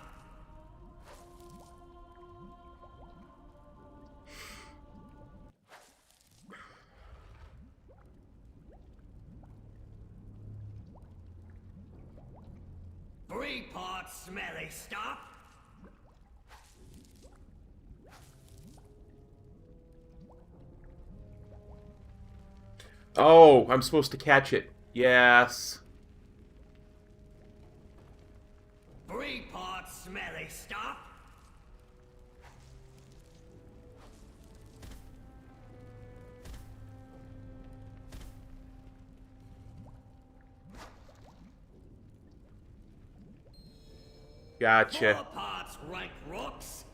Three parts smelly stuff. Oh, I'm supposed to catch it. Yes. Gotcha. 4 parts rank rocks.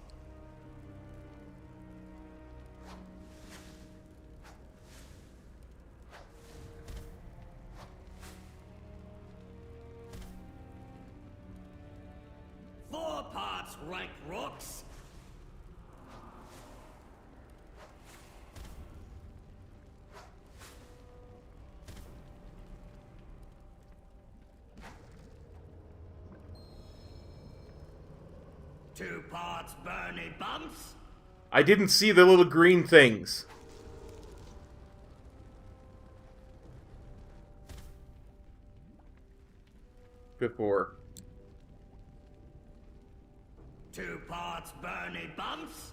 Rank rocks. Two parts Bernie bumps. I didn't see the little green things. Before. 2 parts Bernie bumps.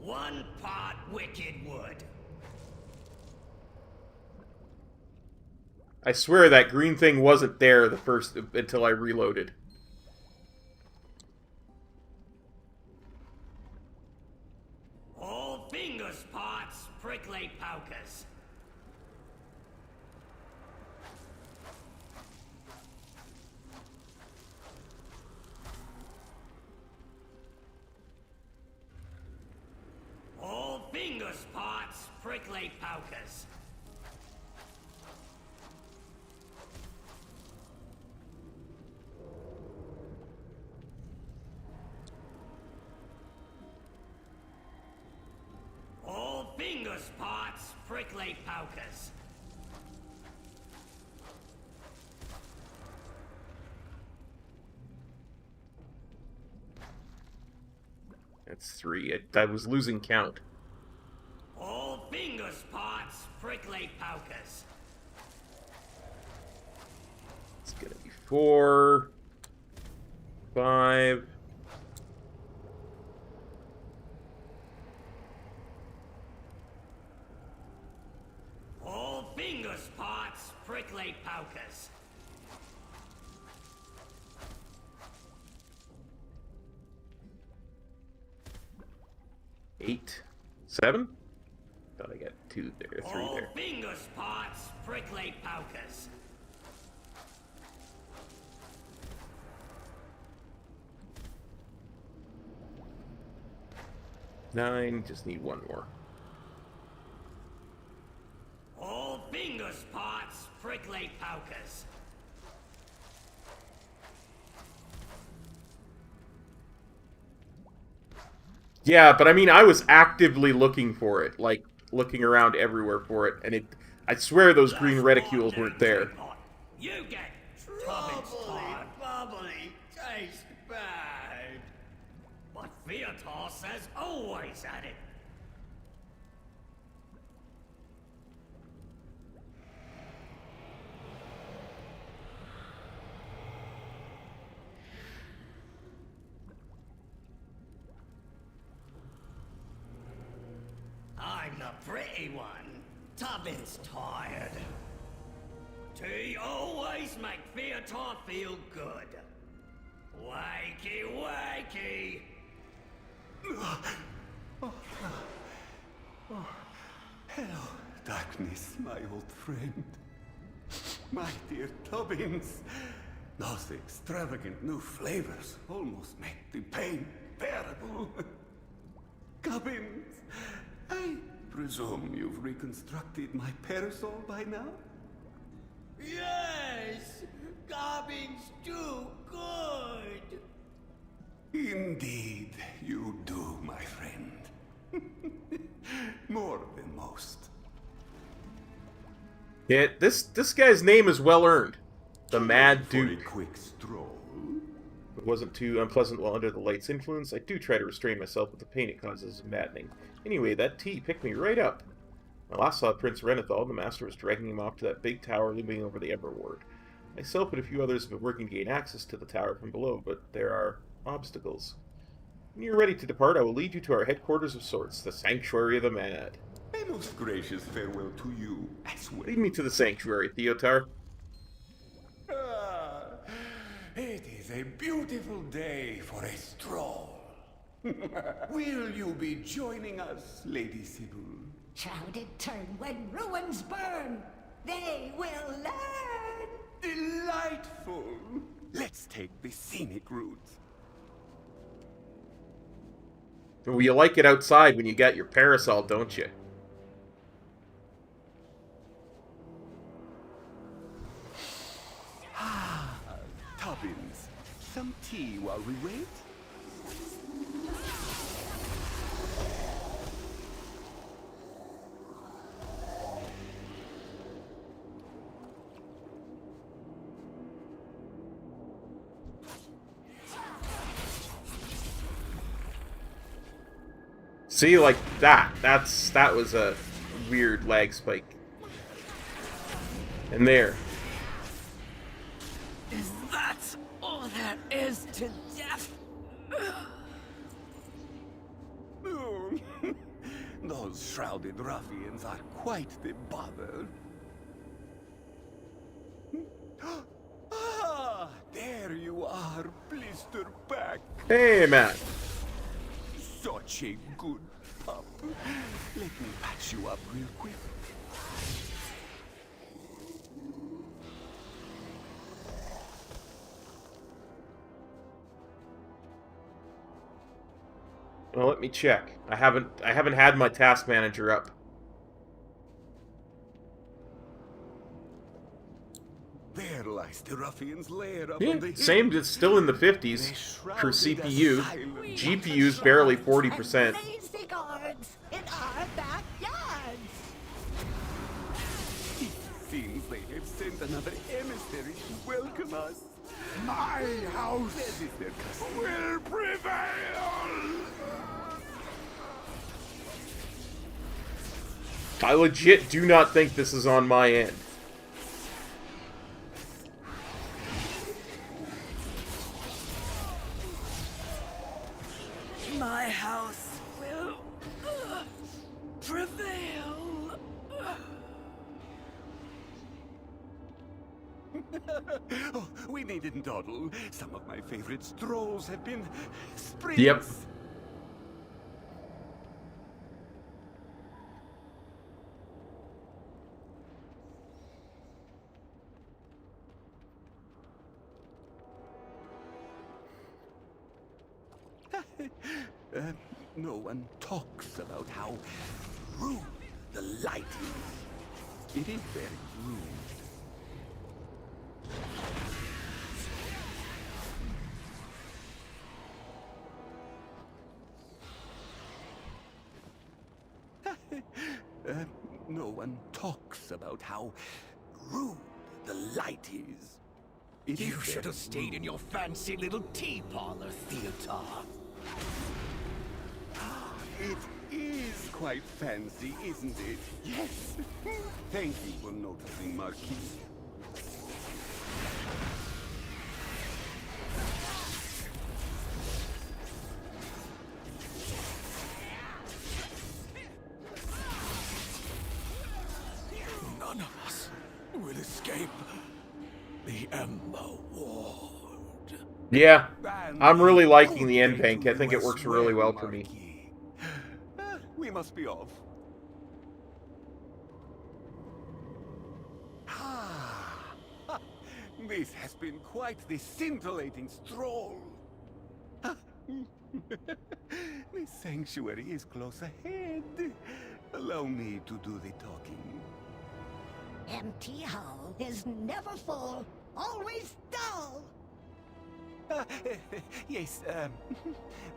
One part wicked wood. I swear that green thing wasn't there until I reloaded. All fingers parts prickly pokers. All fingers parts prickly pokers. All fingers parts prickly pokers. That's 3. I was losing count. All fingers parts prickly pokers. It's gonna be 4, 5. All fingers parts prickly pokers. Eight, 7. Thought I got 2 there, 3 All there. fingers parts prickly pokers. Nine. Just need 1 more. All fingers parts prickly pokers. Yeah, but I mean, I was actively looking for it, like looking around everywhere for it, and I swear those green reticules weren't there. You get bubbly, bubbly, taste bad. But Viator says always at it. I'm the pretty one. Tubbin's tired. Tea always make Viator feel good. Wakey, wakey. Hello, darkness, my old friend. My dear Tubbins. Those extravagant new flavors almost make the pain bearable. Gubbins, I presume you've reconstructed my parasol by now? Yes! Gubbins do good! Indeed, you do, my friend. More than most. Yeah, this guy's name is well earned. The Mad Duke. For a quick stroll. It wasn't too unpleasant while under the light's influence. I do try to restrain myself, but the pain it causes is maddening. Anyway, that tea picked me right up. When I last saw Prince Renethal, the Master was dragging him off to that big tower looming over the Everward. Myself and a few others have been working to gain access to the tower from below, but there are obstacles. When you're ready to depart, I will lead you to our headquarters of sorts, the Sanctuary of the Mad. A most gracious farewell to you as well. Lead me to the Sanctuary, Theotar. It is a beautiful day for a stroll. Will you be joining us, Lady Sybil? Shrouded turn when ruins burn. They will learn. Delightful. Let's take the scenic route. Well, you like it outside when you got your parasol, don't you? Ah, Tubbins. Some tea while we wait? See, like that. That was a weird lag spike. And there. Is that all there is to death? Those shrouded ruffians are quite the bother. Ah, there you are, Blisterback. Hey, man. Such a good pup. Let me patch you up real quick. Well, let me check. I haven't had my task manager up. There lies the ruffian's lair up Yeah, on the hill. same. It's still in the 50s for CPU. GPU's barely 40%. Lazy guards in our backyards. It seems they have sent another emissary to welcome us. My house will prevail! I legit do not think this is on my end. My house will prevail. Oh, we needn't dawdle. Some of my favorite strolls have been sprints. Yep. No one talks about how rude the light is. It is very rude. No one talks about how rude the light is. You should have stayed in your fancy little tea parlor, Theodore. It is quite fancy, isn't it? Yes. Thank you for noticing, Marquis. None of us will escape the Ember Ward. Yeah, I'm really liking the end bank. I think it works really well for me. We must be off. This has been quite the scintillating stroll. The sanctuary is close ahead. Allow me to do the talking. Empty hull is never full, always dull. Yes,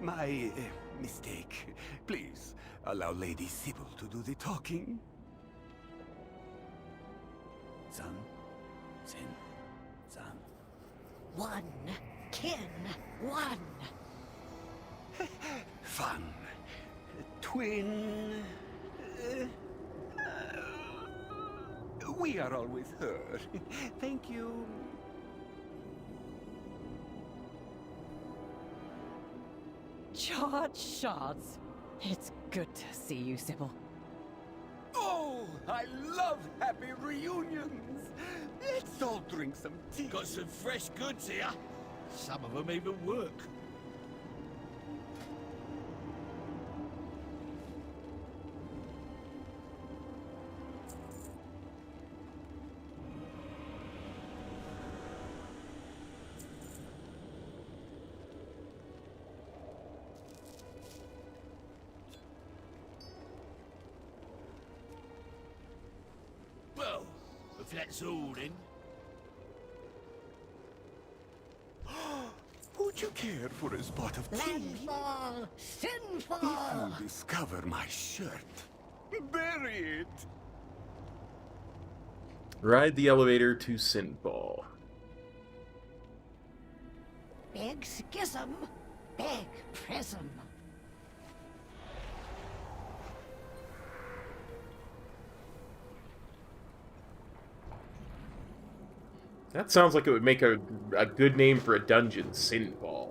my mistake. Please, allow Lady Sybil to do the talking. Son. One kin, one. Fun. Twin. We are always her. Thank you. Charge shards. It's good to see you, Sybil. Oh, I love happy reunions. Let's all drink some tea. Got some fresh goods here. Some of them even work. if that's all, then. Would you care for a spot of tea? Landfall! Sinful! If you discover my shirt, bury it! Ride the elevator to Sinfall. Big schism, big prism. That sounds like it would make a good name for a dungeon, Sinfall.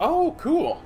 Oh, cool.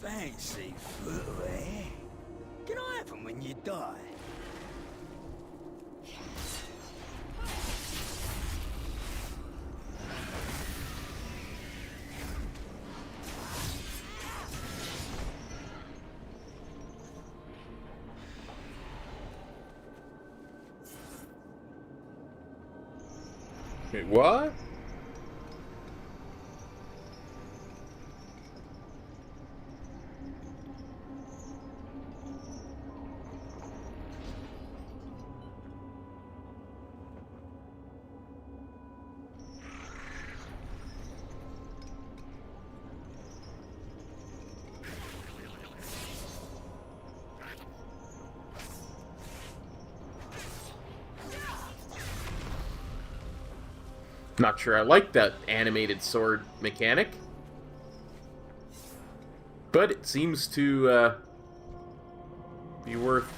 Fancy food, eh? Can I have them when you die? Wait, what? Not sure I like that animated sword mechanic. But it seems to be worth...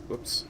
Whoops.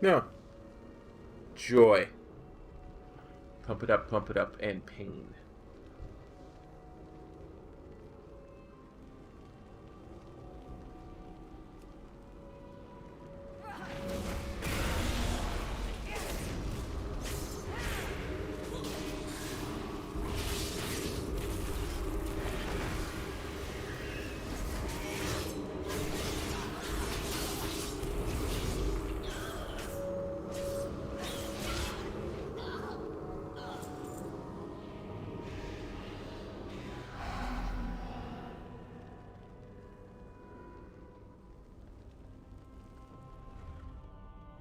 No. Joy. Pump it up, and pain.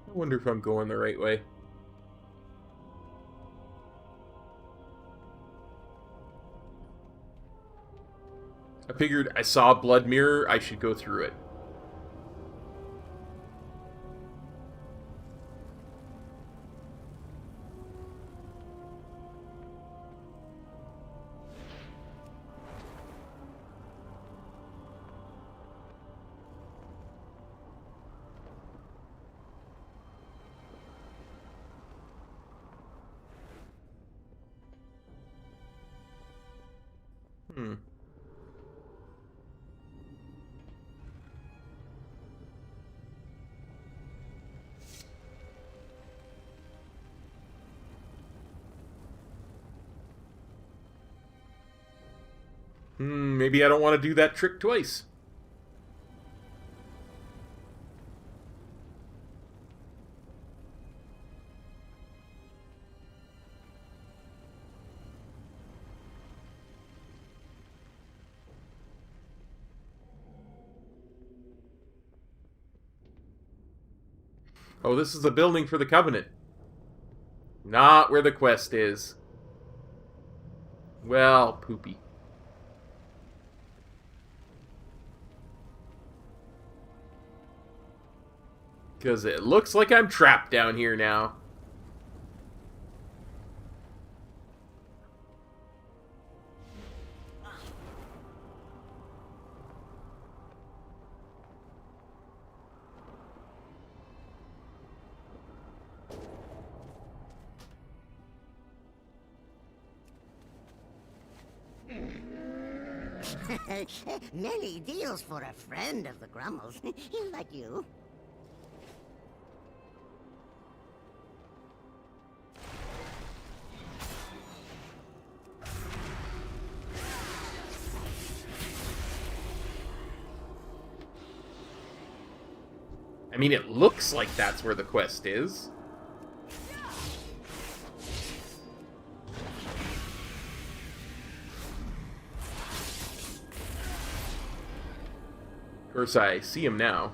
I wonder if I'm going the right way. I figured I saw a blood mirror, I should go through it. Maybe I don't want to do that trick twice. Oh, this is the building for the Covenant. Not where the quest is. Well, poopy. Because it looks like I'm trapped down here now. Many deals for a friend of the Grummels, like you. I mean, it looks like that's where the quest is. Of course, I see him now.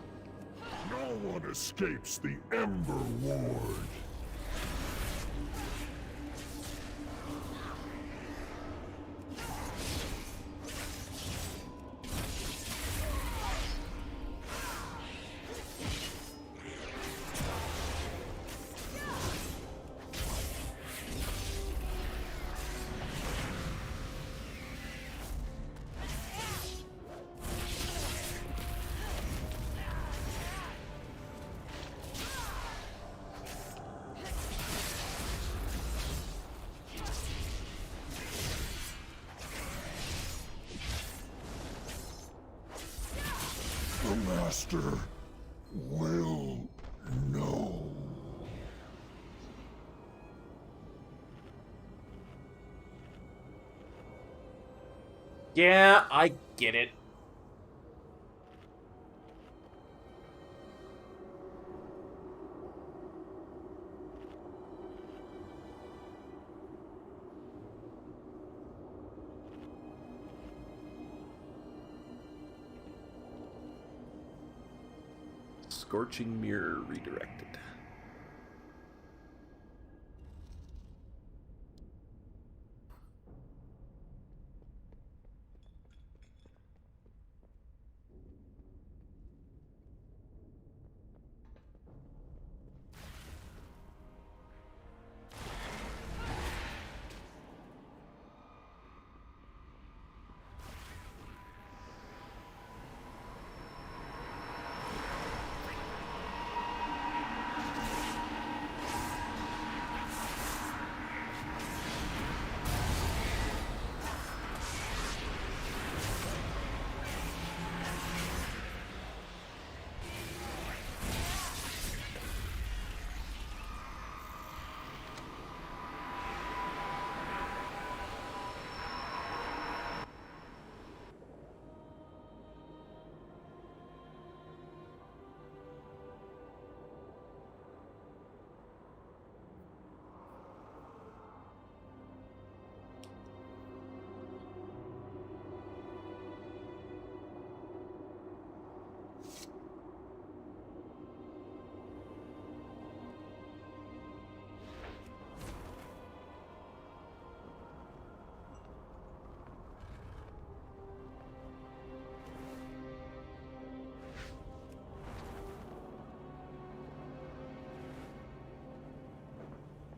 No one escapes the Ember Ward. The Master will know. Yeah, I get it. Scorching Mirror redirected.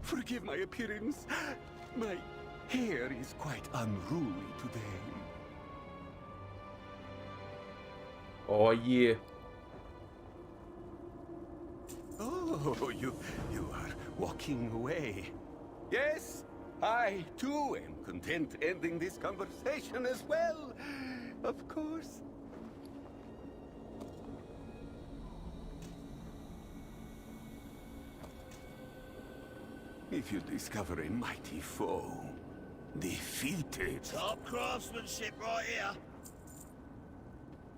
Forgive my appearance. My hair is quite unruly today. Oh, yeah. Oh, you are walking away. Yes, I too am content ending this conversation as well. Of course. If you discover a mighty foe, defeat it. Top craftsmanship right here.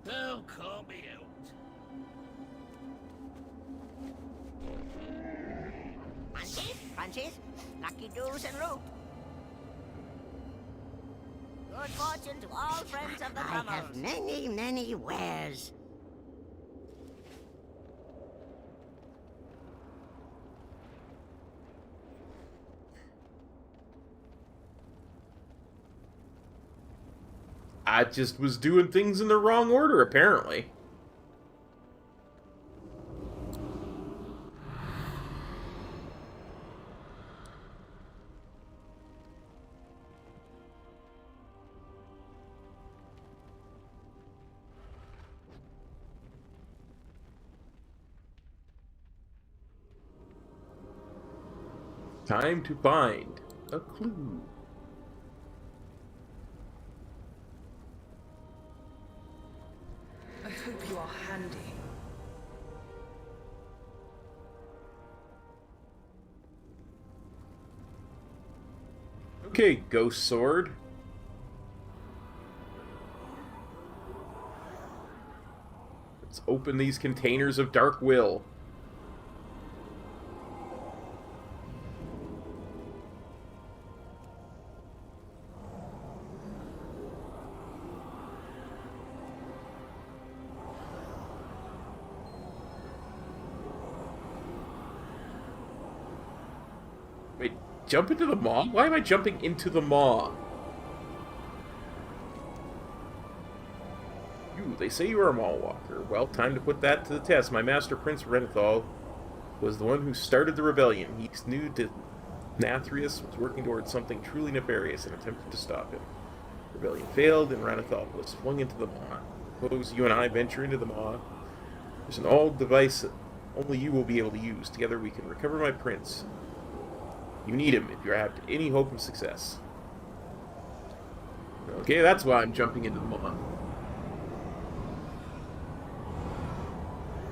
Hell can't be helped. Crunchies, lucky doos and root. Good fortune to all friends of the Brummels. I have many, many wares. I just was doing things in the wrong order, apparently. Time to find a clue. I hope you are handy. Okay, Ghost Sword. Let's open these containers of Dark Will. Wait, jump into the maw? Why am I jumping into the maw? They say you are a maw walker. Well, time to put that to the test. My master, Prince Renethal, was the one who started the rebellion. He knew Denathrius was working towards something truly nefarious and attempted to stop him. The rebellion failed, and Renethal was flung into the maw. Suppose you and I venture into the maw. There's an old device that only you will be able to use. Together we can recover my prince. You need him if you have any hope of success. Okay, that's why I'm jumping into the maw.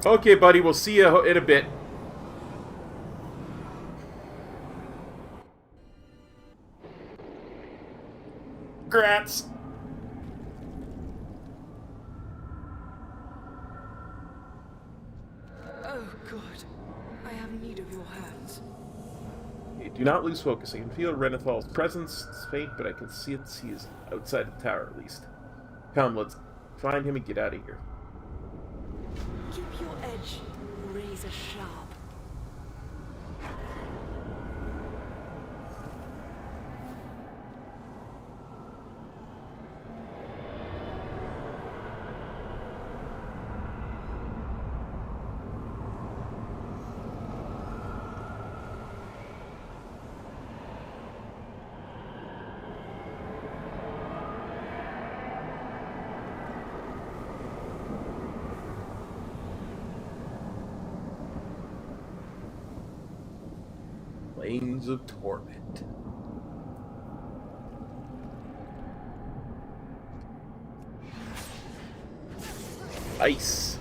Okay, buddy, we'll see you in a bit. Grats! Oh, good. I have need of your hands. Do not lose focus. I can feel Renethal's presence. It's faint, but I can see it. He is outside the tower, at least. Come, let's find him and get out of here. Keep your edge razor sharp. Plains of Torment. Ice.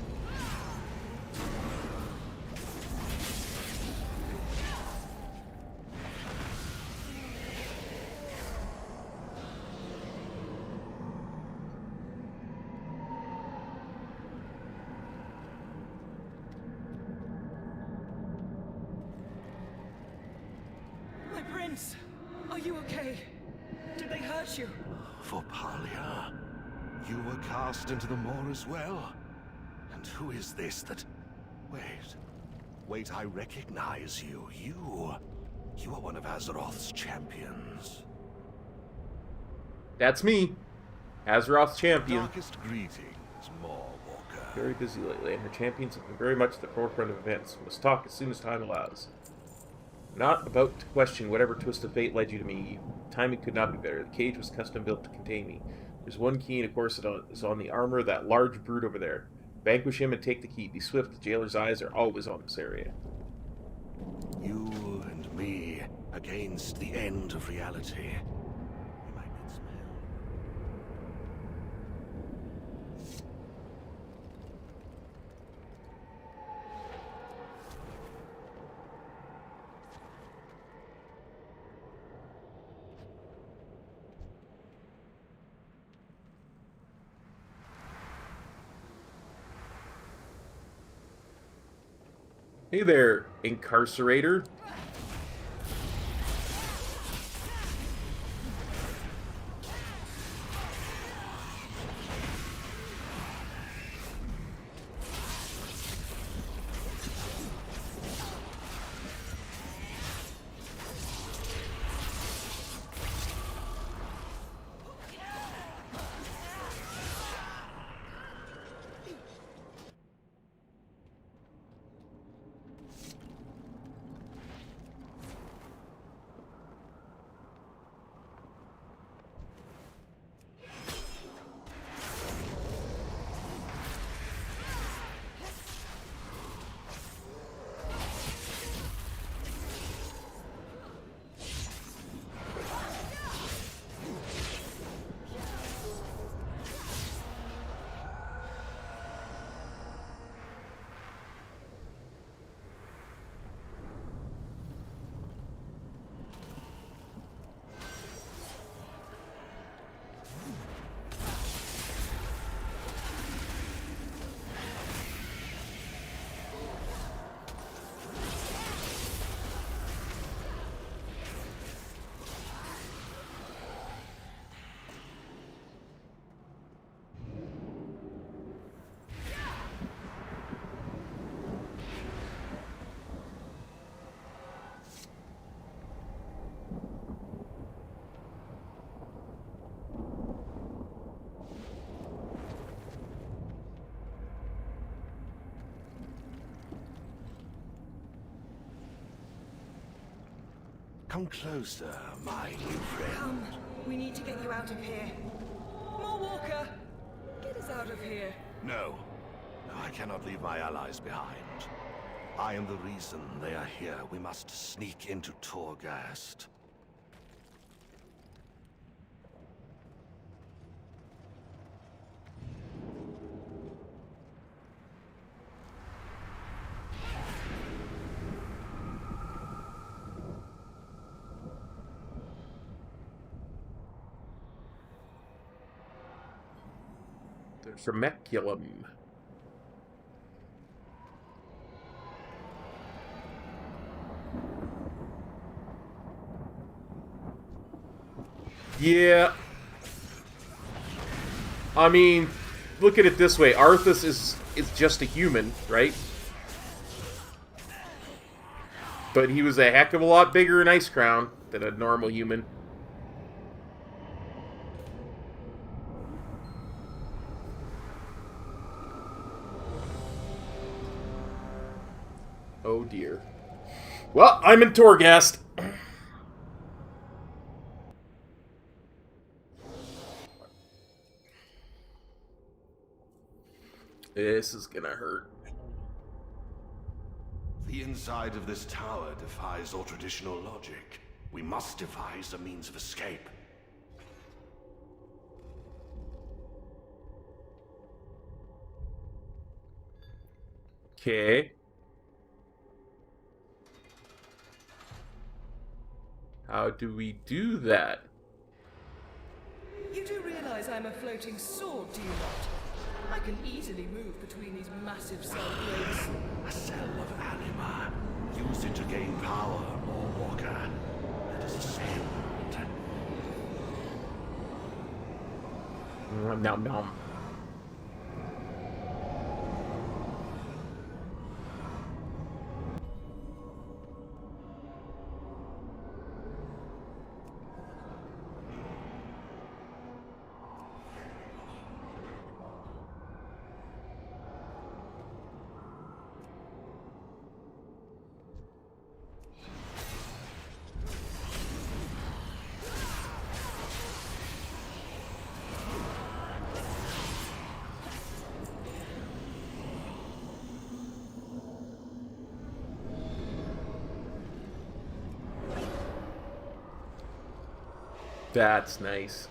Are you okay? Did they hurt you? Vorpalia, you were cast into the moor as well. And who is this that... Wait, I recognize you. You are one of Azeroth's champions. That's me. Azeroth's champion. Darkest greetings, Moorwalker. Very busy lately, and her champions have been very much at the forefront of events. We must talk as soon as time allows. Not about to question whatever twist of fate led you to me. Timing could not be better. The cage was custom built to contain me. There's one key, and of course it is on the armor of that large brute over there. Vanquish him and take the key. Be swift, the jailer's eyes are always on this area. You and me against the end of reality. Hey there, incarcerator. Come closer, my new friend. Come, we need to get you out of here. More Walker! Get us out of here. No. No, I cannot leave my allies behind. I am the reason they are here. We must sneak into Torghast. Tremeculum. Yeah. I mean, look at it this way. Arthas is just a human, right? But he was a heck of a lot bigger in Icecrown than a normal human. Oh dear. Well, I'm in Torghast. This is gonna hurt. The inside of this tower defies all traditional logic. We must devise a means of escape. Okay. How do we do that? You do realize I'm a floating sword, do you not? I can easily move between these massive cell blades. A cell of anima. Use it to gain power, or Walker. Let us ascend. Nom nom. That's nice.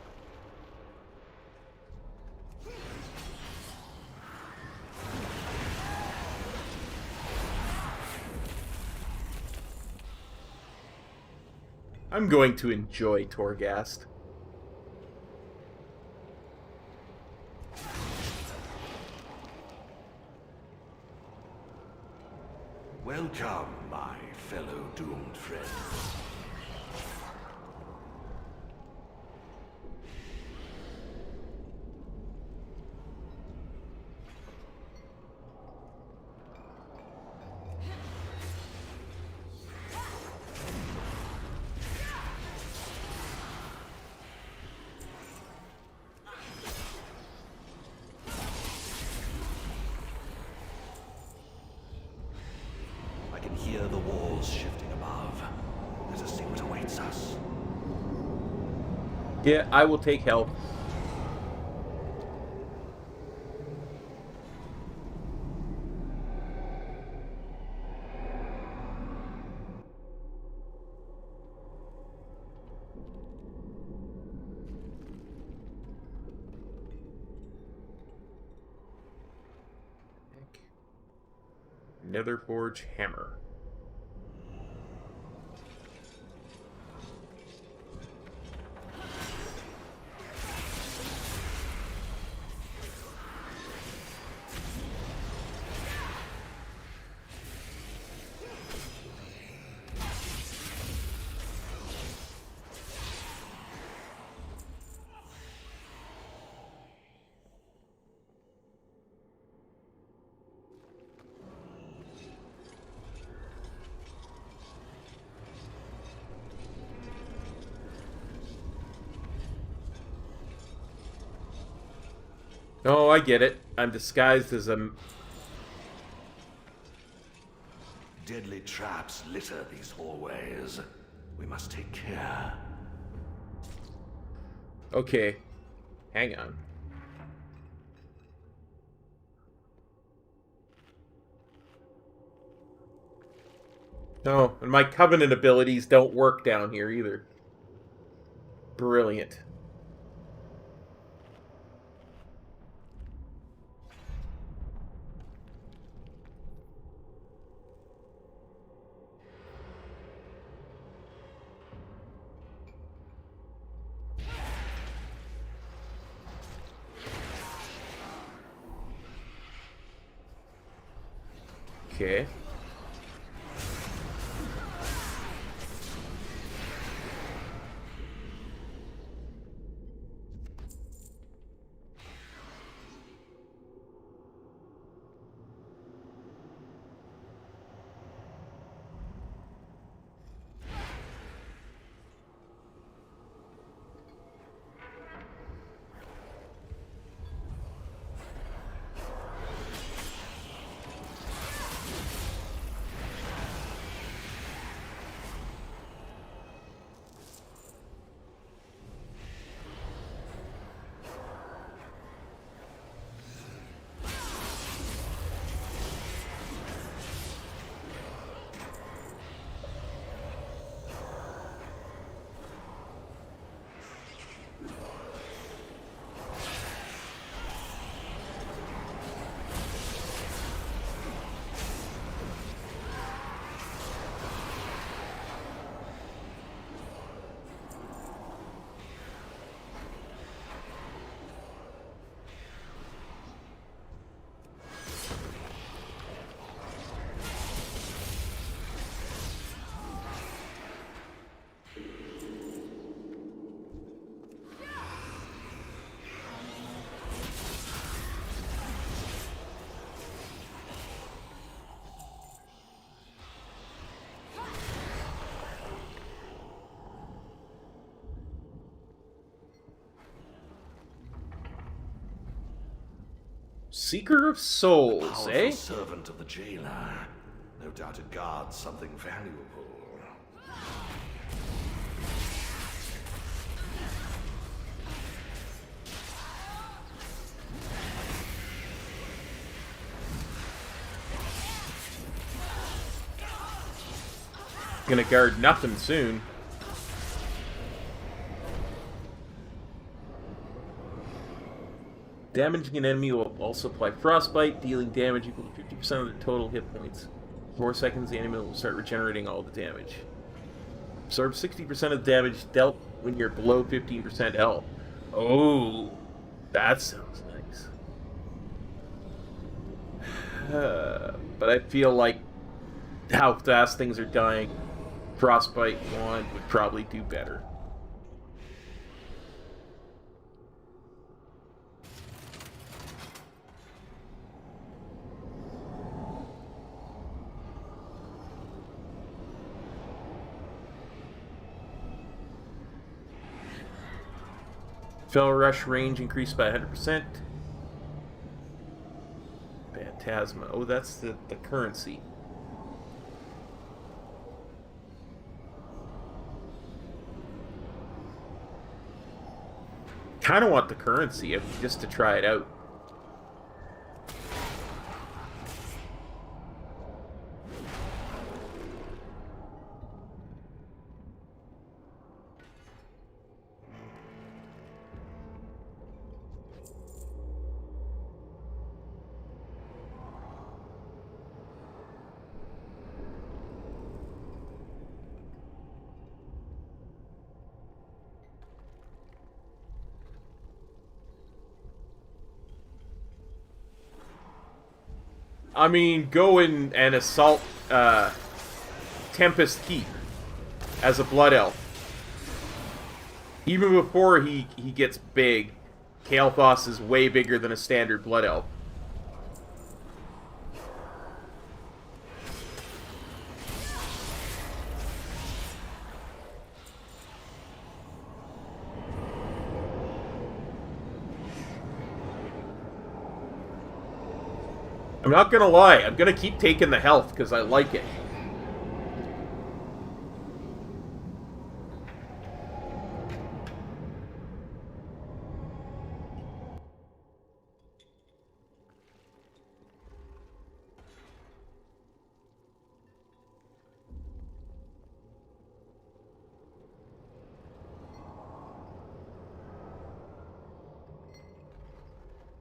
I'm going to enjoy Torghast. Welcome, my fellow doomed friends. Hear the walls shifting above. Let us see what awaits us. Yeah, I will take help. Netherforge hammer. Oh, I get it. I'm disguised as a... Deadly traps litter these hallways. We must take care. Okay. Hang on. No, and my Covenant abilities don't work down here either. Brilliant. Okay. Seeker of Souls, Powerful eh? servant of the jailer. No doubt it guards something valuable. Gonna guard nothing soon. Damaging an enemy will also apply frostbite, dealing damage equal to 50% of the total hit points. 4 seconds, the enemy will start regenerating all the damage. Absorb 60% of the damage dealt when you're below 15% health. Oh, that sounds nice. But I feel like how fast things are dying, frostbite 1 would probably do better. Fel Rush range increased by 100%. Phantasma. Oh, that's the currency. Kind of want the currency just to try it out. I mean, go in and assault Tempest Keep as a Blood Elf. Even before he gets big, Kael'thas is way bigger than a standard Blood Elf. I'm not gonna lie, I'm gonna keep taking the health because I like it.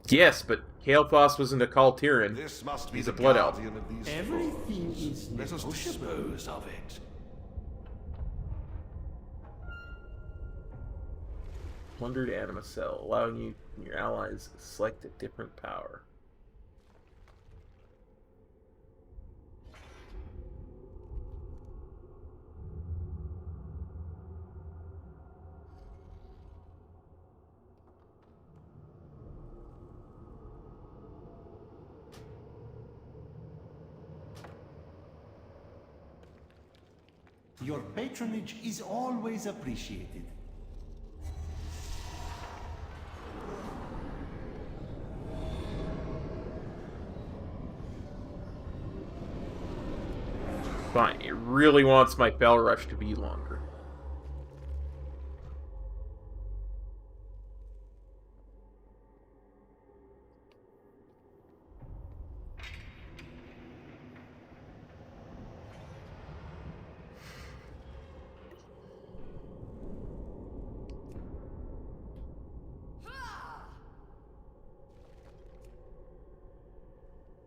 Yes, but Kael'thas wasn't a Kaltiran. This must be He's the a Blood Elf. guardian of these Everything scrolls. is Let us negotiable. dispose of it. Plundered Anima Cell, allowing you and your allies to select a different power. Your patronage is always appreciated. Fine, it really wants my Fel Rush to be longer.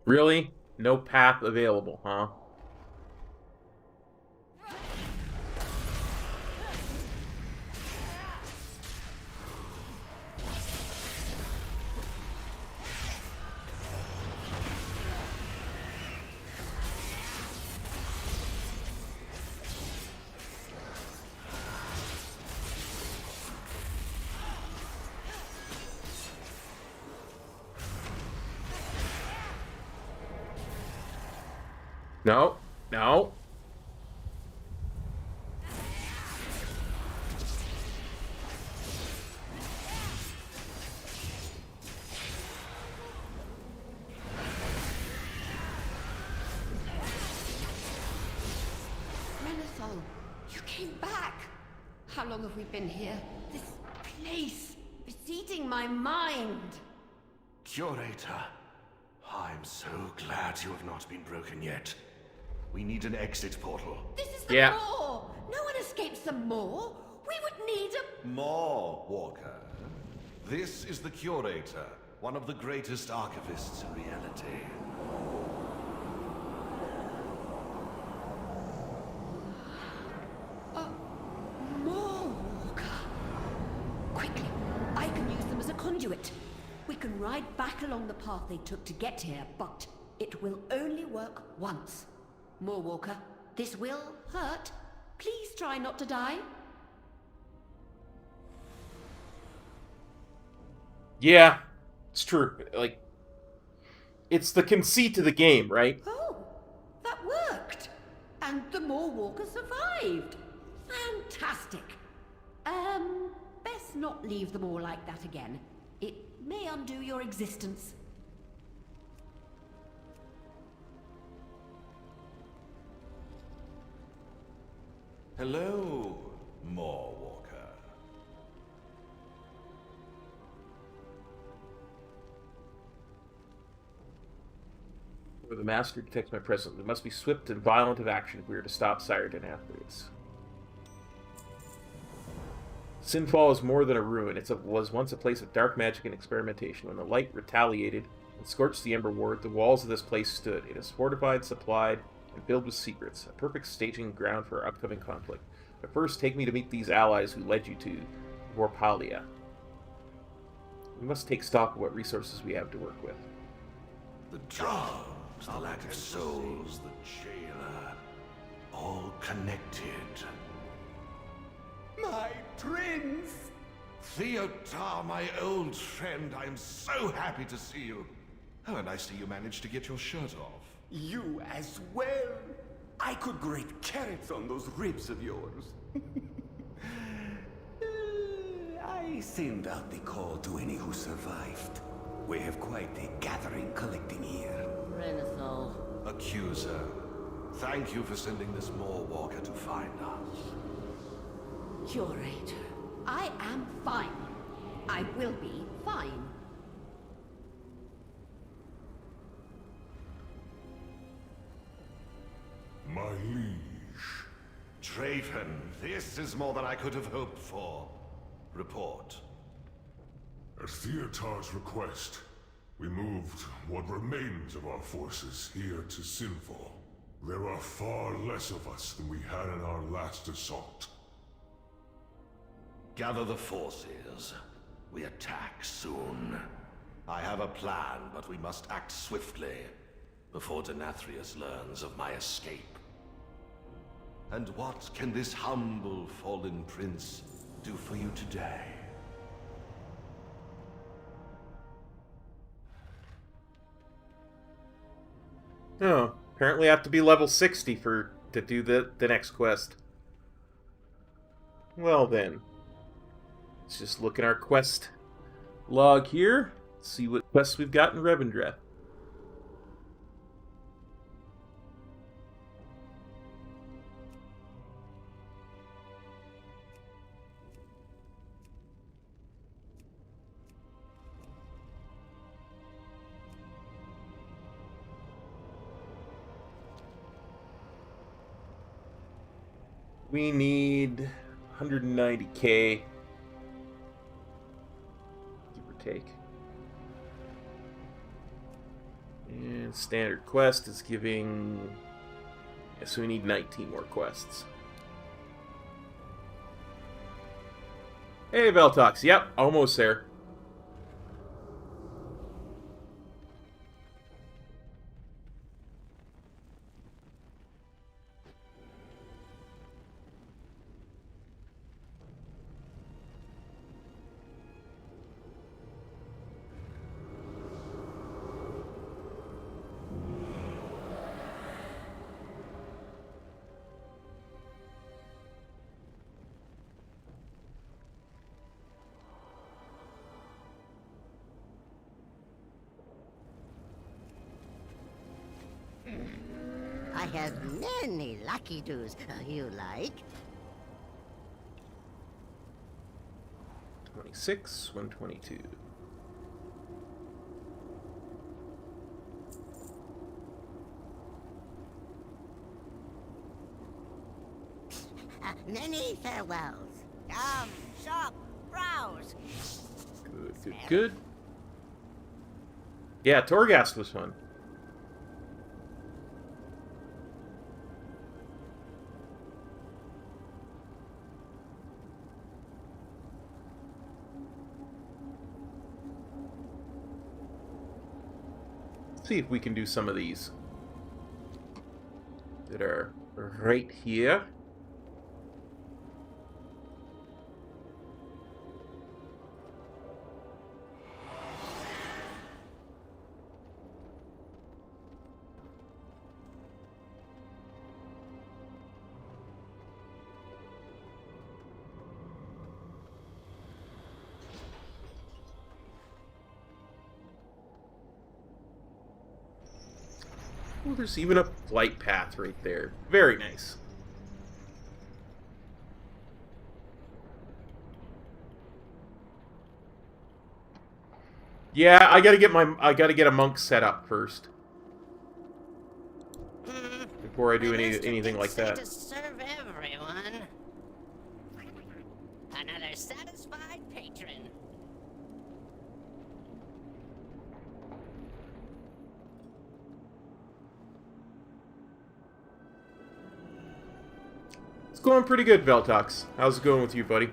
Really? No path available, huh? No, no. Menethil, you came back. How long have we been here? This place, besieging my mind. Curator, I'm so glad you have not been broken yet. We need an exit portal. This is the Maw. No one escapes the Maw. We would need a... More, Walker. This is the Curator, one of the greatest archivists in reality. More Walker. Quickly, I can use them as a conduit. We can ride back along the path they took to get here, but it will only work once. More Walker, this will hurt. Please try not to die. Yeah, it's true. Like, it's the conceit of the game, right? Oh, that worked. And the More Walker survived. Fantastic. Best not leave them all like that again. It may undo your existence. Hello, More Walker. Where the Master detects my presence, we must be swift and violent of action if we are to stop Sire Denathrius. Sinfall is more than a ruin. It was once a place of dark magic and experimentation. When the light retaliated and scorched the Ember Ward, the walls of this place stood. It is fortified, supplied, and filled with secrets, a perfect staging ground for our upcoming conflict. But first, take me to meet these allies who led you to Vorpalia. We must take stock of what resources we have to work with. The drugs, the lack of souls, the jailer, all connected. My prince! Theotar, my old friend, I am so happy to see you. Oh, and I see you managed to get your shirt off. You as well. I could grate carrots on those ribs of yours. I send out the call to any who survived. We have quite a gathering collecting here. Renethal. Accuser, thank you for sending this More Walker to find us. Curator, I am fine. I will be fine. My liege. Draven, this is more than I could have hoped for. Report. At Theotar's request, we moved what remains of our forces here to Sinfall. There are far less of us than we had in our last assault. Gather the forces. We attack soon. I have a plan, but we must act swiftly before Denathrius learns of my escape. And what can this humble fallen prince do for you today? Oh, apparently I have to be level 60 to do the next quest. Well then. Let's just look at our quest log here. See what quests we've got in Revendreth. We need 190k. Take. And standard quest is giving... Yeah, so we need 19 more quests. Hey, Veltox. Yep, almost there. I have many lucky doos you like. 26, 122. Many farewells. Come, shop, browse. Good, good, good. Yeah, Torghast was fun. Let's see if we can do some of these that are right here. Oh, there's even a flight path right there. Very nice. Yeah, I gotta get a monk set up first before I do anything like that. To serve everyone. Another satisfied patron. It's going pretty good, Veltox. How's it going with you, buddy?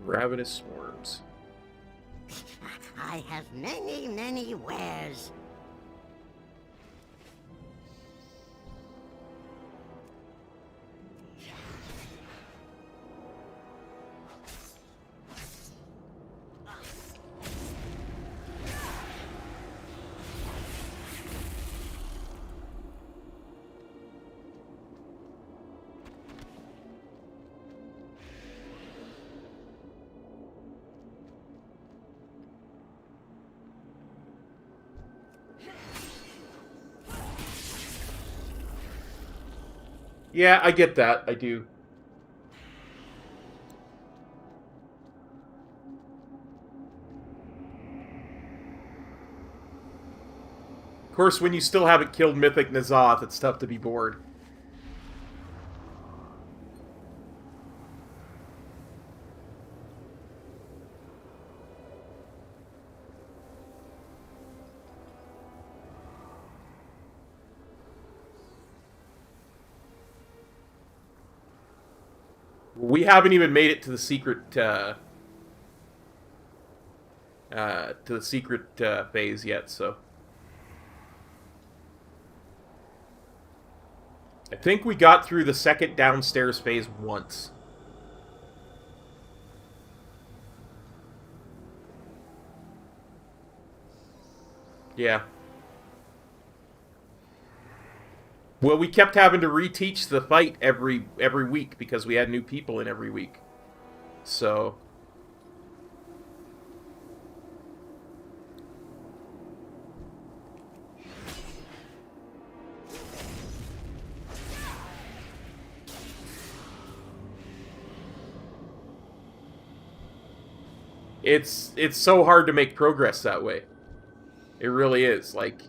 Ravenous swarms. I have many, many wares. Yeah, I get that. I do. Of course, when you still haven't killed Mythic N'Zoth, it's tough to be bored. We haven't even made it to the secret phase yet, so I think we got through the second downstairs phase once. Yeah. Well, we kept having to reteach the fight every week because we had new people in every week. So it's so hard to make progress that way. It really is. Like,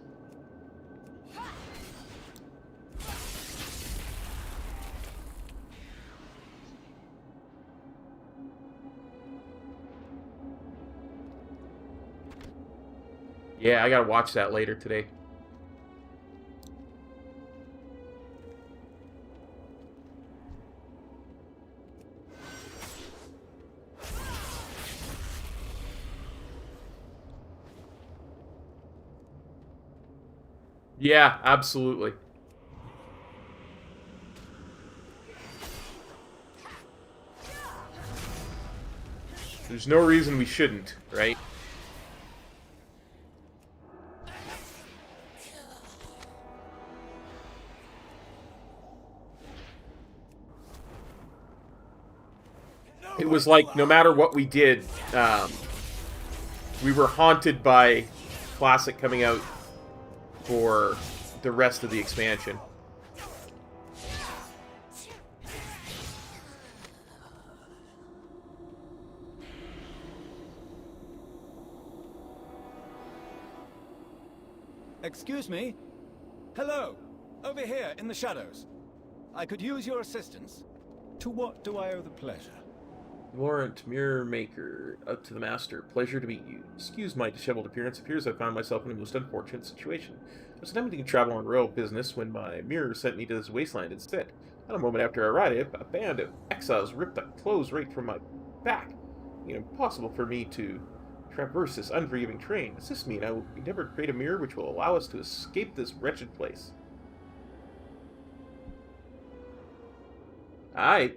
yeah, I gotta watch that later today. Yeah, absolutely. There's no reason we shouldn't, right? it was like no matter what we did, we were haunted by Classic coming out for the rest of the expansion. Excuse me? Hello! Over here, in the shadows. I could use your assistance. To what do I owe the pleasure? Laurent, Mirror Maker, up to the Master. Pleasure to meet you. Excuse my disheveled appearance. Appears I found myself in a most unfortunate situation. I was attempting to travel on royal business when my mirror sent me to this wasteland instead. Not a moment after I arrived, a band of exiles ripped the clothes right from my back, making it impossible for me to traverse this unforgiving terrain. Assist me, and I will endeavor to create a mirror which will allow us to escape this wretched place. Aye.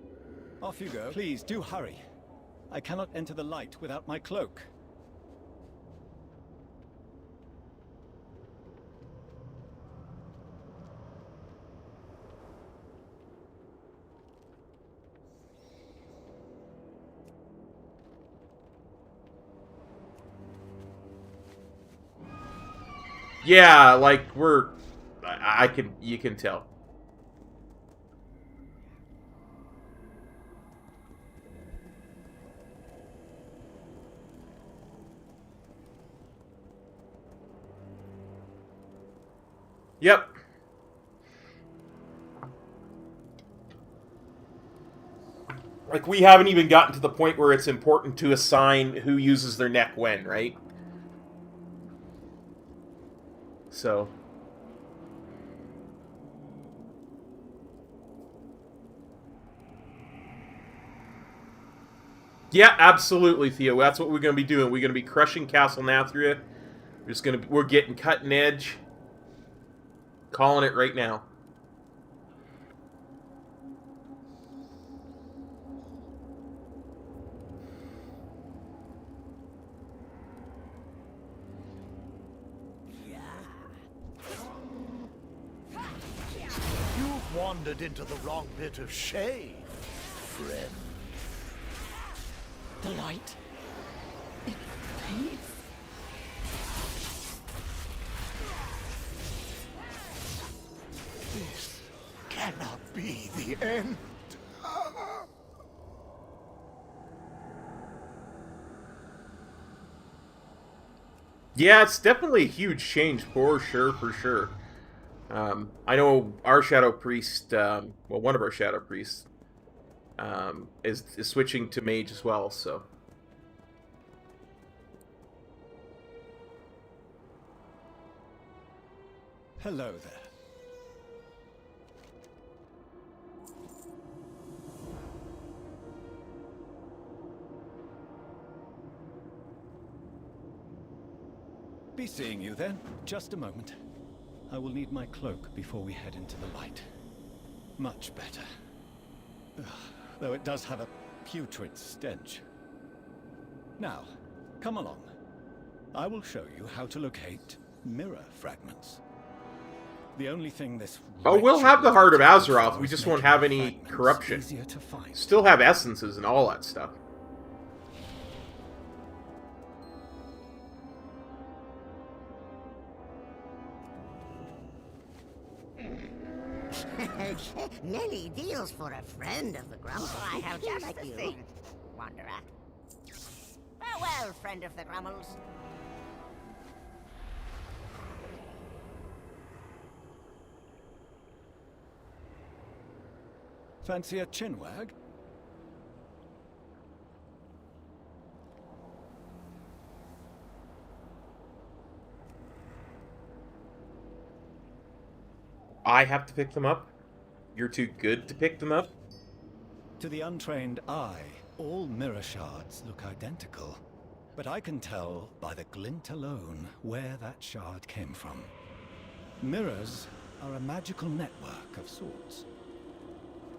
Off you go. Please, do hurry. I cannot enter the light without my cloak. Yeah, like, you can tell. Yep. Like, we haven't even gotten to the point where it's important to assign who uses their neck when, right? So. Yeah, absolutely, Theo. That's what we're going to be doing. We're going to be crushing Castle Nathria. We're getting cutting edge. Calling it right now. You've wandered into the wrong bit of shade, friend. The light. It fades. This cannot be the end. Yeah, it's definitely a huge change, for sure, for sure. I know our Shadow Priest, well, one of our Shadow Priests, is switching to Mage as well, so. Hello there. Be seeing you then. Just a moment. I will need my cloak before we head into the light. Much better. Ugh, though it does have a putrid stench. Now, come along. I will show you how to locate mirror fragments. The only thing this... Oh, we'll have the Heart of Azeroth, we just won't have any corruption. Still have essences and all that stuff. Nelly deals for a friend of the Grumble. I have just like the thing, Wanderer. Farewell, friend of the Grummels. Fancy a chinwag? I have to pick them up? You're too good to pick them up? To the untrained eye, all mirror shards look identical. But I can tell by the glint alone where that shard came from. Mirrors are a magical network of sorts.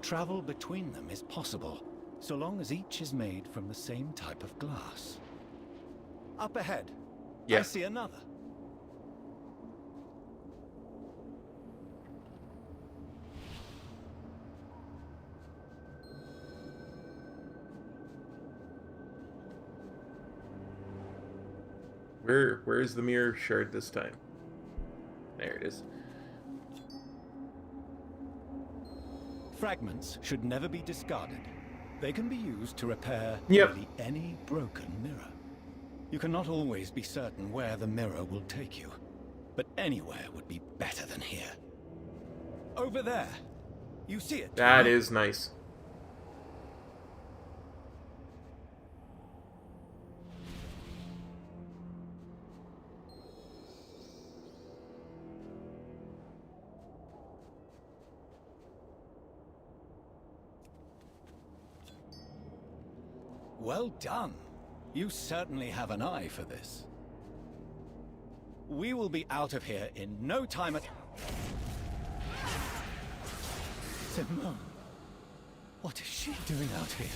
Travel between them is possible, so long as each is made from the same type of glass. Up ahead, I see another. Where's the mirror shard this time? There it is. Fragments should never be discarded. They can be used to repair Yep. nearly any broken mirror. You cannot always be certain where the mirror will take you, but anywhere would be better than here. Over there. You see it? That is nice. Well done. You certainly have an eye for this. We will be out of here in no time at... Simone, what is she doing out here?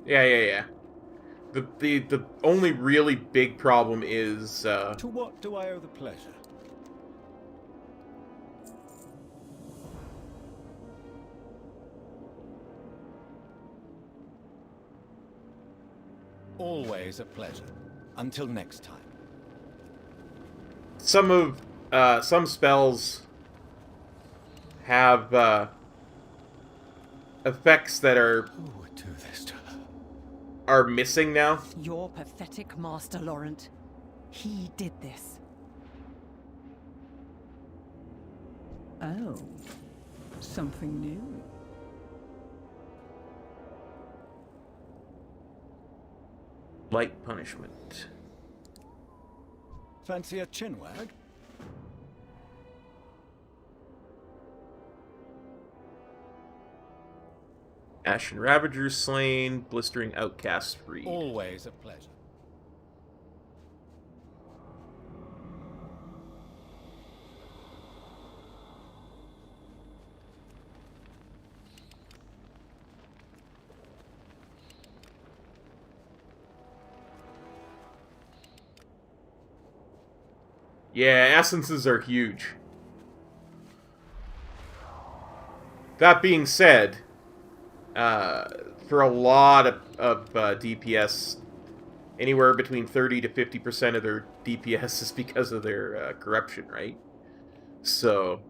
Yeah. The only really big problem is To what do I owe the pleasure? Always a pleasure. Until next time. some spells have effects that are missing now. Your pathetic master, Laurent. He did this. Oh, something new. Light punishment. Fancy a chinwag? Ashen Ravagers slain, blistering outcasts freed. Always a pleasure. Yeah, essences are huge. That being said, for a lot of DPS, anywhere between 30 to 50% of their DPS is because of their corruption, right? So...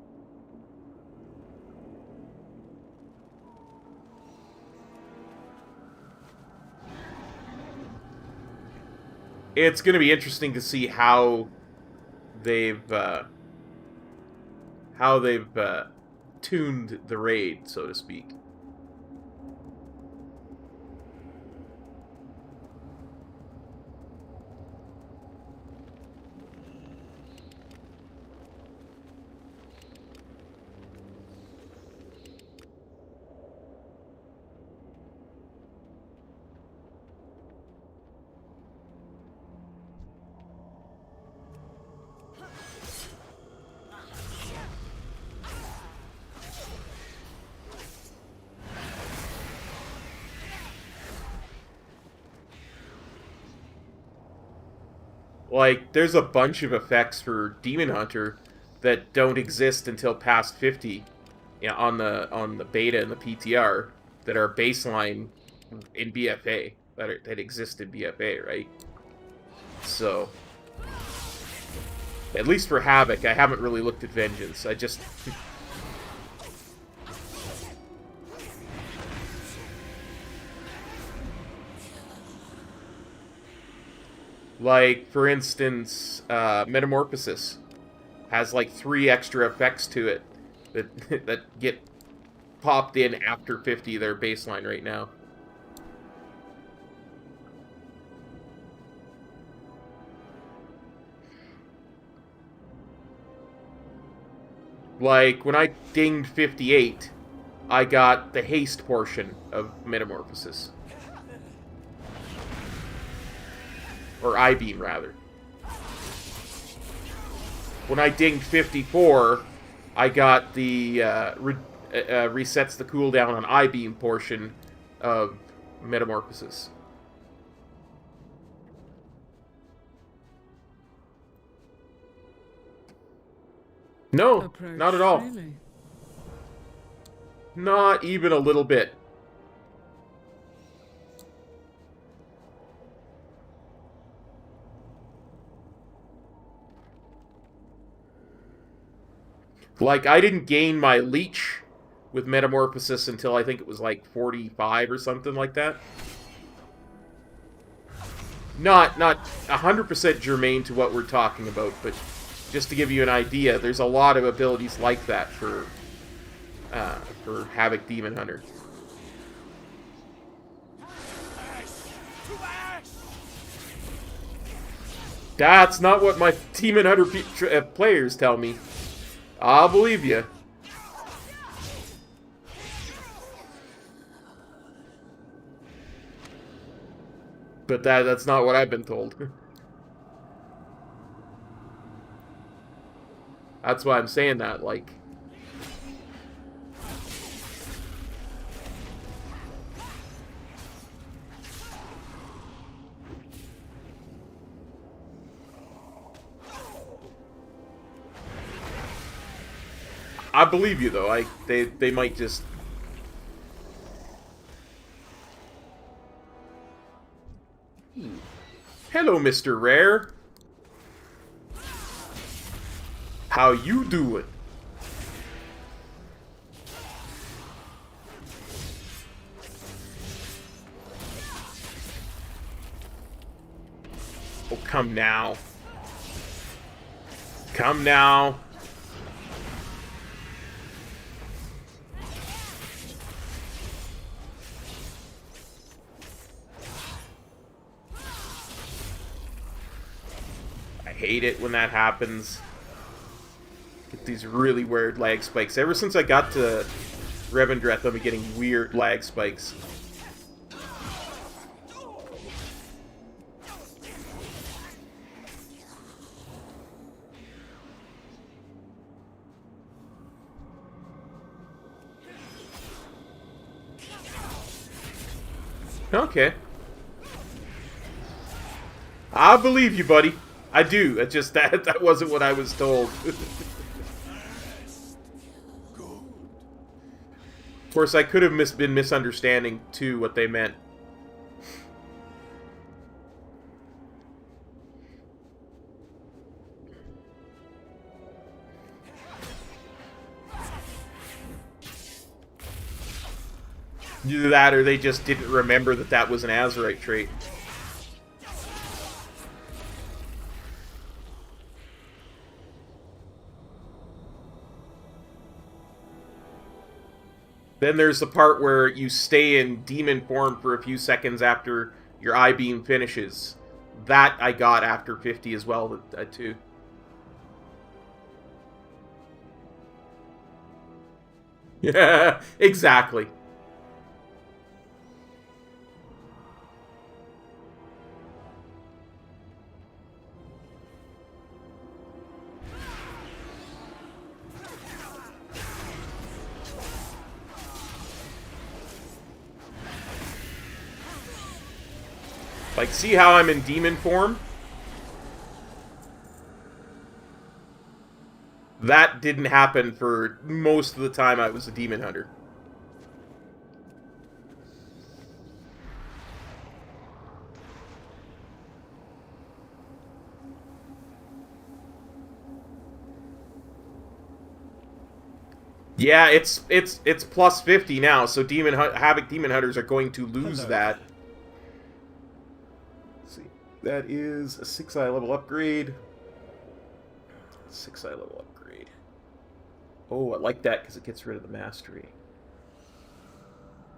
it's going to be interesting to see how they've tuned the raid, so to speak. Like, there's a bunch of effects for Demon Hunter that don't exist until past 50, you know, on the beta and the PTR, that are baseline in BFA, that exist in BFA, right? So, at least for Havoc, I haven't really looked at Vengeance. I just... like, for instance, Metamorphosis has like 3 extra effects to it that get popped in after 50, their baseline right now. Like, when I dinged 58, I got the haste portion of Metamorphosis. Or I-beam, rather. When I dinged 54, I got the resets the cooldown on I-beam portion of Metamorphosis. No, not at all. Really? Not even a little bit. Like, I didn't gain my leech with metamorphosis until I think it was like 45 or something like that. Not 100% germane to what we're talking about, but just to give you an idea, there's a lot of abilities like that for Havoc Demon Hunter. That's not what my Demon Hunter players tell me. I'll believe you. But that's not what I've been told. That's why I'm saying that, like... I believe you, though. They might just... Hello, Mr. Rare. How you doing? Oh, come now. Come now. I hate it when that happens. Get these really weird lag spikes. Ever since I got to Revendreth, I've been getting weird lag spikes. Okay. I believe you, buddy. I do. It's just that wasn't what I was told. Of course, I could have been misunderstanding, too, what they meant. Either that, or they just didn't remember that that was an Azerite trait. Then there's the part where you stay in demon form for a few seconds after your eye beam finishes. That I got after 50 as well, too. Yeah, exactly. Like, see how I'm in demon form? That didn't happen for most of the time I was a demon hunter. Yeah, it's plus 50 now, so Havoc Demon Hunters are going to lose that. That is a 6-eye level upgrade. 6-eye level upgrade. Oh, I like that because it gets rid of the mastery.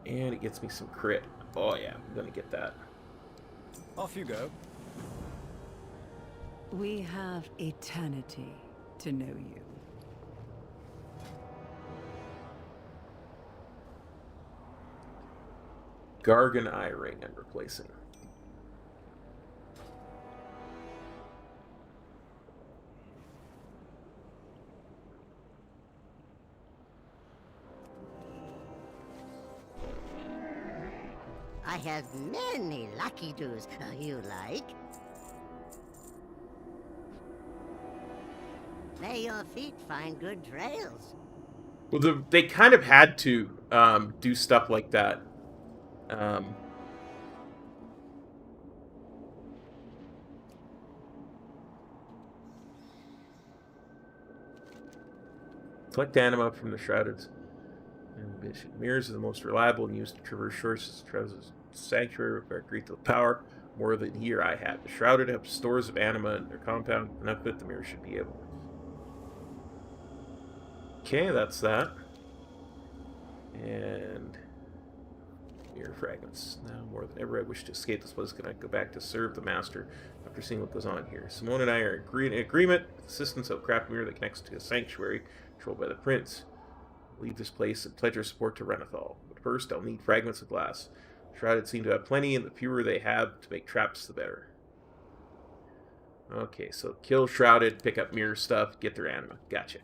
And it gets me some crit. Oh yeah, I'm gonna get that. Off you go. We have eternity to know you. Gargan Eye Ring I'm replacing. I have many lucky doos. You like? May your feet find good trails. Well, they kind of had to do stuff like that. Collect anima from the shrouded ambition. Mirrors are the most reliable and used to traverse shores. Traverses sanctuary require great deal of power, more than here I have. The shrouded have stores of anima in their compound. Enough that the mirror should be able. Okay, that's that. And mirror fragments. Now more than ever, I wish to escape this place. Can I go back to serve the master? After seeing what goes on here, Simone and I are in agreement with the assistance of a craft mirror that connects to a sanctuary controlled by the prince. Leave this place and pledge our support to Renathal. But first, I'll need fragments of glass. Shrouded seem to have plenty, and the fewer they have to make traps, the better. Okay, so kill Shrouded, pick up mirror stuff, get their anima. Gotcha.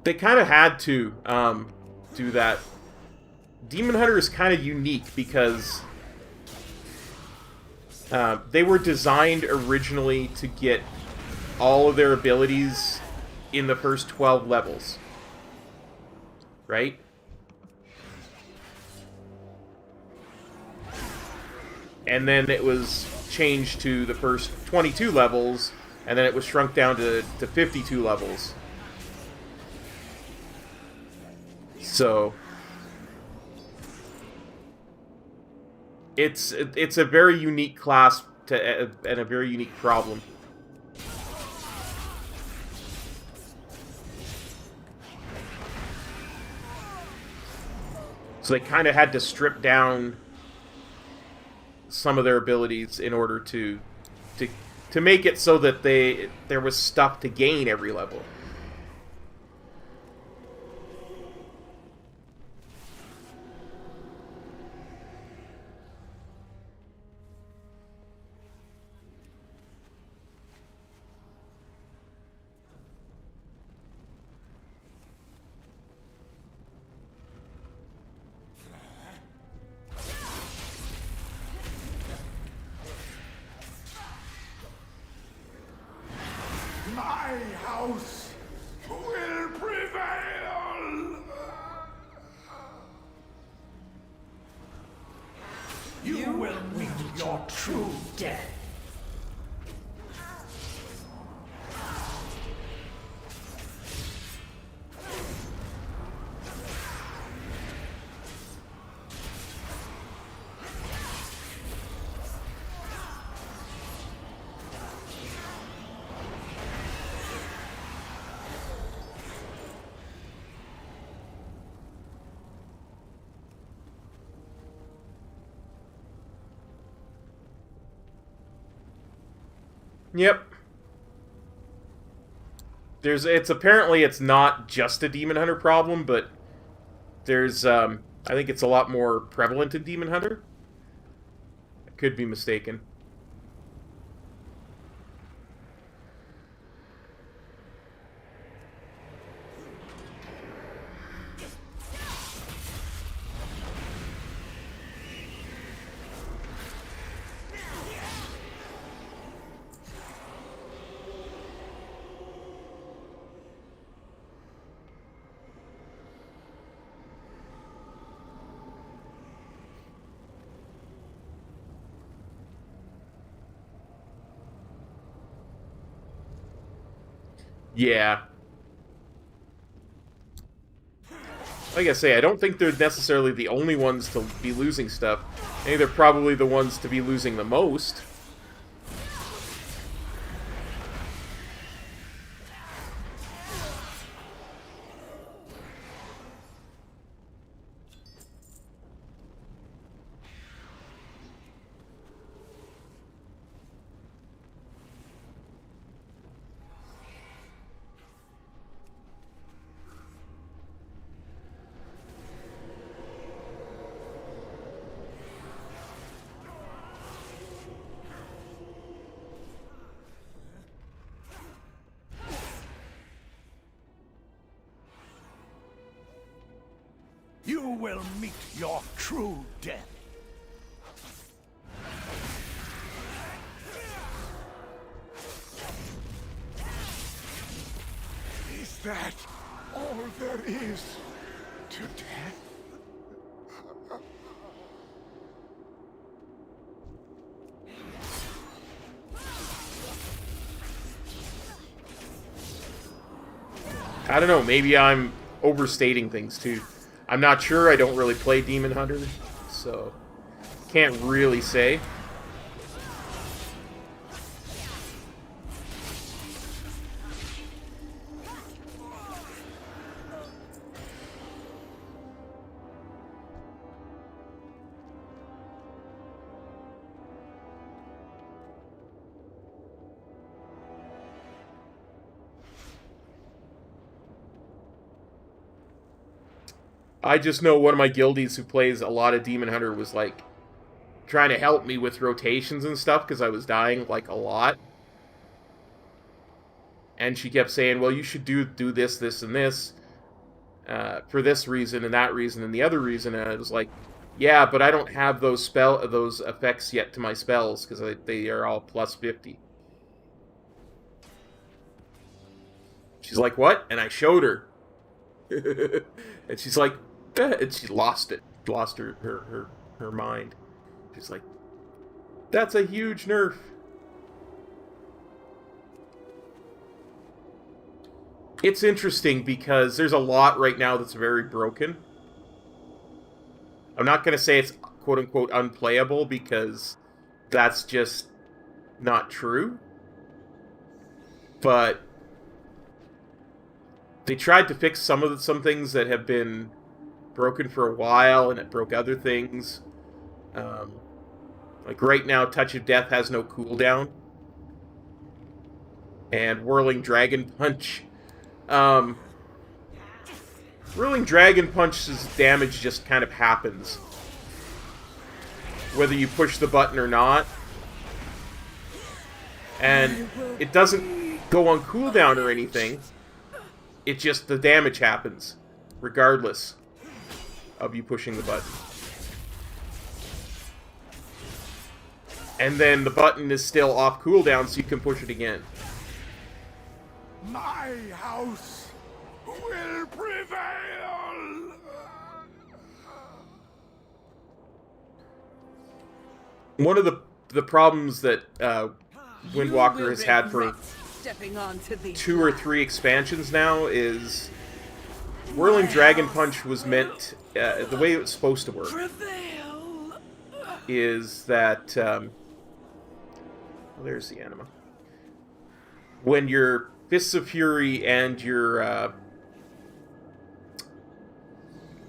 They kind of had to do that. Demon Hunter is kind of unique because they were designed originally to get all of their abilities in the first 12 levels. Right? And then it was changed to the first 22 levels, and then it was shrunk down to 52 levels. So it's a very unique class and a very unique problem. So they kind of had to strip down some of their abilities in order to make it so that there was stuff to gain every level. My house will prevail! You will meet your true death. Yep. Apparently it's not just a Demon Hunter problem, but there's I think it's a lot more prevalent in Demon Hunter. I could be mistaken. Yeah. Like I say, I don't think they're necessarily the only ones to be losing stuff. I think they're probably the ones to be losing the most. You will meet your true death. that all there is to death? I don't know, maybe I'm overstating things too. I'm not sure, I don't really play Demon Hunter, so can't really say. I just know one of my guildies who plays a lot of Demon Hunter was, like, trying to help me with rotations and stuff because I was dying, like, a lot. And she kept saying, well, you should do this, this, and this for this reason and that reason and the other reason. And I was like, yeah, but I don't have those effects yet to my spells because they are all plus 50. She's like, what? And I showed her. And she's like, and she lost it. Lost her mind. She's like, that's a huge nerf. It's interesting because there's a lot right now that's very broken. I'm not going to say it's quote-unquote unplayable because that's just not true. But they tried to fix some things that have been broken for a while, and it broke other things. Like right now, Touch of Death has no cooldown. And Whirling Dragon Punch. Whirling Dragon Punch's damage just kind of happens. Whether you push the button or not. And it doesn't go on cooldown or anything. It just, the damage happens, regardless of you pushing the button. And then the button is still off cooldown, so you can push it again. My house will prevail! One of the problems that Windwalker has had for 2 or 3 expansions now is Whirling Dragon Punch was meant, the way it was supposed to work is that, well, there's the anima. When your Fists of Fury and your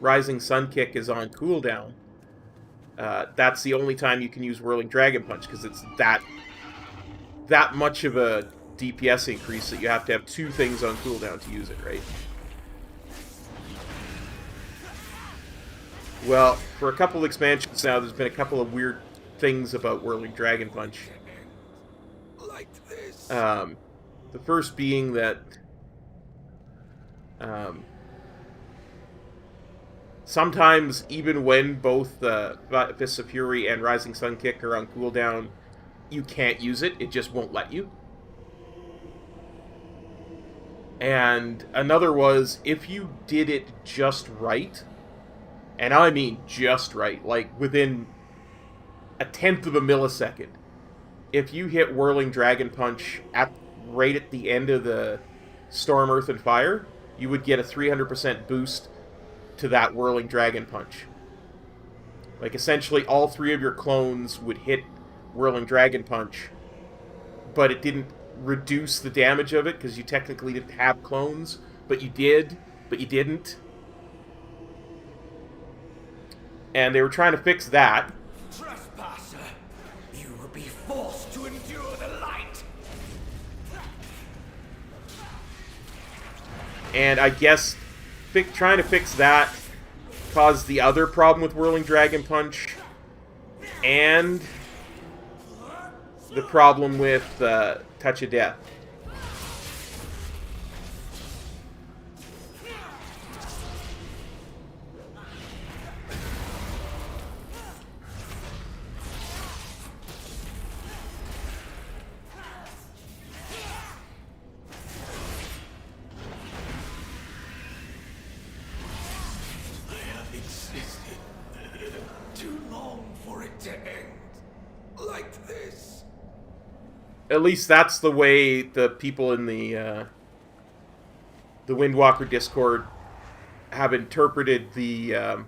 Rising Sun Kick is on cooldown, that's the only time you can use Whirling Dragon Punch, because it's that much of a DPS increase that you have to have 2 things on cooldown to use it, right? Well, for a couple expansions now, there's been a couple of weird things about Whirling Dragon Punch. The first being that sometimes, even when both Fists of Fury and Rising Sun Kick are on cooldown, you can't use it. It just won't let you. And another was, if you did it just right, and I mean just right, like within a 1/10 of a millisecond, if you hit Whirling Dragon Punch right at the end of the Storm, Earth, and Fire, you would get a 300% boost to that Whirling Dragon Punch. Like, essentially, all 3 of your clones would hit Whirling Dragon Punch, but it didn't reduce the damage of it, because you technically didn't have clones, but you did, but you didn't. And they were trying to fix that. Trespasser, you will be forced to endure the light. And I guess trying to fix that caused the other problem with Whirling Dragon Punch, and the problem with Touch of Death. for it to end like this. At least that's the way the people in the Windwalker Discord have interpreted the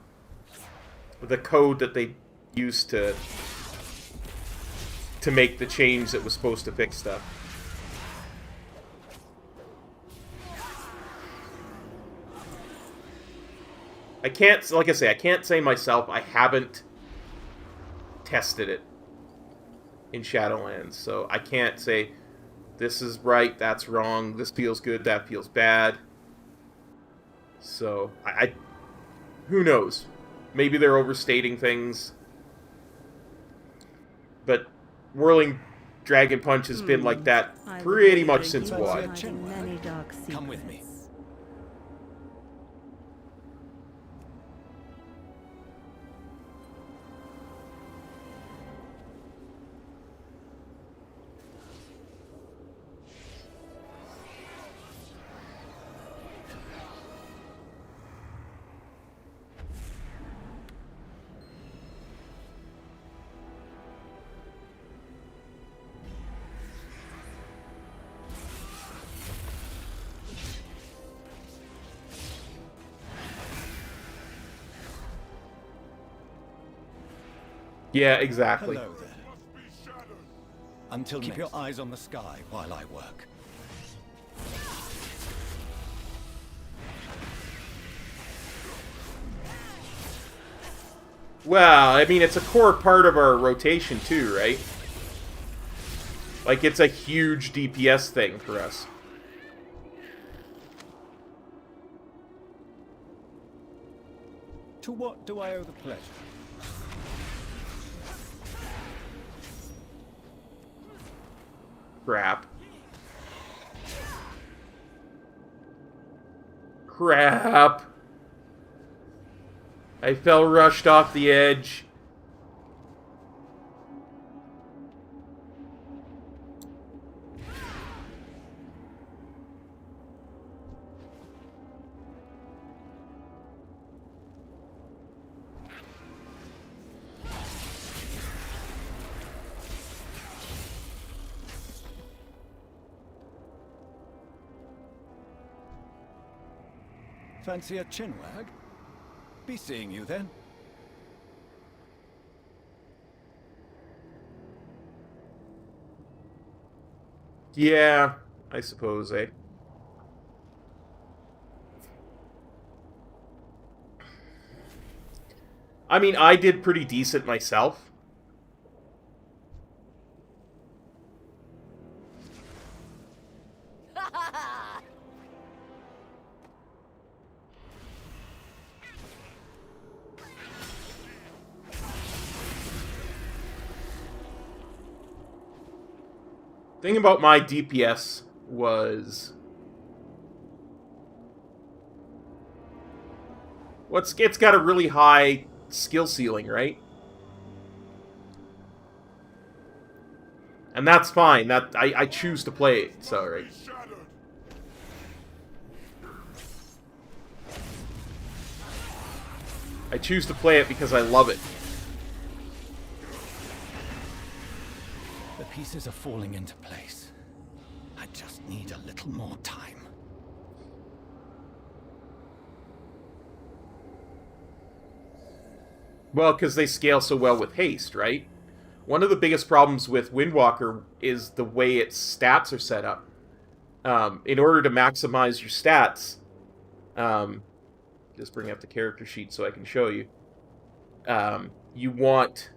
code that they used to make the change that was supposed to fix stuff. I can't, like I say, I can't say myself, I haven't tested it in Shadowlands, so I can't say this is right, that's wrong, this feels good, that feels bad. So, who knows? Maybe they're overstating things. But Whirling Dragon Punch has been like that pretty much since WoD. Come with me. Yeah, exactly. Hello there. Until keep your eyes on the sky while I work. Well, I mean, it's a core part of our rotation too, right? Like, it's a huge DPS thing for us. To what do I owe the pleasure? Crap. Crap. I fell rushed off the edge. Fancy a chinwag? Be seeing you then. Yeah, I suppose, eh? I mean, I did pretty decent myself. Thing about my DPS was it's got a really high skill ceiling, right? And that's fine. That I choose to play it, so right. I choose to play it because I love it. The pieces are falling into place. I just need a little more time. Well, because they scale so well with haste, right? One of the biggest problems with Windwalker is the way its stats are set up. In order to maximize your stats, just bring up the character sheet so I can show you. You want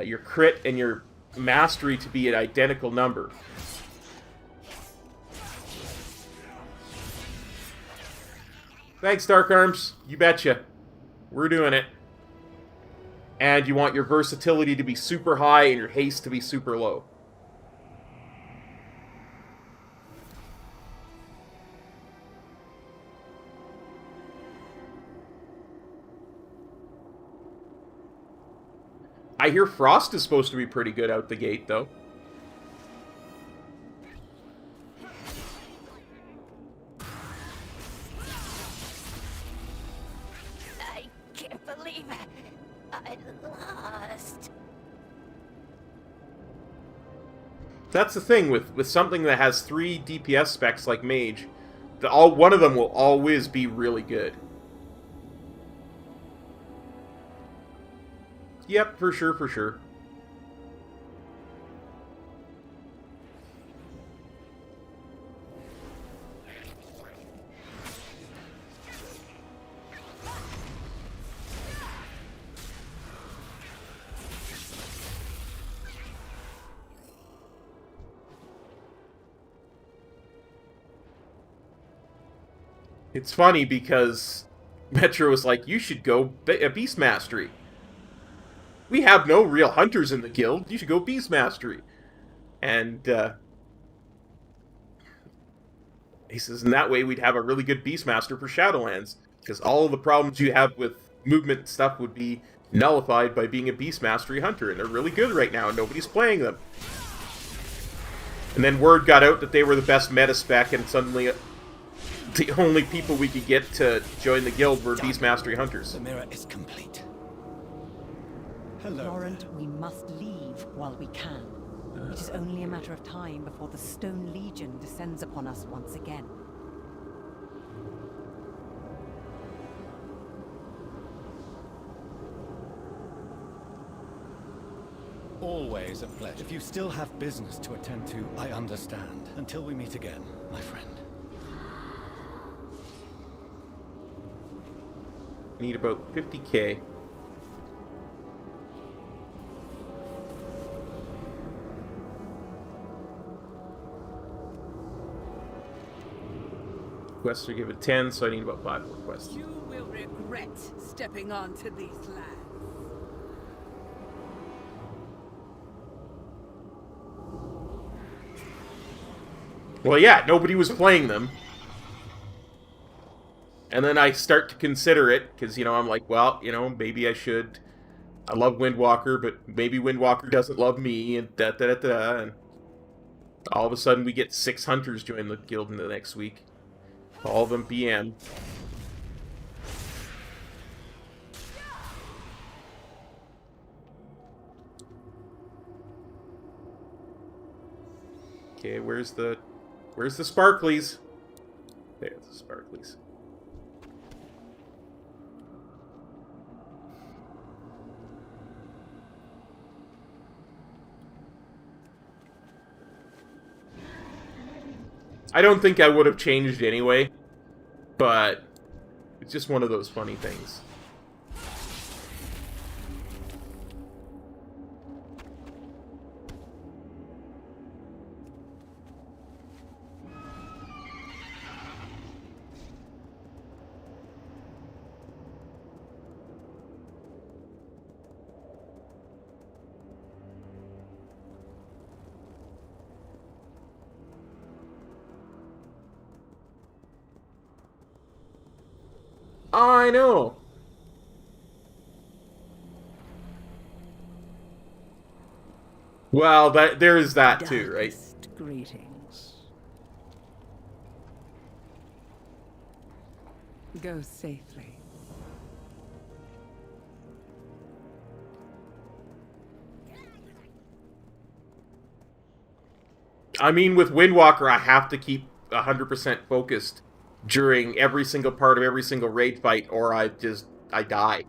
your crit and your mastery to be an identical number. Thanks, Dark Arms. You betcha. We're doing it. And you want your versatility to be super high and your haste to be super low. I hear Frost is supposed to be pretty good out the gate, though. I can't believe I lost. That's the thing with something that has 3 DPS specs like Mage. One of them will always be really good. Yep, for sure, for sure. It's funny because Metro was like, you should go Beast Mastery. We have no real hunters in the guild. You should go Beast Mastery. And he says, in that way we'd have a really good Beastmaster for Shadowlands. Because all of the problems you have with movement stuff would be nullified by being a Beast Mastery hunter. And they're really good right now, and nobody's playing them. And then word got out that they were the best meta spec, and suddenly the only people we could get to join the guild were Beast Mastery hunters. The mirror is complete. Hello. Laurent, we must leave while we can. It is only a matter of time before the Stone Legion descends upon us once again. Always a pleasure. If you still have business to attend to, I understand. Until we meet again, my friend. Need about 50k. Quests are given 10, so I need about 5 more quests. You will regret stepping onto these lands. Well, yeah, nobody was playing them. And then I start to consider it, because, you know, I'm like, well, you know, maybe I should. I love Windwalker, but maybe Windwalker doesn't love me, and da-da-da-da. And all of a sudden we get 6 hunters join the guild in the next week. All of them BM. Okay, where's the sparklies? There's the sparklies. I don't think I would have changed anyway, but it's just one of those funny things. I know. Well, there is that too, right? Greetings. Go safely. I mean, with Windwalker, I have to keep 100% focused during every single part of every single raid fight, or I die.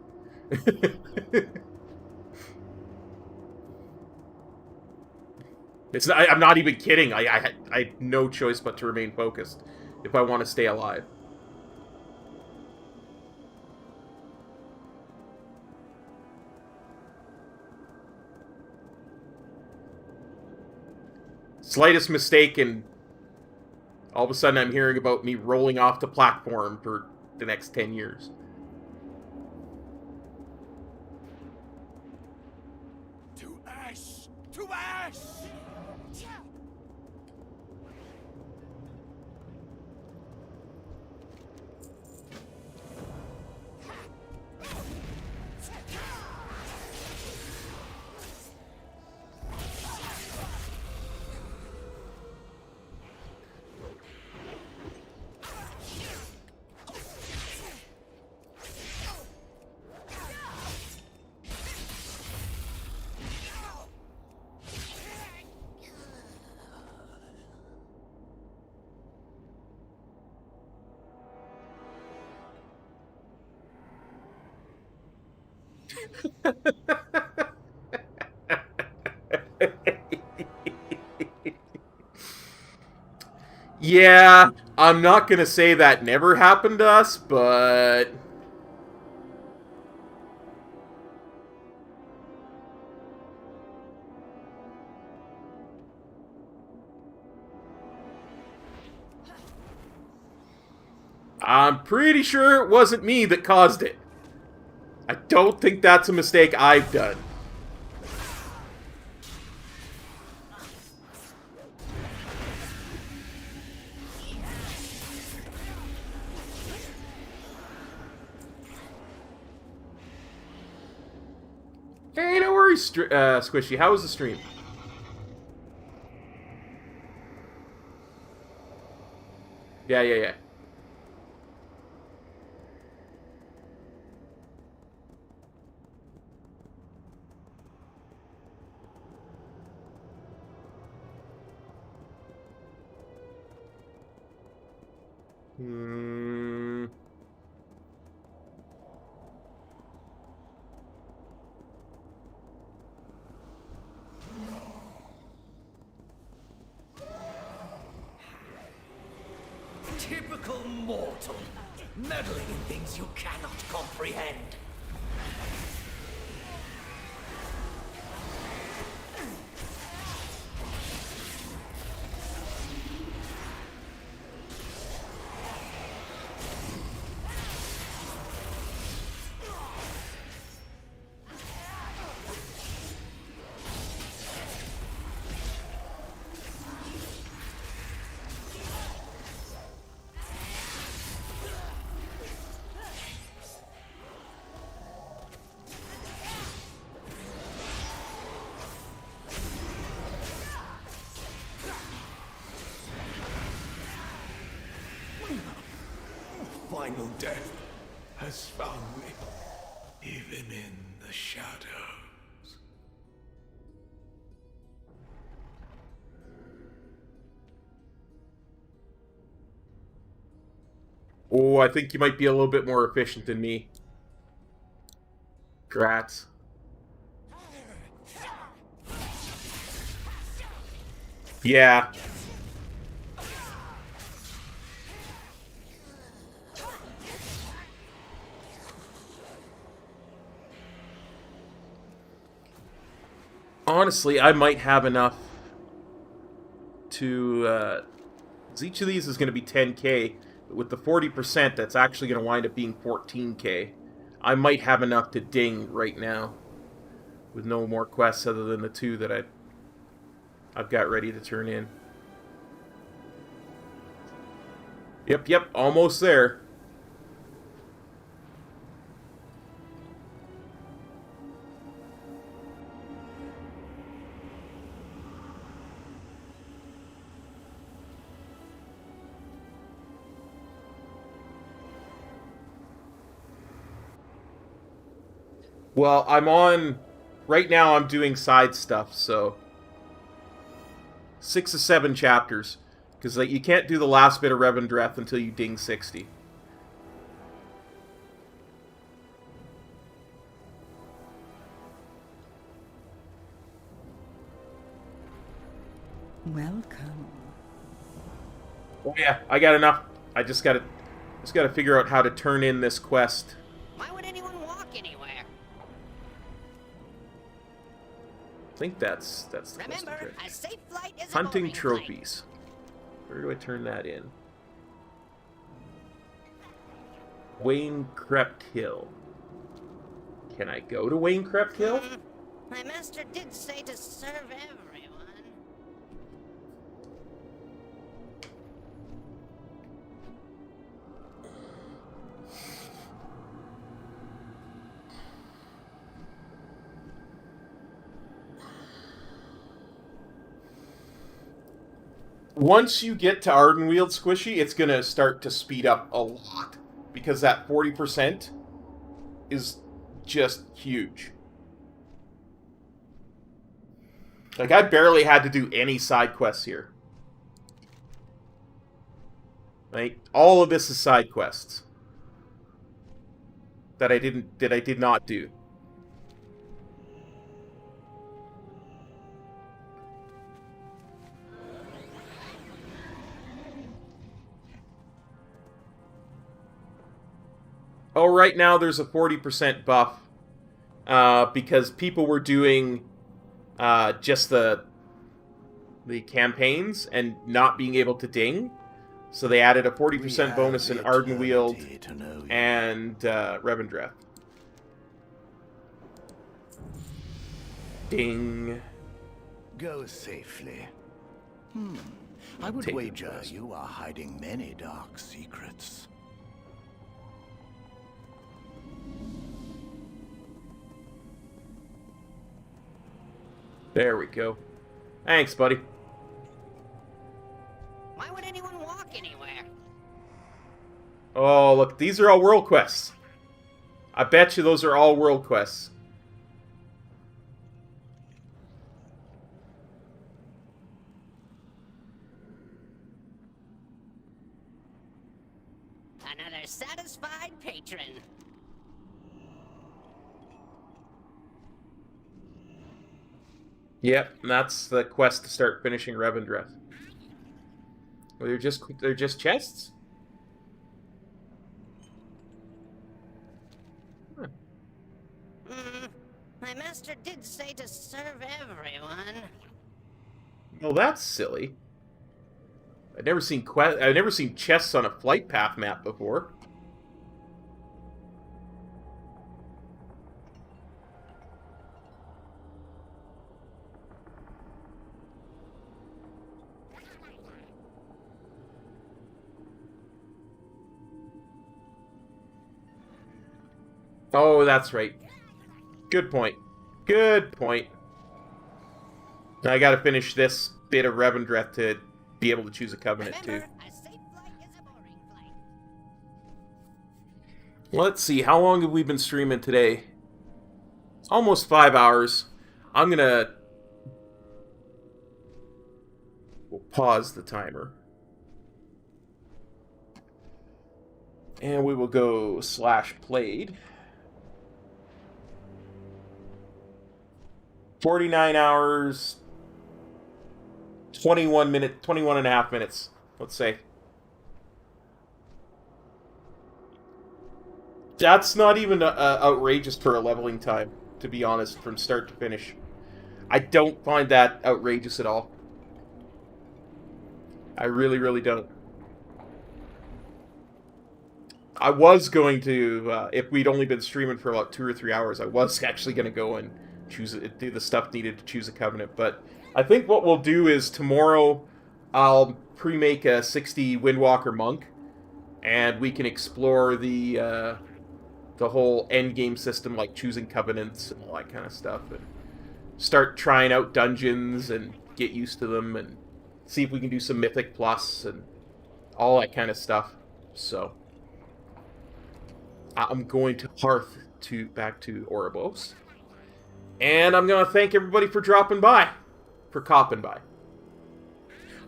I'm not even kidding. I have no choice but to remain focused if I want to stay alive. Slightest mistake and all of a sudden I'm hearing about me rolling off the platform for the next 10 years. To ash! To ash! Yeah, I'm not gonna say that never happened to us, but... I'm pretty sure it wasn't me that caused it. I don't think that's a mistake I've done. Hey, no worries, Squishy. How was the stream? Yeah. Typical mortal, meddling in things you cannot comprehend. Final death has found me, even in the shadows. Oh, I think you might be a little bit more efficient than me. Grats. Yeah. Honestly, I might have enough to... each of these is going to be 10k, but with the 40%, that's actually going to wind up being 14k. I might have enough to ding right now, with no more quests other than the 2 that I've got ready to turn in. Yep, almost there. Well, I'm on... Right now I'm doing side stuff, so... 6 to 7 chapters. Because like, you can't do the last bit of Revendreth until you ding 60. Welcome. Oh yeah, I got enough. I just gotta figure out how to turn in this quest. Why would anyone walk anywhere? I think that's the Remember, a safe flight is a hunting boring trophies. Where do I turn that in? Wayne Crept Hill. Can I go to Wayne Crept Hill? My master did say to serve everyone. Once you get to Ardenweald, Squishy, it's going to start to speed up a lot. Because that 40% is just huge. Like, I barely had to do any side quests here. Right? All of this is side quests. That I did not do. Oh, right now there's a 40% buff because people were doing just the campaigns and not being able to ding. So they added a 40% bonus in Ardenweald and Revendreth. Ding. Go safely. I would wager you are hiding many dark secrets. There we go. Thanks, buddy. Why would anyone walk anywhere? Oh, look, these are all world quests. I bet you those are all world quests. Another satisfied patron. Yep, and that's the quest to start finishing Revendreth. Well, they're just chests? Huh. My master did say to serve everyone. Well, that's silly. I've never seen chests on a flight path map before. Oh, that's right. Good point. Good point. I gotta finish this bit of Revendreth to be able to choose a covenant, too. Let's see, how long have we been streaming today? Almost 5 hours. I'm gonna... We'll pause the timer. And we will go /played. 49 hours, 21 and a half minutes, let's say. That's not even outrageous for a leveling time, to be honest, from start to finish. I don't find that outrageous at all. I really, really don't. I was going to, if we'd only been streaming for about 2 or 3 hours, I was actually going to go and do the stuff needed to choose a covenant. But I think what we'll do is tomorrow I'll pre-make a 60 Windwalker monk, and we can explore the whole end game system, like choosing covenants and all that kind of stuff, and start trying out dungeons and get used to them, and see if we can do some Mythic Plus and all that kind of stuff. So I'm going to hearth back to Oribos. And I'm going to thank everybody for dropping by. For copping by.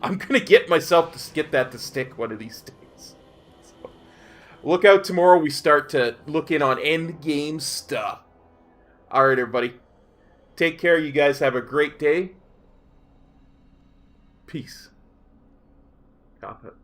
I'm going to get myself to get that to stick one of these days. So, look out tomorrow. We start to look in on endgame stuff. Alright, everybody. Take care. You guys have a great day. Peace. Cop it.